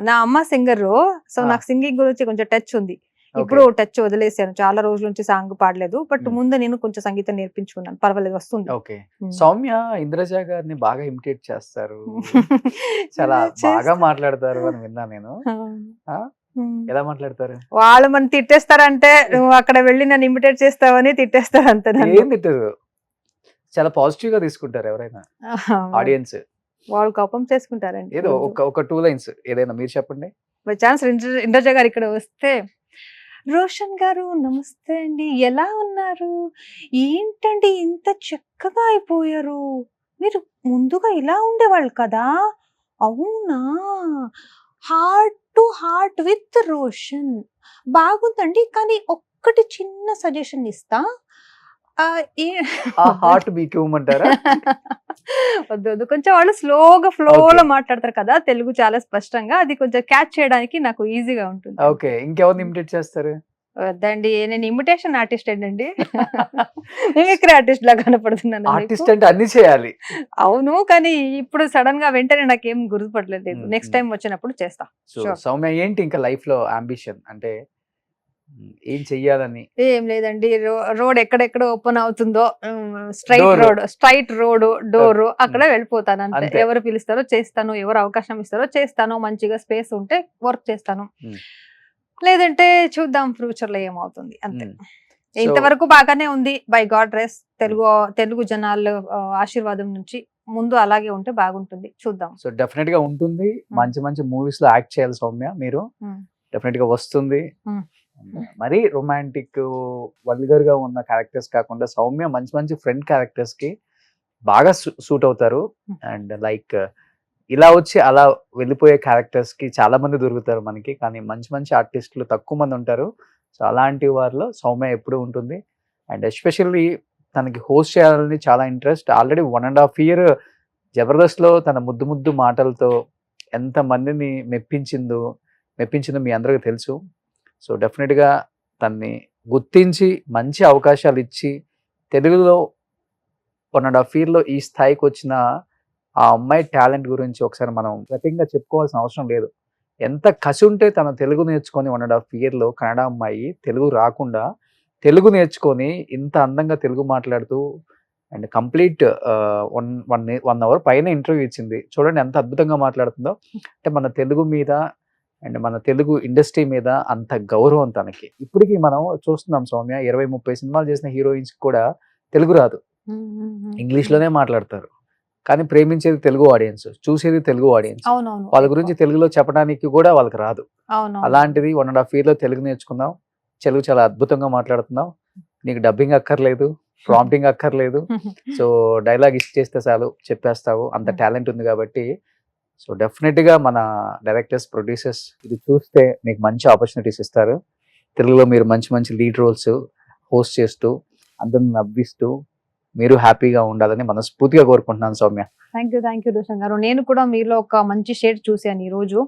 నా అమ్మ సింగర్. సో నాకు సింగింగ్ గురించి కొంచెం టచ్ ఉంది. ఇప్పుడు టచ్ వదిలేసాను, చాలా రోజుల నుంచి సాంగ్ పాడలేదు. బట్ ముందు నేను కొంచెం సంగీతం నేర్పించుకున్నాను, పర్వాలేదు వస్తుంది. ఓకే. సౌమ్య ఇంద్రజ గారిని బాగా ఇమిటేట్ చేస్తారు, చాలా బాగా మాట్లాడతారు అని విన్నా నేను. ఎలా మాట్లాడతారు? వాళ్ళు మనం తిట్టేస్తారంటే నువ్వు అక్కడ వెళ్ళి నన్ను ఇమిటేట్ చేస్తావని తిట్టేస్తారు అంతే. ఏం తిట్టారు, చాలా పాజిటివ్ గా తీసుకుంటారు ఎవరైనా ఆడియన్స్. వాళ్ళు కోపం చేసుకుంటారండి. ఏదో ఒక 2 lines ఏదైనా మీరు చెప్పండి. బై ఛాన్స్ ఇంద్రజ గారు ఇక్కడ వస్తే, రోషన్ గారు నమస్తే అండి, ఎలా ఉన్నారు, ఏంటండి ఇంత చక్కగా అయిపోయారు, మీరు ముందుగా ఇలా ఉండేవాళ్ళు కదా, అవునా, heart to heart with Roshan, బాగుందండి, కానీ ఒక్కటి చిన్న సజెషన్ ఇస్తా. హార్ట్ మీకు ఇవ్వమంటారా? వద్దు, కొంచెం వాళ్ళు స్లోగా ఫ్లోలో మాట్లాడతారు కదా తెలుగు చాలా స్పష్టంగా, అది కొంచెం క్యాచ్ చేయడానికి నాకు ఈజీగా ఉంటుంది. ఓకే. ఇంకెవరిని ఇమిటేట్ చేస్తారు? వద్దండి, నేను ఇమిటేషన్ ఆర్టిస్ట్ అండి. మిమిక్రీ ఆర్టిస్ట్ లా కనపడుతున్నాను. ఆర్టిస్ట్ అంటే అన్ని చేయాలి. అవును, కానీ ఇప్పుడు సడన్ గా వెంటనే నాకేం గుర్తుపట్టలేదు. నెక్స్ట్ టైం వచ్చినప్పుడు చేస్తా. సౌమ్య ఏంటి ఇంకా లైఫ్ లో అంబిషన్, అంటే ఏం చెయ్యాలని? ఏం లేదండి, రోడ్ ఎక్కడెక్కడ ఓపెన్ అవుతుందో, స్ట్రైట్ రోడ్ డోర్ అక్కడ వెళ్ళిపోతాను అంతే. ఎవరు పిలుస్తారో చేస్తాను, ఎవరు అవకాశం ఇస్తారో చేస్తాను, మంచిగా స్పేస్ ఉంటే వర్క్ చేస్తాను, లేదంటే చూద్దాం ఫ్యూచర్ లో ఏమవుతుంది అంతే. ఇంతవరకు బాగానే ఉంది బై గాడ్ గ్రేస్. తెలుగు జనాలు ఆశీర్వాదం నుంచి ముందు అలాగే ఉంటే బాగుంటుంది, చూద్దాం. సో డెఫినెట్ గా ఉంటుంది. మంచి మంచి మూవీస్ లో యాక్ట్ చేయాలి సౌమ్య మీరు, డెఫినెట్ గా వస్తుంది. మరి రొమాంటిక్ వల్గర్ గా ఉన్న క్యారెక్టర్స్ కాకుండా సౌమ్య మంచి మంచి ఫ్రెండ్ క్యారెక్టర్స్ కి బాగా సూట్ అవుతారు. అండ్ లైక్ ఇలా వచ్చి అలా వెళ్ళిపోయే క్యారెక్టర్స్ కి చాలా మంది దొరుకుతారు మనకి, కానీ మంచి మంచి ఆర్టిస్టులు తక్కువ మంది ఉంటారు. సో అలాంటి వారిలో సౌమ్య ఎప్పుడు ఉంటుంది. అండ్ ఎస్పెషల్లీ తనకి హోస్ట్ చేయాలని చాలా ఇంట్రెస్ట్. ఆల్రెడీ 1.5 year జబర్దస్త్ లో తన ముద్దు మాటలతో ఎంత మందిని మెప్పించిందో మీ అందరికీ తెలుసు. సో డెఫినెట్గా తన్ని గుర్తించి మంచి అవకాశాలు ఇచ్చి తెలుగులో 1.5 year ఈ స్థాయికి వచ్చిన ఆ అమ్మాయి టాలెంట్ గురించి ఒకసారి మనం ప్రత్యేకంగా చెప్పుకోవాల్సిన అవసరం లేదు. ఎంత కసి ఉంటే తన తెలుగు నేర్చుకొని 1.5 year కన్నడ అమ్మాయి తెలుగు రాకుండా తెలుగు నేర్చుకొని ఇంత అందంగా తెలుగు మాట్లాడుతూ అండ్ కంప్లీట్ 1 hour పైన ఇంటర్వ్యూ ఇచ్చింది. చూడండి ఎంత అద్భుతంగా మాట్లాడుతుందో. అంటే మన తెలుగు మీద అండ్ మన తెలుగు ఇండస్ట్రీ మీద అంత గౌరవం తనకి. ఇప్పటికీ మనం చూస్తున్నాం సౌమ్య 20-30 సినిమాలు చేసిన హీరోయిన్స్ కూడా తెలుగు రాదు, ఇంగ్లీష్ లోనే మాట్లాడతారు, కానీ ప్రేమించేది తెలుగు ఆడియన్స్, చూసేది తెలుగు ఆడియన్స్. అవునవును. వాళ్ళ గురించి తెలుగులో చెప్పడానికి కూడా వాళ్ళకి రాదు. అవును. అలాంటిది 1.5 year లో తెలుగు నేర్చుకున్నాం, తెలుగు చాలా అద్భుతంగా మాట్లాడుతున్నాం. నీకు డబ్బింగ్ అక్కర్లేదు, ప్రాంప్టింగ్ అక్కర్లేదు, సో డైలాగ్ ఇచ్చేస్తే చాలు చెప్పేస్తావు, అంత టాలెంట్ ఉంది కాబట్టి. సో డెఫినెట్ గా మన డైరెక్టర్స్, ప్రొడ్యూసర్స్ ఇది చూస్తే మీకు మంచి ఆపర్చునిటీస్ ఇస్తారు. తెలుగులో మీరు మంచి మంచి లీడ్ రోల్స్ హోస్ట్ చేస్తూ అందరిని నవ్విస్తూ మీరు హ్యాపీగా ఉండాలని మనస్ఫూర్తిగా కోరుకుంటున్నాను సౌమ్య. థ్యాంక్ యూ రోషన్ గారు. నేను కూడా మీలో ఒక మంచి షేడ్ చూశాను ఈ రోజు.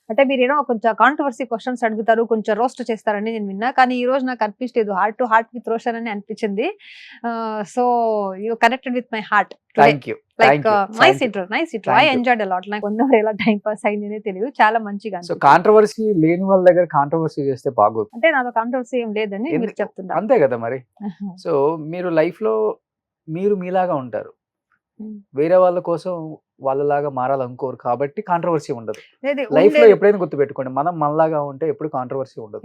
అంటే మీరు ఏదో కొంచెం కాంట్రవర్సీ క్వశ్చన్స్ అడుగుతారు, కొంచెం రోస్ట్ చేస్తారని నేను విన్నా, కానీ ఈ రోజు నాకు అనిపించలేదు heart to heart with Roshan అని అనిపించింది. So you connected with my heart. Thank you. Like nice intro. I enjoyed a lot. నాకు 1 hour ఎలా టైం పాస్ అయిందనే తెలియదు, చాలా మంచిగా. సో కాంట్రవర్సీ లేని వాళ్ళ దగ్గర కాంట్రవర్సీ చేస్తే బాగోదు. అంటే నాతో కాంట్రవర్సీ ఏం లేదని మీరు చెప్తున్నారు. అంతే కదా మరి. సో మీరు లైఫ్ లో మీరు మీలాగా ఉంటారు, వేరే వాళ్ళ కోసం వాళ్ళలాగా మారాలనుకోరు కాబట్టి కాంట్రవర్సీ ఉండదు. లైఫ్ లో ఎప్పుడైనా గుర్తుపెట్టుకోండి, మనం మనలాగా ఉంటే ఎప్పుడు కాంట్రవర్సీ ఉండదు.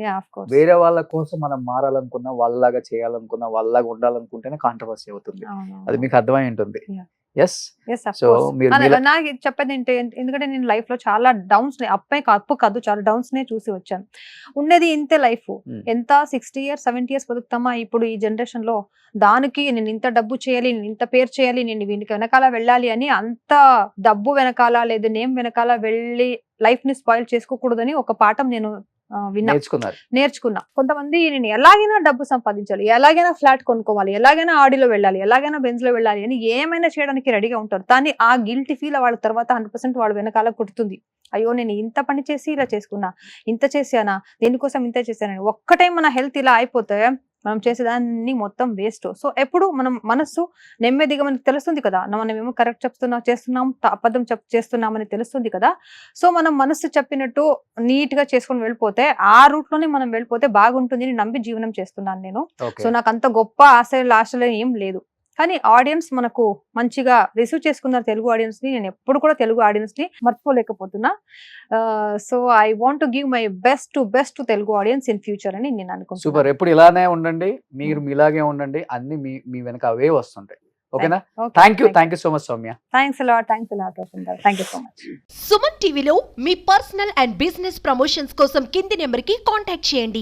వేరే వాళ్ళ కోసం మనం మారాలనుకున్నా, వాళ్ళలాగా చేయాలనుకున్నా, వాళ్ళలాగా ఉండాలనుకుంటేనే కాంట్రవర్సీ అవుతుంది. అది మీకు అర్థమై ఉంటుంది. ఎస్. సో నాకు చెప్పేది ఏంటంటే, ఎందుకంటే నేను లైఫ్ లో చాలా డౌన్స్, అప్పు కాదు చాలా డౌన్స్ నే చూసి వచ్చాను. ఉండేది ఇంతే లైఫ్. ఎంత 60 years 70 years బతుకుతామా ఇప్పుడు ఈ జనరేషన్ లో? దానికి నేను ఇంత డబ్బు చేయాలి, నేను ఇంత పేరు చేయాలి, నేను వీనికి వెనకాల వెళ్ళాలి అని, అంత డబ్బు వెనకాల లేదు నేమ్ వెనకాల వెళ్ళి లైఫ్ ని స్పాయిల్ చేసుకోకూడదని ఒక పాఠం నేను నేర్చుకున్నా. కొంతమంది నేను ఎలాగైనా డబ్బు సంపాదించాలి, ఎలాగైనా ఫ్లాట్ కొనుక్కోవాలి, ఎలాగైనా ఆడిలో వెళ్ళాలి, ఎలాగైనా బెంజ్ లో వెళ్ళాలి అని ఏమైనా చేయడానికి రెడీగా ఉంటారు. కానీ ఆ గిల్టీ ఫీల్ వాళ్ళ తర్వాత 100% వాడు వెనకాల కుడుతుంది. అయ్యో నేను ఇంత పని చేసి ఇలా చేసుకున్నా, ఇంత చేశానా, దేనికోసం ఇంత చేశానని. ఒక్కటే మన హెల్త్ ఇలా అయిపోతే మనం చేసేదాన్ని మొత్తం వేస్ట్. సో ఎప్పుడు మనం మనస్సు నెమ్మదిగా మనకి తెలుస్తుంది కదా, మనం ఏమో కరెక్ట్ చేస్తున్నాం, అబద్ధం చేస్తున్నామని తెలుస్తుంది కదా. సో మనం మనస్సు చెప్పినట్టు నీట్ గా చేసుకుని వెళ్ళిపోతే, ఆ రూట్ లోనే మనం వెళ్ళిపోతే బాగుంటుంది అని నమ్మి జీవనం చేస్తున్నాను నేను. సో నాకు అంత గొప్ప ఆశలు ఏం లేదు, కానీ ఆడియన్స్ మనకు మంచిగా రిసీవ్ చేసుకున్నారు తెలుగు ఆడియన్స్ ని. నేను ఎప్పుడు కూడా తెలుగు ఆడియన్స్ ని మర్చిపోలేకపోతున్నా. So I want to give my best to Telugu audience in future అని నేను అనుకుంటున్నాను. సూపర్. ఎప్పుడు ఇలానే ఉండండి, మీరు మీలాగే ఉండండి, అన్ని మీ వెనక అవే వస్తుంటాయి. ఓకేనా? Thank you so much Soumya. Thanks a lot Roshan గారు. Thank you so much. Suman టీవీలో మీ పర్సనల్ అండ్ బిజినెస్ ప్రమోషన్స్ కోసం కింది నెంబర్ కి కాంటాక్ట్ చేయండి.